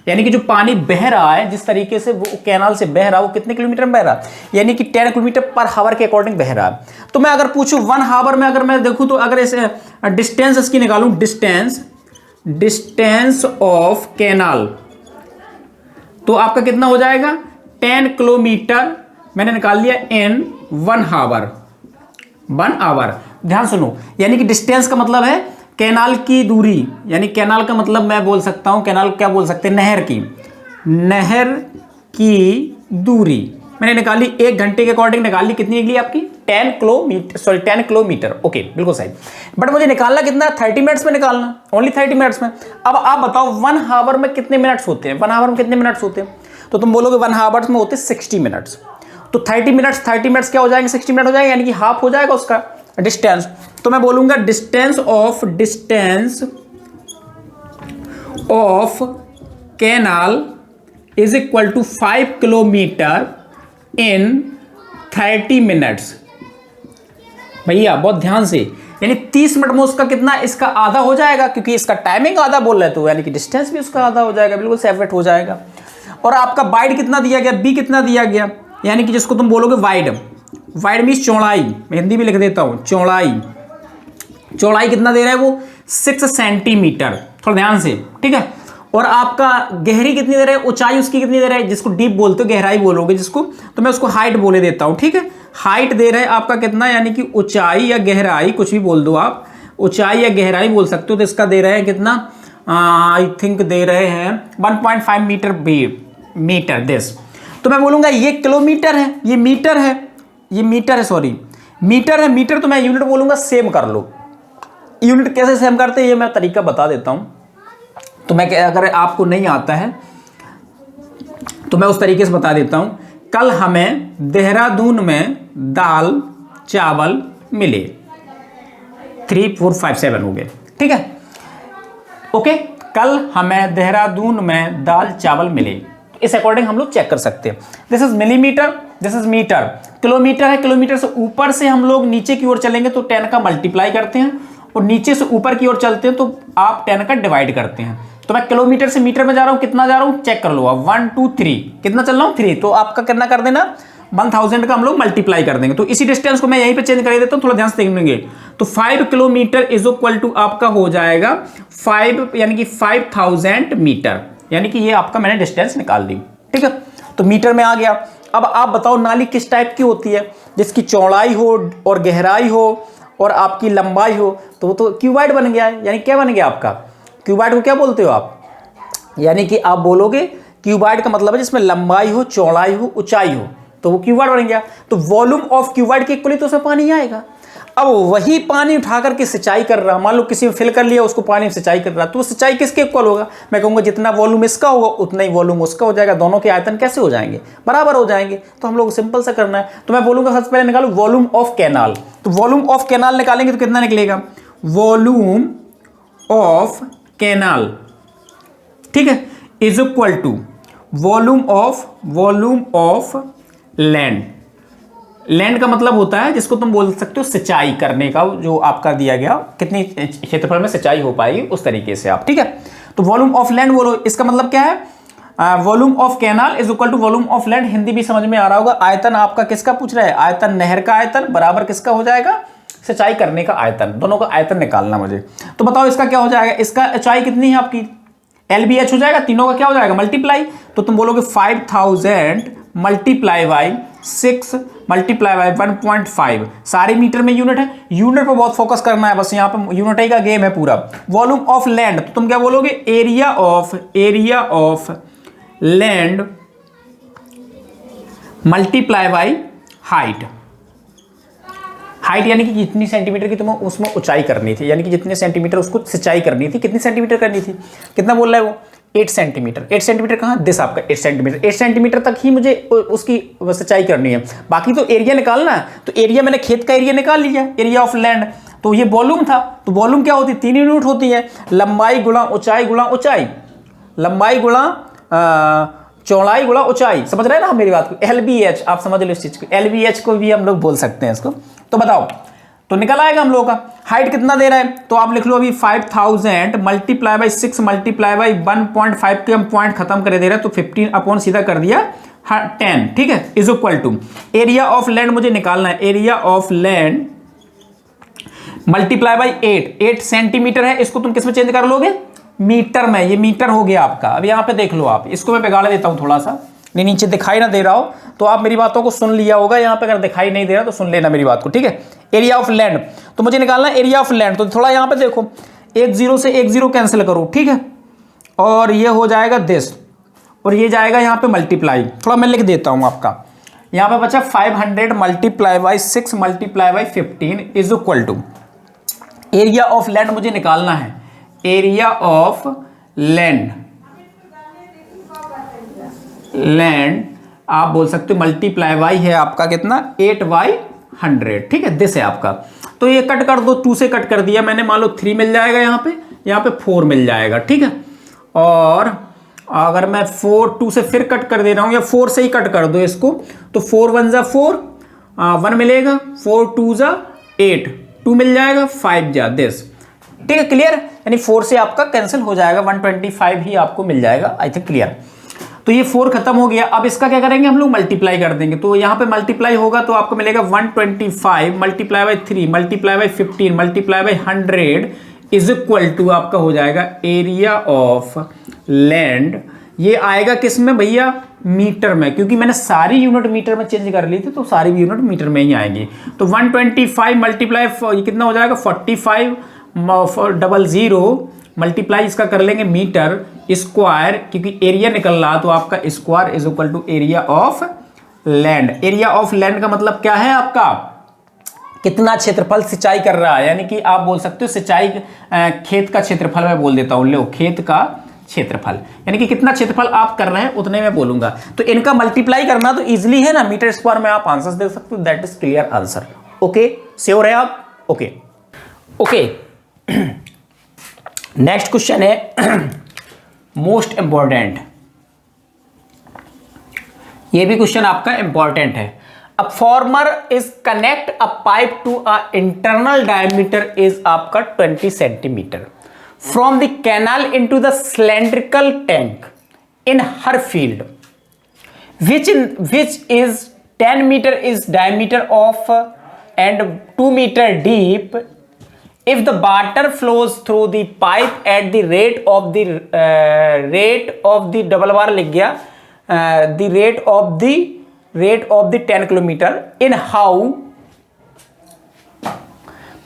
यानी कि जो पानी बह रहा है, जिस तरीके से वो कैनाल से बह रहा है, वो कितने किलोमीटर में बह रहा है, यानी कि 10 किलोमीटर पर हावर के अकॉर्डिंग बह रहा है। तो मैं अगर पूछूं 1 हावर में अगर मैं देखूं तो अगर इसे डिस्टेंस इसकी निकालूं, डिस्टेंस ऑफ कैनाल, तो आपका कितना हो जाएगा 10 किलोमीटर मैंने निकाल लिया इन 1 हावर। 1 आवर, ध्यान सुनो, यानी कि डिस्टेंस का मतलब है कैनाल की दूरी, यानी कैनाल का मतलब मैं बोल सकता हूं, कैनाल क्या बोल सकते हैं, नहर की दूरी मैंने निकाली 1 घंटे के अकॉर्डिंग निकाली, कितनी निकली आपकी 10 किलोमीटर। ओके, बिल्कुल सही। बट मुझे निकालना कितना, 30 मिनट्स में निकालना, ओनली 30 मिनट्स में। अब आप बताओ 1 हावर में कितने मिनट्स होते हैं, 1 हावर में कितने मिनट्स होते हैं, तो तुम बोलोगे 1 हावर्स में होते 60 मिनट्स। तो 30 मिनट्स क्या हो जाएंगे, 60 मिनट हो जाएंगे, यानी कि हाफ हो जाएगा उसका डिस्टेंस। तो मैं बोलूंगा distance of canal is equal to 5 kilometre in 30 minutes. भैया बहुत ध्यान से, यानी 30 मिनट में उसका कितना, इसका आधा हो जाएगा, क्योंकि इसका टाइमिंग आधा बोल रहा है, तो यानी कि डिस्टेंस भी उसका आधा हो जाएगा, बिल्कुल सेपरेट हो जाएगा। और आपका वाइड कितना दिया गया, बी कितना दिया गया, यानी कि जिसको तुम बोलोगे वाइड मीन्स चौड़ाई, मैं हिंदी में लिख देता हूं, चौड़ाई कितना दे रहा है वो 6 सेंटीमीटर, थोड़ा ध्यान से, ठीक है। और आपका गहरी कितनी दे रहा है, ऊंचाई उसकी कितनी दे रहा है, जिसको डीप बोलते हो, गहराई बोलोगे जिसको, तो मैं उसको हाइट बोले देता हूं, ठीक है। हाइट दे रहे हैं आपका कितना, यानी कि ऊंचाई या गहराई कुछ भी बोल दो आप, ऊंचाई या गहराई बोल सकते हो, तो इसका दे रहे हैं कितना, आई थिंक दे रहे हैं 1.5 मीटर दिस। तो मैं बोलूंगा ये किलोमीटर है, ये मीटर है, सॉरी मीटर है, मीटर तो मैं यूनिट बोलूंगा, सेम कर लो। यूनिट कैसे सेम करते हैं ये मैं तरीका बता देता हूं, तो मैं अगर आपको नहीं आता है तो मैं उस तरीके से बता देता हूं। कल हमें देहरादून में दाल चावल मिले, 3 4 5 7 हो गए, ठीक है। ओके, कल हमें देहरादून में दाल चावल मिले, तो इस अकॉर्डिंग हम लोग चेक कर सकते हैं। This is millimetre, this is metre. Kilometre है, किलोमीटर से ऊपर से हम लोग नीचे की ओर चलेंगे तो 10 का मल्टीप्लाई करते हैं, और नीचे से ऊपर की ओर चलते हैं तो आप 10 का डिवाइड करते हैं। तो मैं किलोमीटर से मीटर में जा रहा हूं, कितना जा रहा हूं चेक कर लो आप, 1 2 3 कितना चल रहा हूं 3, तो आपका कितना कर देना 1000 का हम लोग मल्टीप्लाई कर देंगे। तो इसी डिस्टेंस को मैं यहीं पे चेंज कर देता हूं, थोड़ा ध्यान से देखेंगे। तो 5 किलोमीटर इज इक्वल टू आपका हो जाएगा 5, यानी कि 5000 मीटर, यानी कि ये आपका मैंने डिस्टेंस निकाल दी, ठीक है। तो मीटर में आ गया। अब आप बताओ नाली किस टाइप की होती है, जिसकी चौड़ाई हो और गहराई हो और आपकी लंबाई हो, तो वो तो क्यूबाइड बन गया है। यानी क्या बन गया आपका, क्यूबाइड को क्या बोलते हो आप, यानी कि आप बोलोगे क्यूबाइड का मतलब है जिसमें लंबाई हो, चौड़ाई हो, ऊंचाई हो, तो वो क्यूबाइड बन गया। तो वॉल्यूम ऑफ क्यूबाइड के इक्वली तो उसमें पानी आएगा। अब वही पानी उठा करके सिंचाई कर रहा, मान लो किसी में फिल कर लिया उसको पानी सिंचाई कर रहा, तो वो सिंचाई किसके इक्वल होगा, मैं कहूँगा जितना वॉल्यूम इसका होगा उतना ही वॉल्यूम उसका हो जाएगा, दोनों के आयतन कैसे हो जाएंगे, बराबर हो जाएंगे। तो हम लोग सिंपल सा करना है, तो मैं बोलूँगा सबसे पहले निकालो वॉल्यूम ऑफ कैनाल। तो वॉल्यूम ऑफ कैनाल निकालेंगे तो कितना निकलेगा, वॉल्यूम ऑफ कैनाल, ठीक है, is equal to volume of land. Land का मतलब होता है जिसको तुम बोल सकते हो सिंचाई करने का, जो आपका दिया गया कितनी क्षेत्रफल में सिंचाई हो पाएगी उस तरीके से आप, ठीक है। तो वॉल्यूम ऑफ लैंड बोलो, इसका मतलब क्या है, volume of canal is equal to volume of land. Hindi भी समझ में आ रहा होगा। आयतन आपका किसका पूछ रहा है, आयतन नहर का आयतन बराबर किसका हो जाएगा, सिंचाई करने का आयतन, दोनों का आयतन निकालना मुझे। तो बताओ इसका क्या हो जाएगा, इसका ऊंचाई कितनी है आपकी, LBH हो जाएगा, तीनों का क्या हो जाएगा मल्टीप्लाई। तो तुम बोलोगे 5000 मल्टीप्लाई बाई 6 मल्टीप्लाई बाई 1.5, सारे मीटर में यूनिट है, यूनिट पर बहुत फोकस करना है, बस यहाँ पे यूनिट ही का गेम है पूरा। वॉल्यूम ऑफ लैंड, तो तुम क्या बोलोगे, area of land multiply by height. Height यानी कि जितनी सेंटीमीटर की तुम्हें उसमें ऊंचाई करनी थी, यानी कि जितने सेंटीमीटर उसको सिंचाई करनी थी, कितनी सेंटीमीटर करनी थी, कितना बोल रहा है वो 8 सेंटीमीटर। 8 सेंटीमीटर कहाँ, दिस आपका 8 सेंटीमीटर, 8 सेंटीमीटर तक ही मुझे उसकी सिंचाई करनी है, बाकी तो एरिया निकालना है। तो एरिया मैंने खेत का एरिया निकाल लिया, एरिया ऑफ लैंड। तो ये वॉल्यूम था, तो वॉल्यूम क्या होती है, 3 यूनिट होती है, लंबाई गुणा ऊंचाई गुणा ऊंचाई, लंबाई गुणा चौड़ाई गुणा ऊंचाई, समझ रहे हैं ना आप मेरी बात को। LBH आप समझ लो इस चीज को, LBH को भी हम लोग बोल सकते हैं इसको। तो बताओ, तो निकल आएगा हम लोगों का। हाइट कितना दे रहा है, तो आप लिख लो अभी 5000 मल्टीप्लाई बाई 6 मल्टीप्लाई बाई 1.5 के हम पॉइंट खत्म कर दे रहे हैं, तो 15 अपॉन सीधा कर दिया 10, ठीक है, is equal to area of land मुझे निकालना है, area of land multiply by 8 centimetre है, इसको तुम किस में चेंज कर लोगे, मीटर में, ये मीटर हो गया आपका। अब यहाँ पे देख लो आप, इसको मैं बिगाड़ देता हूँ थोड़ा सा, नहीं नीचे दिखाई ना दे रहा हो तो आप मेरी बातों को सुन लिया होगा, यहाँ पे अगर दिखाई नहीं दे रहा तो सुन लेना मेरी बात को, ठीक है। एरिया ऑफ लैंड, तो मुझे निकालना है एरिया ऑफ लैंड, तो थोड़ा यहाँ पे देखो, एक जीरो से एक जीरो कैंसिल करो, ठीक है, और ये हो जाएगा दिस, और ये जाएगा यहाँ पे मल्टीप्लाई, थोड़ा मैं लिख देता हूँ आपका, यहाँ पे बचा 500 multiply by 6 multiply by 15 is equal to area of land मुझे निकालना है, एरिया ऑफ लैंड आप बोल सकते हो मल्टीप्लाई बाई है आपका कितना 8/100, ठीक है, दिस है आपका। तो ये कट कर दो, 2 से कट कर दिया मैंने, मान लो 3 मिल जाएगा यहाँ पे 4 मिल जाएगा, ठीक है। और अगर मैं 2 से फिर कट कर दे रहा हूँ, या 4 से ही कट कर दो इसको, तो 4 1 जा 4, 1 मिलेगा, 4 2 जा 8, 2 मिल जाएगा, 5 जा दिस, ठीक है, क्लियर। यानी 4 से आपका कैंसिल हो जाएगा, 125 ही आपको मिल जाएगा, आई थिंक क्लियर। तो ये 4 खत्म हो गया। अब इसका क्या करेंगे हम लोग, मल्टीप्लाई कर देंगे, तो यहाँ पे मल्टीप्लाई होगा तो आपको मिलेगा 125 multiply by 3 multiply by 15 multiply by 100 is equal to आपका हो जाएगा एरिया ऑफ लैंड। ये आएगा किस में भैया, मीटर में, क्योंकि मैंने सारी यूनिट मीटर में चेंज कर ली थी, तो सारी यूनिट मीटर में ही आएंगी। तो 125 मल्टीप्लाई कितना हो जाएगा 45 00 मल्टीप्लाई इसका कर लेंगे मीटर स्क्वायर, क्योंकि एरिया निकल रहा तो आपका square is equal to area of land. Area of land का मतलब क्या है आपका, कितना क्षेत्रफल सिंचाई कर रहा है, यानी कि आप बोल सकते हो सिंचाई खेत का क्षेत्रफल मैं बोल देता हूं, लो खेत का क्षेत्रफल, यानी कि कितना क्षेत्रफल आप कर रहे हैं उतने में बोलूंगा। तो इनका मल्टीप्लाई करना तो इजीली है ना, मीटर स्क्वायर में आप आंसर दे सकते हो, that is clear answer. Okay, sure है आप, ओके ओके। नेक्स्ट क्वेश्चन है मोस्ट इंपॉर्टेंट, ये भी क्वेश्चन आपका इंपॉर्टेंट है। A former is connect a pipe to a internal diameter is आपका 20 centimetre from the canal into the cylindrical tank in her field which is 10 meter is diameter of and 2 meter deep. If the water flows through the pipe at the rate of the double bar लिख गया, the rate of the 10 kilometer in how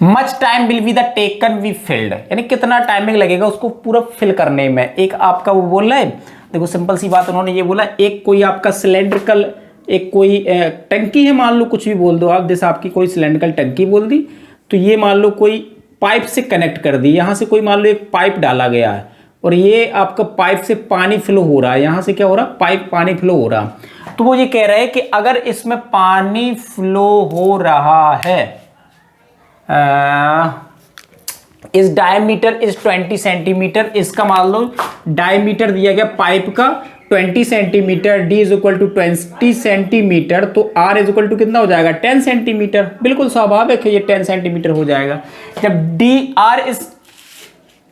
much time will be the taken be filled, यानी कितना timing लगेगा उसको पूरा fill करने में। एक आपका वो बोल रहा है, देखो सिंपल सी बात उन्होंने ये बोला, एक कोई आपका सिलेंड्रिकल, एक कोई टंकी है, मान लो कुछ भी बोल दो आप, जैसे आपकी कोई सिलेंड्रिकल टंकी बोल दी, तो ये मान लो कोई पाइप से कनेक्ट कर दी, यहाँ से कोई मान लो एक पाइप डाला गया है और ये आपका पाइप से पानी फ्लो हो रहा है, यहाँ से क्या हो रहा है, पाइप पानी फ्लो हो रहा। तो वो ये कह रहे हैं कि अगर इसमें पानी फ्लो हो रहा है, इस डायमीटर इज 20 सेंटीमीटर, इसका मान लो डायमीटर दिया गया पाइप का 20 centimetre, D is equal to 20 centimetre, तो आर इज इक्वल टू कितना हो जाएगा 10 सेंटीमीटर। बिल्कुल स्वाभाविक है, ये 10 सेंटीमीटर हो जाएगा। जब डी आर इज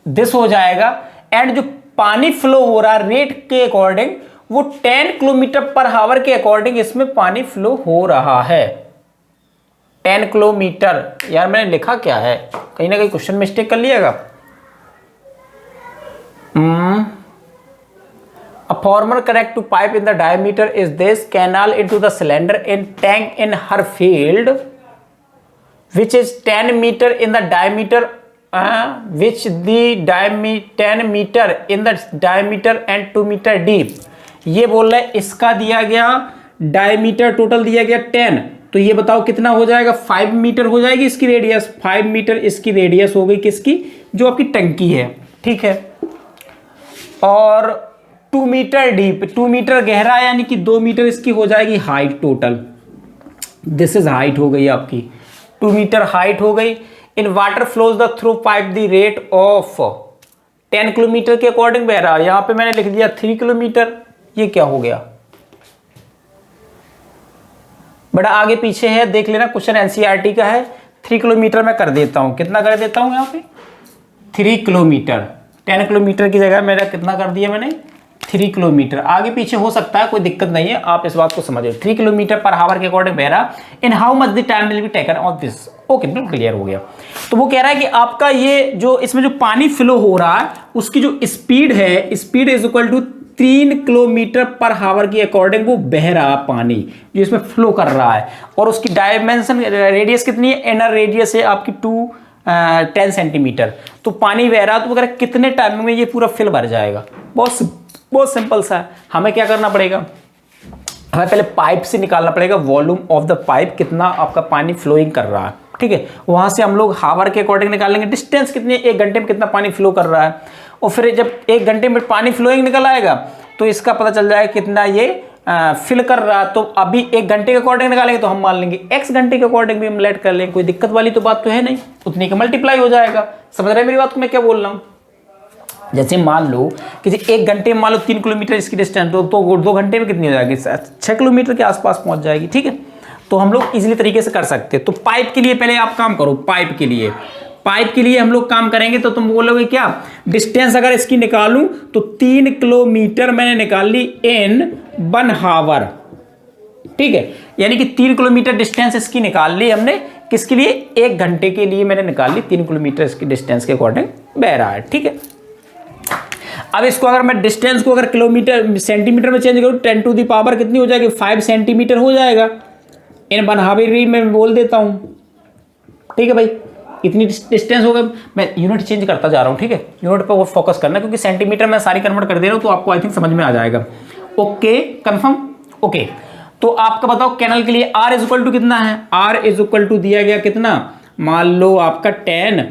दिस हो जाएगा एंड जो पानी फ्लो हो रहा रेट के अकॉर्डिंग वो 10 किलोमीटर पर आवर के अकॉर्डिंग इसमें पानी फ्लो हो रहा है। 10 किलोमीटर, यार मैंने लिखा क्या है, कहीं ना कहीं क्वेश्चन मिस्टेक कर लिएगा। A former connect to pipe in the diameter is this canal into the cylinder in tank in her field which is 10 meter in the diameter, which the 10 meter in the diameter and 2 meter deep। ये बोल रहा है इसका दिया गया diameter total दिया गया 10, तो ये बताओ कितना हो जाएगा, 5 मीटर हो जाएगी इसकी रेडियस, 5 मीटर इसकी रेडियस हो गई किसकी, जो आपकी टंकी है, ठीक है। और 2 मीटर डीप, 2 मीटर गहरा, यानी कि 2 मीटर इसकी हो जाएगी height total, this is height हो गई आपकी, 2 मीटर हाइट हो गई। In water flows the through pipe the rate of 10 kilometre के अकॉर्डिंग बह रहा है, यहां पे मैंने लिख दिया 3 किलोमीटर, ये क्या हो गया, बड़ा आगे पीछे है, देख लेना, क्वेश्चन एनसीईआरटी का है। 3 किलोमीटर मैं कर देता हूँ, कितना कर देता हूँ यहाँ पे 3 किलोमीटर। 10 किलोमीटर की जगह मेरा कितना कर दिया मैंने 3 किलोमीटर। आगे पीछे हो सकता है, कोई दिक्कत नहीं है, आप इस बात को समझिए। 3 किलोमीटर पर हावर के अकॉर्डिंग बह रहा, in how much the time will be taken on this. Okay, बिल्कुल क्लियर हो गया। तो वो कह रहा है कि आपका ये जो इसमें जो पानी फ्लो हो रहा है उसकी जो स्पीड है, speed is equal to 3 kilometre per hour के अकॉर्डिंग वो बह रहा पानी जो इसमें फ्लो कर रहा है। और उसकी डायमेंशन रेडियस कितनी है, इनर रेडियस है आपकी 10 सेंटीमीटर। तो पानी बह रहा है, तो वगैरह कितने टाइम में ये पूरा फिल भर जाएगा। बहुत सिंपल सा है। हमें क्या करना पड़ेगा, हमें पहले पाइप से निकालना पड़ेगा वॉल्यूम ऑफ द पाइप, कितना आपका पानी फ्लोइंग कर रहा है, ठीक है। वहां से हम लोग हावर के अकॉर्डिंग निकालेंगे डिस्टेंस कितनी है, 1 घंटे में कितना पानी फ्लो कर रहा है। और फिर जब 1 घंटे में पानी फ्लोइंग निकल आएगा तो इसका पता चल जाएगा कितना ये फिल कर रहा है। तो अभी 1 घंटे के अकॉर्डिंग निकालेंगे तो हम मान लेंगे x घंटे के अकॉर्डिंग भी हम लेट कर लेंगे, कोई दिक्कत वाली तो बात तो है नहीं, उतनी का मल्टीप्लाई हो जाएगा। समझ रहे हैं मेरी बात को मैं क्या बोल रहा हूँ। जैसे मान लो कि 1 घंटे में मान लो 3 किलोमीटर इसकी डिस्टेंस, तो 2 घंटे में कितनी हो जाएगी, 6 किलोमीटर के आसपास पहुंच जाएगी, ठीक है। तो हम लोग इजीली तरीके से कर सकते हैं। तो पाइप के लिए पहले आप काम करो, पाइप के लिए हम लोग काम करेंगे। तो तुम बोलोगे क्या, डिस्टेंस अगर इसकी निकालूं तो 3 किलोमीटर मैंने निकाल ली इन 1 हावर, ठीक है। यानी कि 3 किलोमीटर डिस्टेंस इसकी निकाल ली हमने, किसके लिए, 1 घंटे के लिए मैंने निकाल ली। 3 किलोमीटर इसकी डिस्टेंस के अकॉर्डिंग बह रहा है, ठीक है। अब इसको अगर मैं डिस्टेंस को अगर किलोमीटर सेंटीमीटर में चेंज करूं, 10 टू दी पावर कितनी हो जाएगी, 5 सेंटीमीटर हो जाएगा। इन 1 हावर में बोल देता हूं, ठीक है भाई, इतनी डिस्टेंस हो गई। मैं यूनिट चेंज करता जा रहा हूं, ठीक है, यूनिट पर वो फोकस करना, क्योंकि सेंटीमीटर में सारी कन्वर्ट कर दे रहा हूं तो आपको आई थिंक समझ में आ जाएगा। Okay, confirm, okay. तो आपका बताओ कैनल के लिए R इज इक्वल टू कितना है, R इज इक्वल टू दिया गया कितना, मान लो आपका 10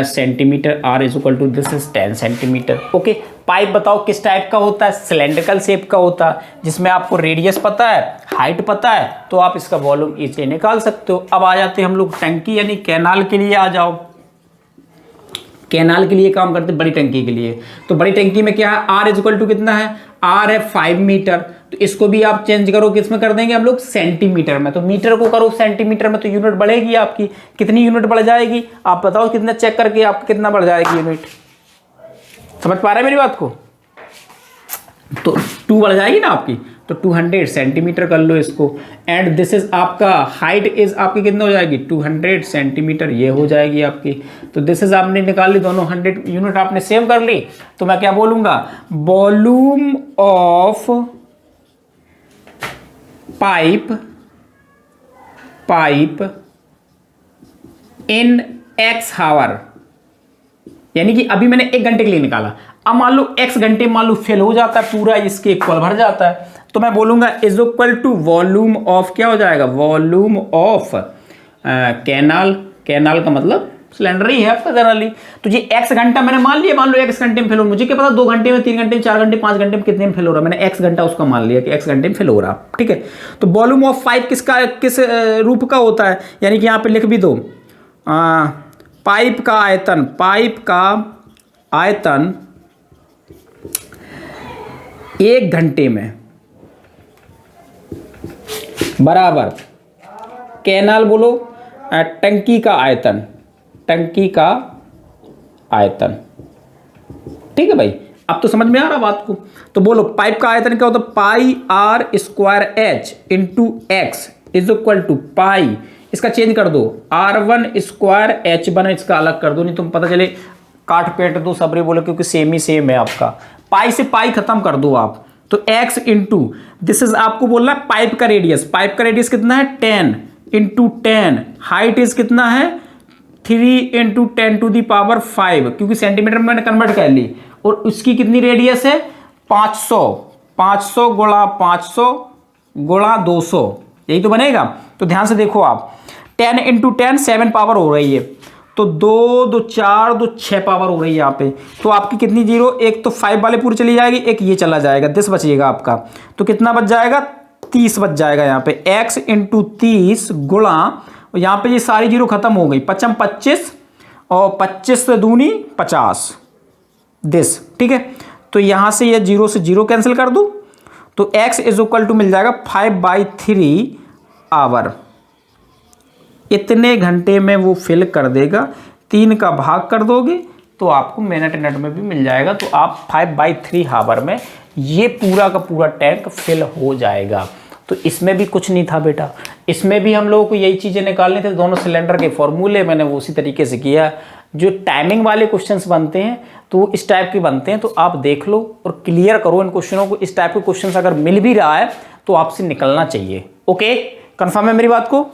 centimetre. R is equal to this is 10 centimetre. Okay, pipe बताओ किस टाइप का होता है, सिलेंड्रिकल शेप का होता है, जिसमें आपको रेडियस पता है, हाइट पता है, तो आप इसका वॉल्यूम इसे निकाल सकते हो। अब आ जाते हैं हम लोग टंकी यानी कैनाल के लिए। आ जाओ, कैनाल के लिए काम करते, बड़ी टंकी के लिए। तो बड़ी टंकी में क्या है, R इज इक्वल टू कितना है, R है 5 मीटर। तो इसको भी आप चेंज करो, किस में कर देंगे हम लोग, सेंटीमीटर में। तो मीटर को करो सेंटीमीटर में, तो यूनिट बढ़ेगी आपकी, कितनी यूनिट बढ़ जाएगी आप बताओ, कितना चेक करके आपका कितना बढ़ जाएगी यूनिट। समझ पा रहे हैं मेरी बात को, तो 2 बढ़ जाएगी ना आपकी, तो 200 सेंटीमीटर कर लो इसको। एंड दिस इज आपका हाइट इज आपकी कितना हो जाएगी, 200 सेंटीमीटर ये हो जाएगी आपकी। तो दिस इज आपने निकाल ली, दोनों 100 यूनिट आपने सेव कर ली। तो मैं क्या बोलूंगा, volume of pipe in x हावर, यानी कि अभी मैंने 1 घंटे के लिए निकाला। अब मान लो x घंटे मान लो फेल हो जाता है, पूरा इसके इक्वल भर जाता है, तो मैं बोलूंगा is equal to volume of, क्या हो जाएगा, वॉल्यूम ऑफ कैनाल। कैनाल का मतलब सिलेंडर ही है आपका जनरली। तो ये x घंटा मैंने मान लिया, मान लो x घंटे में फेल हो, मुझे क्या पता 2 घंटे में, 3 घंटे में, 4 घंटे, 5 घंटे में कितने में फेल हो रहा है, मैंने x घंटा उसका मान लिया कि x घंटे में फेल हो रहा, ठीक है। तो वॉल्यूम ऑफ पाइप किस रूप का होता है, यानी कि यहाँ पे लिख भी दो, पाइप का आयतन 1 घंटे में बराबर कैनाल बोलो टंकी का आयतन, ठीक है भाई। अब तो समझ में आ रहा बात को। तो बोलो पाइप का आयतन क्या होता है, pi R square H into x is equal to pi, इसका चेंज कर दो, R1 स्क्वायर H1, इसका अलग कर दो, नहीं तुम पता चले काट पेट दो सबरे बोलो, क्योंकि सेम ही सेम है आपका। पाई से पाई खत्म कर दो आप, तो x इंटू दिस इज आपको बोलना है पाइप का रेडियस। पाइप का रेडियस कितना है, 10 इंटू 10। हाइट इज कितना है, 3 इंटू 10 टू दी पावर 5, क्योंकि सेंटीमीटर में मैंने कन्वर्ट कर ली। और उसकी कितनी रेडियस है, 500 गुणा 500 गुणा 200, यही तो बनेगा। तो ध्यान से देखो आप, 10 इंटू 10 7 पावर हो रही है, तो 2 2 4 2 6 पावर हो रही है यहाँ पे। तो आपकी कितनी जीरो, एक तो 5 वाले पूरी चली जाएगी, एक ये चला जाएगा, 10 बचेगा आपका। तो कितना बच जाएगा, 30 बच जाएगा यहाँ पे। x इंटू 30 गुणा, यहाँ पे ये सारी जीरो खत्म हो गई, 5 25 और 25 से दूनी 50 दिस, ठीक है। तो यहाँ से ये 0 से 0 कैंसिल कर दूँ, तो x इज इक्वल टू मिल जाएगा 5/3 आवर। इतने घंटे में वो फिल कर देगा। 3 का भाग कर दोगे तो आपको मिनट में भी मिल जाएगा। तो आप 5/3 हावर में ये पूरा का पूरा टैंक फिल हो जाएगा। तो इसमें भी कुछ नहीं था बेटा, इसमें भी हम लोगों को यही चीज़ें निकालनी थे। दोनों सिलेंडर के फॉर्मूले मैंने वो उसी तरीके से किया। जो टाइमिंग वाले क्वेश्चंस बनते हैं तो वो इस टाइप के बनते हैं। तो आप देख लो और क्लियर करो इन क्वेश्चनों को। इस टाइप के क्वेश्चंस अगर मिल भी रहा है तो आपसे निकलना चाहिए। ओके, कंफर्म है मेरी बात को?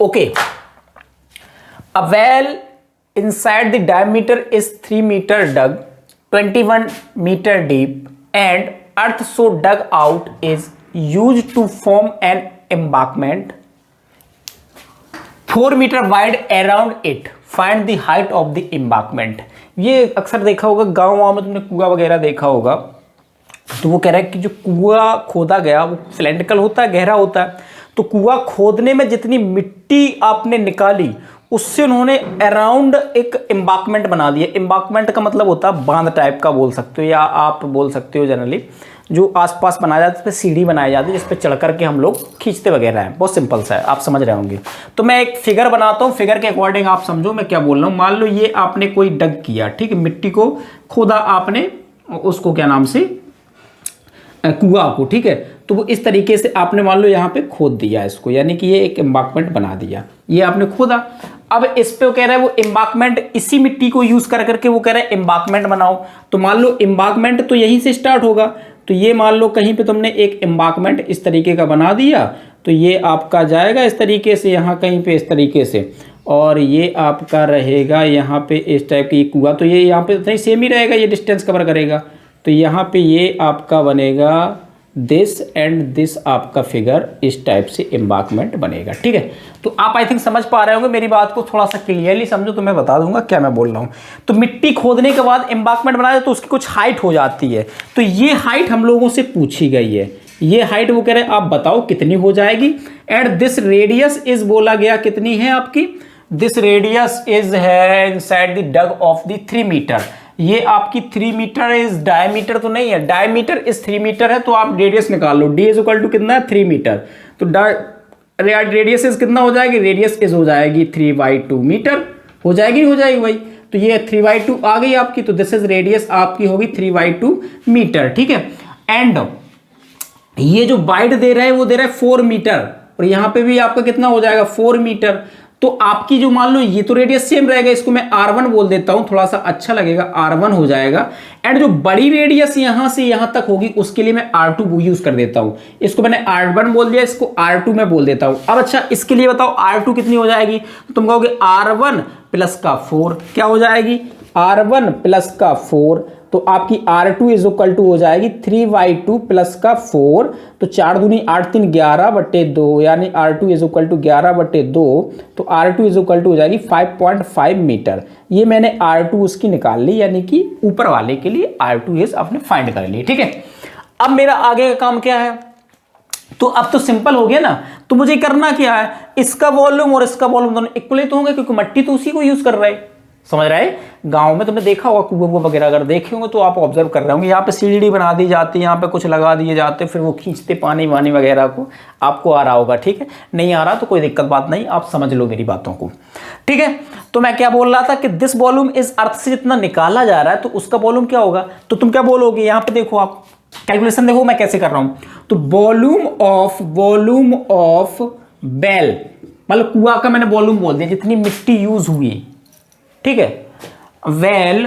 Okay, a well inside the diameter is 3 meter dug, 21 meter deep, and earth so dug out is used to form an embankment 4 meter wide around it. Find the height of the embankment. ये अक्सर देखा होगा गाँव में, तुमने कुआं वगैरह देखा होगा। तो वो कह रहा है कि जो कुआं खोदा गया वो सिलेंड्रिकल होता है, गहरा होता है। तो कुआं खोदने में जितनी मिट्टी आपने निकाली उससे उन्होंने अराउंड एक एम्बाकमेंट बना दिया। एम्बाकमेंट का मतलब होता है बांध टाइप का बोल सकते हो, या आप बोल सकते हो जनरली जो आसपास बनाया जाता है, उस पर सीढ़ी बनाई जाती है जिस पर चढ़ करके हम लोग खींचते वगैरह हैं। बहुत सिंपल सा है, आप समझ रहे होंगे। तो मैं एक फिगर बनाता हूँ, फिगर के अकॉर्डिंग आप समझो मैं क्या बोल रहा हूँ। मान लो ये आपने कोई डग किया, ठीक है, मिट्टी को खोदा आपने, उसको क्या नाम से, कुआं को, ठीक है। तो वो इस तरीके से आपने मान लो यहाँ पे खोद दिया इसको, यानी कि ये एक एम्बाकमेंट बना दिया, ये आपने खोदा। अब इस पे वो कह रहा है वो एम्बाकमेंट, इसी मिट्टी को यूज कर करके वो कह रहा है एम्बाकमेंट बनाओ। तो मान लो एम्बाकमेंट तो यहीं से स्टार्ट होगा। तो ये मान लो कहीं पे तुमने एक एम्बाकमेंट इस तरीके का बना दिया, तो ये आपका जाएगा इस तरीके से, यहाँ कहीं पे इस तरीके से, और ये आपका रहेगा यहाँ पे इस टाइप की कुआं। तो ये यहाँ पे नहीं सेम ही रहेगा, ये डिस्टेंस कवर करेगा। तो यहाँ पे ये आपका बनेगा दिस एंड दिस आपका फिगर इस टाइप से एम्बाकमेंट बनेगा, ठीक है। तो आप आई थिंक समझ पा रहे होंगे मेरी बात को, थोड़ा सा क्लियरली समझो तो मैं बता दूंगा क्या मैं बोल रहा हूँ। तो मिट्टी खोदने के बाद एम्बाकमेंट बनाया तो उसकी कुछ हाइट हो जाती है। तो ये हाइट हम लोगों से पूछी गई है, ये हाइट वो कह रहे हैं आप बताओ कितनी हो जाएगी। एंड दिस रेडियस इज बोला गया कितनी है आपकी, दिस रेडियस इज है inside the dug of the 3 metre. ये आपकी 3 मीटर इज डायमीटर तो नहीं है, डायमीटर इज 3 मीटर है। तो आप रेडियस निकाल लो, डी इज इक्वल टू कितना है 3 मीटर। तो रेडियस इज कितना हो जाएगी, रेडियस इज हो जाएगी 3/2 मीटर, हो जाएगी हो जाएगी भाई। तो ये 3/2 आ गई आपकी। तो दिस इज रेडियस आपकी होगी 3/2 मीटर, ठीक है। एंड ये जो वाइड दे रहा है वो दे रहा है 4 मीटर, और यहां पे भी आपका कितना हो जाएगा 4 मीटर। तो आपकी जो मान लो ये तो रेडियस सेम रहेगा, इसको मैं R1 बोल देता हूं, थोड़ा सा अच्छा लगेगा, R1 हो जाएगा। एंड जो बड़ी रेडियस यहां से यहां तक होगी उसके लिए मैं R2 यूज कर देता हूं। इसको मैंने R1 बोल दिया, इसको R2 में बोल देता हूं। अब अच्छा इसके लिए बताओ R2 कितनी हो जाएगी, तो तुम कहोगे R1 प्लस का 4 क्या हो जाएगी, R1 प्लस का 4। तो आपकी R2 इज इक्वल टू हो जाएगी 3/2 प्लस का 4। तो 4 दूनी 8 3 11/2, यानी R2 इज इक्वल टू 11/2। तो R2 इज इक्वल टू हो जाएगी 5.5 मीटर। ये मैंने R2 उसकी निकाल ली, यानी कि ऊपर वाले के लिए R2 इज आपने फाइंड कर ली, ठीक है। अब मेरा आगे का काम क्या है, तो अब तो सिंपल हो गया ना। तो मुझे करना क्या है, इसका वॉल्यूम और इसका वॉल्यूम दोनों इक्वल तो होंगे, क्योंकि मट्टी तो उसी को यूज कर रहा है, समझ रहा है। गांव में तुमने देखा होगा कुआं वगैरह, अगर देखे होंगे तो आप ऑब्जर्व कर रहे होंगे, यहाँ पे सीढ़ी बना दी जाती है, यहाँ पे कुछ लगा दिए जाते, फिर वो खींचते पानी वानी वगैरह को। आपको आ रहा होगा, ठीक है, नहीं आ रहा तो कोई दिक्कत बात नहीं, आप समझ लो मेरी बातों को, ठीक है। तो मैं क्या बोल रहा था कि दिस वॉल्यूम इस अर्थ से जितना निकाला जा रहा है तो उसका वॉल्यूम क्या होगा। तो तुम क्या बोलोगे, यहाँ पे देखो, आप कैलकुलेशन देखो मैं कैसे कर रहा हूं। तो वॉल्यूम ऑफ बेल, मतलब कुआं का मैंने वॉल्यूम बोल दिया, जितनी मिट्टी यूज हुई, ठीक है। वेल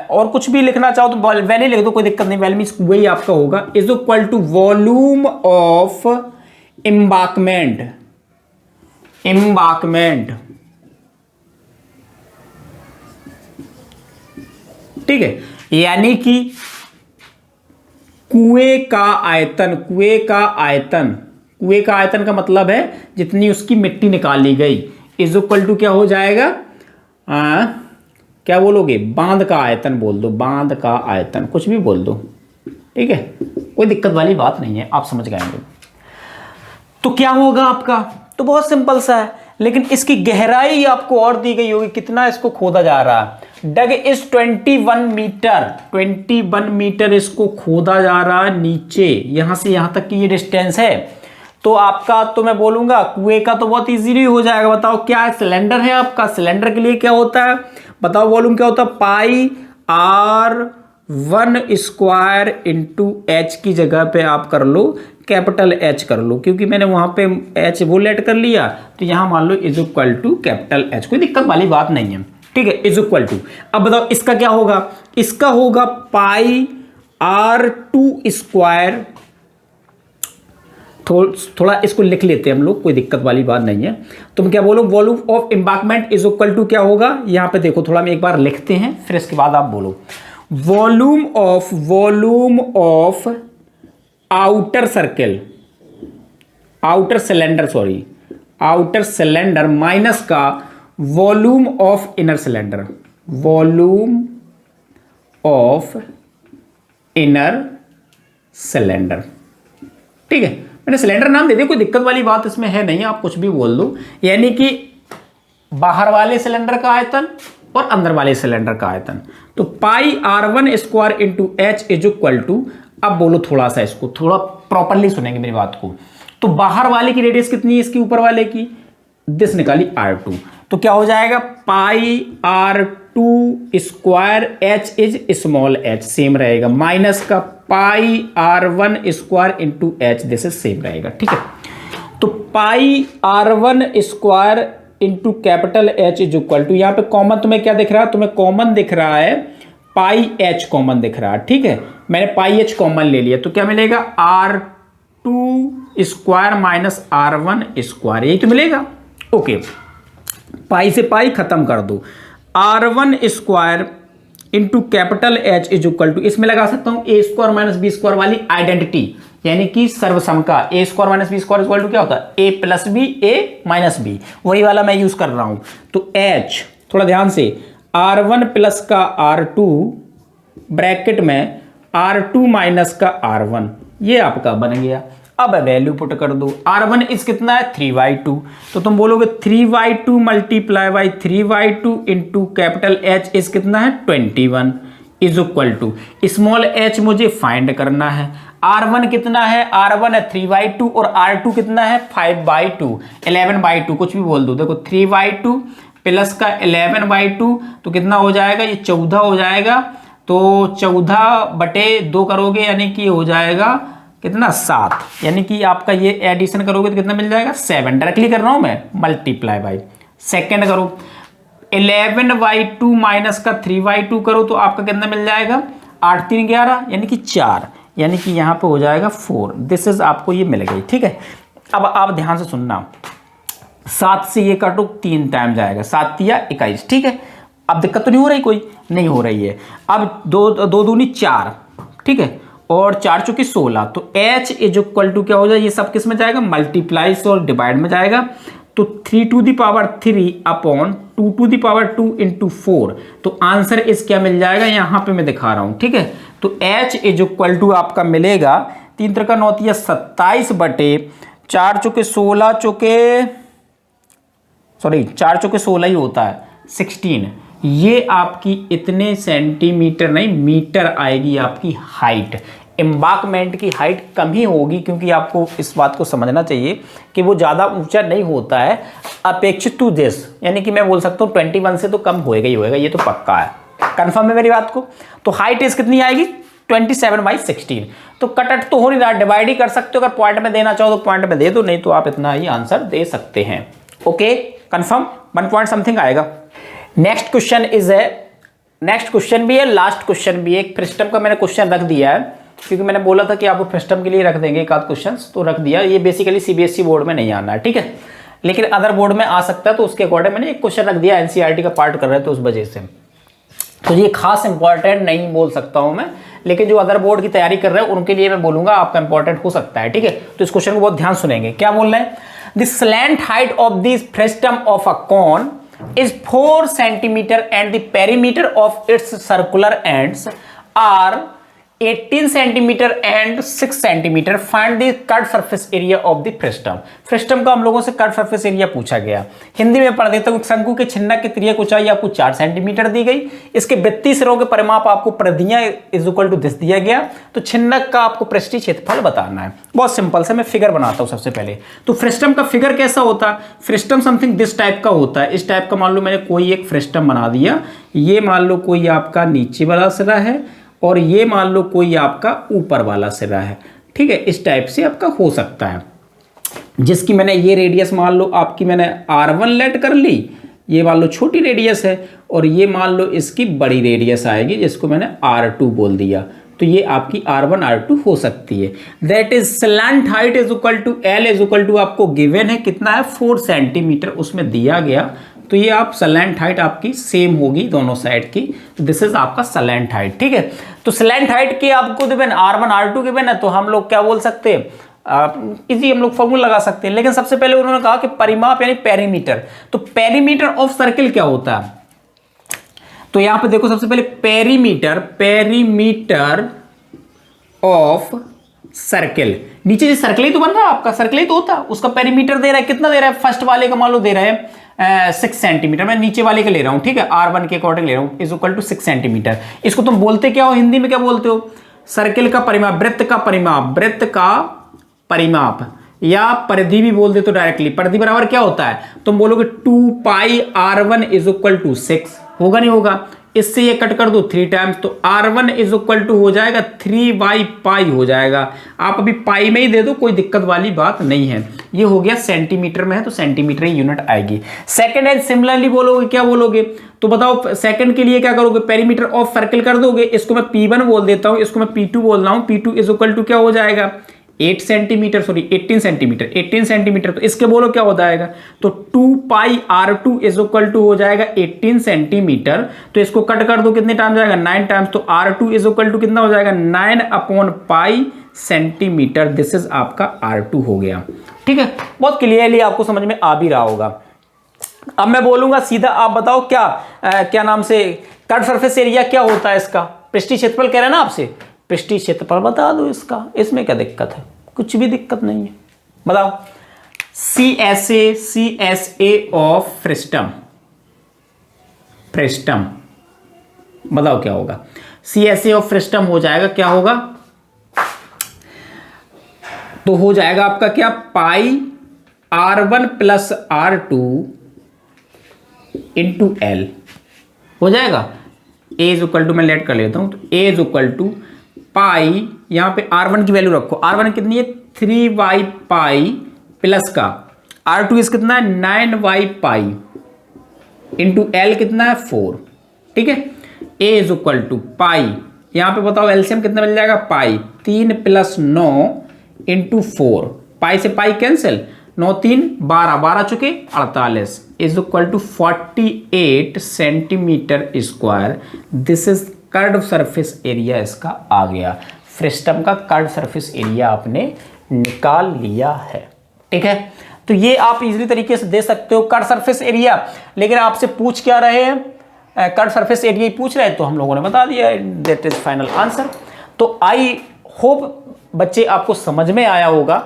और कुछ भी लिखना चाहो तो वेल ही लिख दो, कोई दिक्कत नहीं, वेल मींस कुआं ही आपका होगा, is equal to volume of embankment, ठीक है। यानी कि कुएं का आयतन का मतलब है जितनी उसकी मिट्टी निकाली गई, इज इक्वल टू क्या हो जाएगा, क्या बोलोगे, बांध का आयतन बोल दो, बांध का आयतन, कुछ भी बोल दो, ठीक है, कोई दिक्कत वाली बात नहीं है, आप समझ गए होंगे। तो क्या होगा आपका, तो बहुत सिंपल सा है, लेकिन इसकी गहराई आपको और दी गई होगी, कितना इसको खोदा जा रहा है। डग इज 21 मीटर इसको खोदा जा रहा है नीचे, यहां से यहां तक की ये डिस्टेंस है। तो आपका तो मैं बोलूंगा कुएं का तो बहुत इजीली हो जाएगा। बताओ क्या है, सिलेंडर है आपका, सिलेंडर के लिए क्या होता है बताओ, वॉल्यूम क्या होता है, पाई R1 स्क्वायर इंटू एच की जगह पे आप कर लो कैपिटल एच कर लो, क्योंकि मैंने वहां पे एच वो लेट कर लिया, तो यहां मान लो is equal to capital H, कोई दिक्कत वाली बात नहीं है, ठीक है, इज इक्वल टू। अब बताओ इसका क्या होगा, इसका होगा पाई R2 स्क्वायर, थोड़ा इसको लिख लेते हैं हम लोग, कोई दिक्कत वाली बात नहीं है। तुम क्या बोलो, volume of embankment is equal to क्या होगा, यहां पे देखो थोड़ा हम एक बार लिखते हैं फिर इसके बाद आप बोलो। Volume of outer circle, outer cylinder minus का volume of inner cylinder, volume of inner cylinder, ठीक है। मैंने सिलेंडर नाम दे दिया, कोई दिक्कत वाली बात इसमें है नहीं, आप कुछ भी बोल दो, यानी कि बाहर वाले सिलेंडर का आयतन और अंदर वाले सिलेंडर का आयतन। तो pi R1 square into H is equal to, अब बोलो थोड़ा सा इसको थोड़ा प्रॉपरली सुनेंगे मेरी बात को। तो बाहर वाले की रेडियस कितनी है, इसकी ऊपर वाले की दिस निकाली R2, तो क्या हो जाएगा pi R2 square H is small H same रहेगा, माइनस का pi R1 square into H this is same रहेगा, ठीक है। तो pi R1 square into capital H is equal to, यहां पे कॉमन तुम्हें क्या दिख रहा है, तुम्हें कॉमन दिख रहा है पाई एच कॉमन दिख रहा है, ठीक है, मैंने पाई एच कॉमन ले लिया, तो क्या मिलेगा R2 square minus R1 square, यही तो मिलेगा, ओके। पाई से पाई खत्म कर दो, R1 square into capital H is equal to, इसमें लगा सकता हूं a square minus b square वाली आइडेंटिटी, यानी कि सर्वसमका, a square minus b square equal to क्या होता है, a plus b a minus b, वही वाला मैं यूज कर रहा हूं। तो एच थोड़ा ध्यान से, R1 प्लस का R2 ब्रैकेट में R2 माइनस का R1, ये आपका बन गया। अब वैल्यू पुट कर दो, R1 इस कितना है 3/2, तो तुम बोलोगे 3/2 multiply by 3/2 into capital H इस कितना है 21 is equal to, small H मुझे फाइंड करना है, R1 कितना है, R1 है 3/2 और R2 कितना है 5/2 11/2 कुछ भी बोल दो, देखो 3/2 प्लस का 11/2 तो कितना हो जाएगा, ये 14 हो जाएगा, तो 14/2 करोगे यानी कि हो जाएगा कितना 7, यानी कि आपका ये एडिशन करोगे तो कितना मिल जाएगा 7, डायरेक्टली कर रहा हूं मैं, मल्टीप्लाई बाई सेकेंड करो, 11/2 माइनस का 3/2 करो तो आपका कितना मिल जाएगा 8 3 11 यानी कि 4, यानी कि यहां पे हो जाएगा 4, दिस इज आपको ये मिल गई, ठीक है। अब आप ध्यान से सुनना, 7 से ये काटो 3 टाइम जाएगा, 7 या 21, ठीक है। अब दिक्कत तो नहीं हो रही, कोई नहीं हो रही है। अब 2 दूनी 4, ठीक है, और 4 चौके 16, तो h इज इक्वल टू क्या हो जाए, ये सब किस में जाएगा मल्टीप्लाई और डिवाइड में जाएगा, तो 3 to the power 3 upon 2 to the power 2 into 4, तो आंसर इस क्या मिल जाएगा, यहां पे मैं दिखा रहा हूं, ठीक है। तो h इज इक्वल टू आपका मिलेगा 3 3 9 27 बटे 4 चौके 16 चौके, सॉरी 4 चौके 16 ही होता है 16, ये आपकी इतने सेंटीमीटर नहीं मीटर आएगी आपकी हाइट। एम्बार्कमेंट की हाइट कम ही होगी, क्योंकि आपको इस बात को समझना चाहिए कि वो ज़्यादा ऊंचा नहीं होता है अपेक्षित टू दिस, यानी कि मैं बोल सकता हूँ 21 से तो कम होएगा ही होएगा, ये तो पक्का है, कंफर्म है मेरी बात को। तो हाइट इस कितनी आएगी 27/16, तो कट तो हो नहीं रहा, डिवाइड ही कर सकते हो, अगर पॉइंट में देना चाहो तो पॉइंट में दे दो, नहीं तो आप इतना ही आंसर दे सकते हैं, ओके कंफर्म 1 पॉइंट समथिंग आएगा। नेक्स्ट क्वेश्चन इज है, नेक्स्ट क्वेश्चन भी है, लास्ट क्वेश्चन भी है, फ्रिस्टम का मैंने क्वेश्चन रख दिया है, क्योंकि मैंने बोला था कि आपको फ्रिस्टम के लिए रख देंगे एक आध क्वेश्चन, तो रख दिया। ये बेसिकली सीबीएसई बोर्ड में नहीं आना है, ठीक है, लेकिन अदर बोर्ड में आ सकता है, तो उसके अकॉर्डिंग मैंने एक क्वेश्चन रख दिया, एनसीईआरटी का पार्ट कर रहे थे तो उस वजह से, तो ये खास इंपॉर्टेंट नहीं बोल सकता हूं मैं, लेकिन जो अदर बोर्ड की तैयारी कर रहे हैं उनके लिए मैं बोलूंगा आपका इंपॉर्टेंट हो सकता है, ठीक है। तो इस क्वेश्चन को बहुत ध्यान सुनेंगे, क्या बोल रहे हैं, the slant height of this frustum of a cone is 4 centimeter and the perimeter of its circular ends are 18 centimetre and 6 centimetre, find the curve surface area of the frustum. Frustum का हम लोगों से curve surface area पूछा गया। हिंदी में पढ़ देता हूं, शंकु के छिन्नक की त्रिज्या ऊंचाई आपको 4 सेंटीमीटर दी गई, इसके 32 सिरों के परिमाप आपको प्रदियां इज इक्वल टू दिस दिया गया, तो छिन्नक का आपको पृष्ठीय क्षेत्रफल बताना है। बहुत सिंपल से मैं फिगर बनाता हूं सबसे पहले। तो फ्रेस्टम का फिगर कैसा होता है? फ्रेस्टम समथिंग दिस टाइप का होता है, इस टाइप का। मान लो मैंने कोई एक फ्रेस्टम बना दिया, ये मान लो कोई आपका नीचे वाला सिरा है और ये मान लो कोई आपका ऊपर वाला सिरा है, ठीक है। इस टाइप से आपका हो सकता है, जिसकी मैंने ये रेडियस मान लो आपकी मैंने R1 लेट कर ली, ये मान लो छोटी रेडियस है, और ये मान लो इसकी बड़ी रेडियस आएगी जिसको मैंने R2 बोल दिया, तो ये आपकी R1 R2 हो सकती है। That is slant height is equal to L is equal to आपको गिवन है कितना है 4 सेंटीमीटर उसमें दिया गया, तो ये आप स्लैंट हाइट आपकी सेम होगी दोनों साइड की, तो दिस इज आपका स्लैंट हाइट, ठीक है। तो स्लैंट हाइट की आपको गिवन R1 R2 गिवन है, तो हम लोग क्या बोल सकते हैं, इजी हम लोग फॉर्मूला लगा सकते हैं। लेकिन सबसे पहले उन्होंने कहा कि परिमाप यानी पेरीमीटर, तो पेरीमीटर ऑफ सर्किल क्या होता है? तो यहां पे देखो सबसे पहले पेरीमीटर ऑफ सर्किल, नीचे जो सर्किल ही तो बन रहा है आपका, सर्किल ही तो होता है, उसका पेरीमीटर दे रहा है, कितना दे रहा है? फर्स्ट वाले का मान लो दे रहा है 6 सेंटीमीटर, मैं नीचे वाले का ले रहा हूं, ठीक है, R1 के अकॉर्डिंग ले रहा हूं, इज इक्वल टू 6 सेंटीमीटर। इसको तुम बोलते क्या हो हिंदी में, क्या बोलते हो? सर्किल का परिमाप, वृत्त का परिमाप, वृत्त का परिमाप, या परिधि भी बोल दे तो डायरेक्टली। परिधि बराबर क्या होता है? तुम बोलोगे 2 पाई R1 इज इक्वल टू 6, होगा नहीं होगा? इससे ये कट कर दो 3 टाइम्स, तो R1 इज इक्वल टू हो जाएगा 3/पाई हो जाएगा। आप अभी पाई में ही दे दो, कोई दिक्कत वाली बात नहीं है। ये हो गया सेंटीमीटर में है तो सेंटीमीटर ही यूनिट आएगी। सेकंड एंड सिमिलरली बोलोगे, क्या बोलोगे? तो बताओ सेकंड के लिए क्या करोगे? पेरीमीटर ऑफ सर्किल कर दोगे, इसको मैं P1 बोल देता हूं, इसको मैं P2 बोल रहा हूं। P2 इज इक्वल टू क्या हो जाएगा? 8 सेंटीमीटर, सॉरी 18 सेंटीमीटर, 18 सेंटीमीटर, तो इसके बोलो क्या हो जाएगा? तो 2 पाई R2 इज इक्वल टू हो जाएगा 18 सेंटीमीटर, तो इसको कट कर दो, कितने टाइम जाएगा? 9 टाइम्स, तो R2 इज इक्वल टू कितना हो जाएगा? 9/पाई सेंटीमीटर, दिस इज आपका R2 हो गया, ठीक है। बहुत क्लियरली आपको समझ में आ भी रहा होगा। अब मैं बोलूंगा सीधा, आप बताओ क्या नाम से कर्व सरफेस एरिया क्या होता है इसका? पृष्ठीय क्षेत्रफल कह रहे हैं ना आपसे, पृष्ठीय क्षेत्रफल बता दो इसका, इसमें क्या दिक्कत है? कुछ भी दिक्कत नहीं है, बताओ। CSA ऑफ फ्रेस्टम, बताओ क्या होगा? CSA ऑफ फ्रेस्टम हो जाएगा, क्या होगा? तो हो जाएगा आपका क्या? पाई R1 plus R2 into L हो जाएगा। A इज इक्वल टू, मैं लेट कर लेता हूं, तो A इज इक्वल टू पाई, यहां पे R1 की वैल्यू रखो, R1 कितनी है? 3/पाई प्लस का R2 इस कितना है? 9/पाई इंटू L कितना है? 4, ठीक है। A इज इक्वल टू पाई, यहां पे बताओ एलसीएम कितना मिल जाएगा? पाई 3 + 9 इंटू 4, पाई से पाई कैंसिल, 9 3 12, 12 चुके 48 इज इक्वल टू 48 centimetre square. This is curve surface area, इसका आ गया। फ्रेस्टम का कर्व सरफेस एरिया आपने निकाल लिया है, ठीक है। तो ये आप इजीली तरीके से दे सकते हो कर्व सरफेस एरिया। लेकिन आपसे पूछ क्या रहे हैं? कर्व सरफेस एरिया ही पूछ रहे हैं, तो हम लोगों ने बता दिया, दैट इज फाइनल आंसर। तो आई होप बच्चे आपको समझ में आया होगा।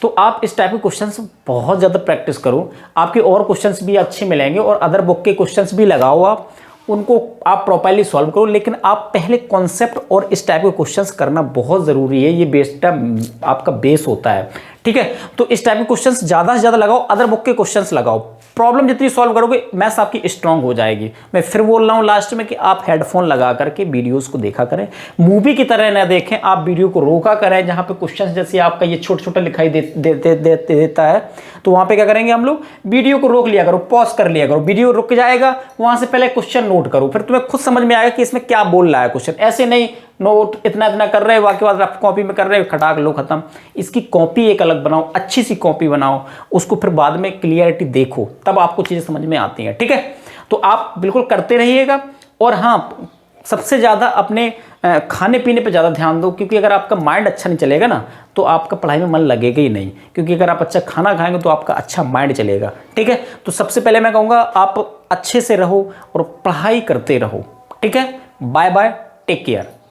तो आप इस टाइप के क्वेश्चंस बहुत ज़्यादा प्रैक्टिस करो, आपके और क्वेश्चंस भी अच्छे मिलेंगे, और अदर बुक के क्वेश्चंस भी लगाओ, आप उनको आप प्रॉपर्ली सॉल्व करो। लेकिन आप पहले कॉन्सेप्ट और इस टाइप के क्वेश्चंस करना बहुत ज़रूरी है, ये बेस्ड आपका बेस होता है, ठीक है। तो इस टाइप के क्वेश्चंस ज़्यादा से ज़्यादा लगाओ, अदर बुक के क्वेश्चंस लगाओ। प्रॉब्लम जितनी सॉल्व करोगे मैथ्स आपकी स्ट्रांग हो जाएगी। मैं फिर बोल रहा हूँ लास्ट में कि आप हेडफोन लगा करके वीडियोस को देखा करें, मूवी की तरह ना देखें, आप वीडियो को रोका करें। जहाँ पे क्वेश्चन जैसे आपका ये छोटा छोटा दिखाई देता है, तो वहाँ पे क्या करेंगे हम लोग? वीडियो को रोक लिया करो, पॉज कर लिया करो, वीडियो रुक जाएगा, वहाँ से पहले क्वेश्चन नोट करो, फिर तुम्हें खुद समझ में आएगा कि इसमें क्या बोल रहा है क्वेश्चन। ऐसे नहीं नोट इतना इतना कर रहे हो, बाकी बाद रफ कॉपी में कर रहे हो, खटाक लो खत्म। इसकी कॉपी एक अलग बनाओ, अच्छी सी कॉपी बनाओ, उसको फिर बाद में क्लियरिटी देखो, तब आपको चीज़ें समझ में आती हैं, ठीक है। तो आप बिल्कुल करते रहिएगा। और हाँ, सबसे ज़्यादा अपने खाने पीने पे ज़्यादा ध्यान दो, क्योंकि अगर आपका माइंड अच्छा नहीं चलेगा ना, तो आपका पढ़ाई में मन लगेगा ही नहीं। क्योंकि अगर आप अच्छा खाना खाएंगे तो आपका अच्छा माइंड चलेगा, ठीक है। तो सबसे पहले मैं कहूँगा आप अच्छे से रहो और पढ़ाई करते रहो, ठीक है। Bye bye, take care.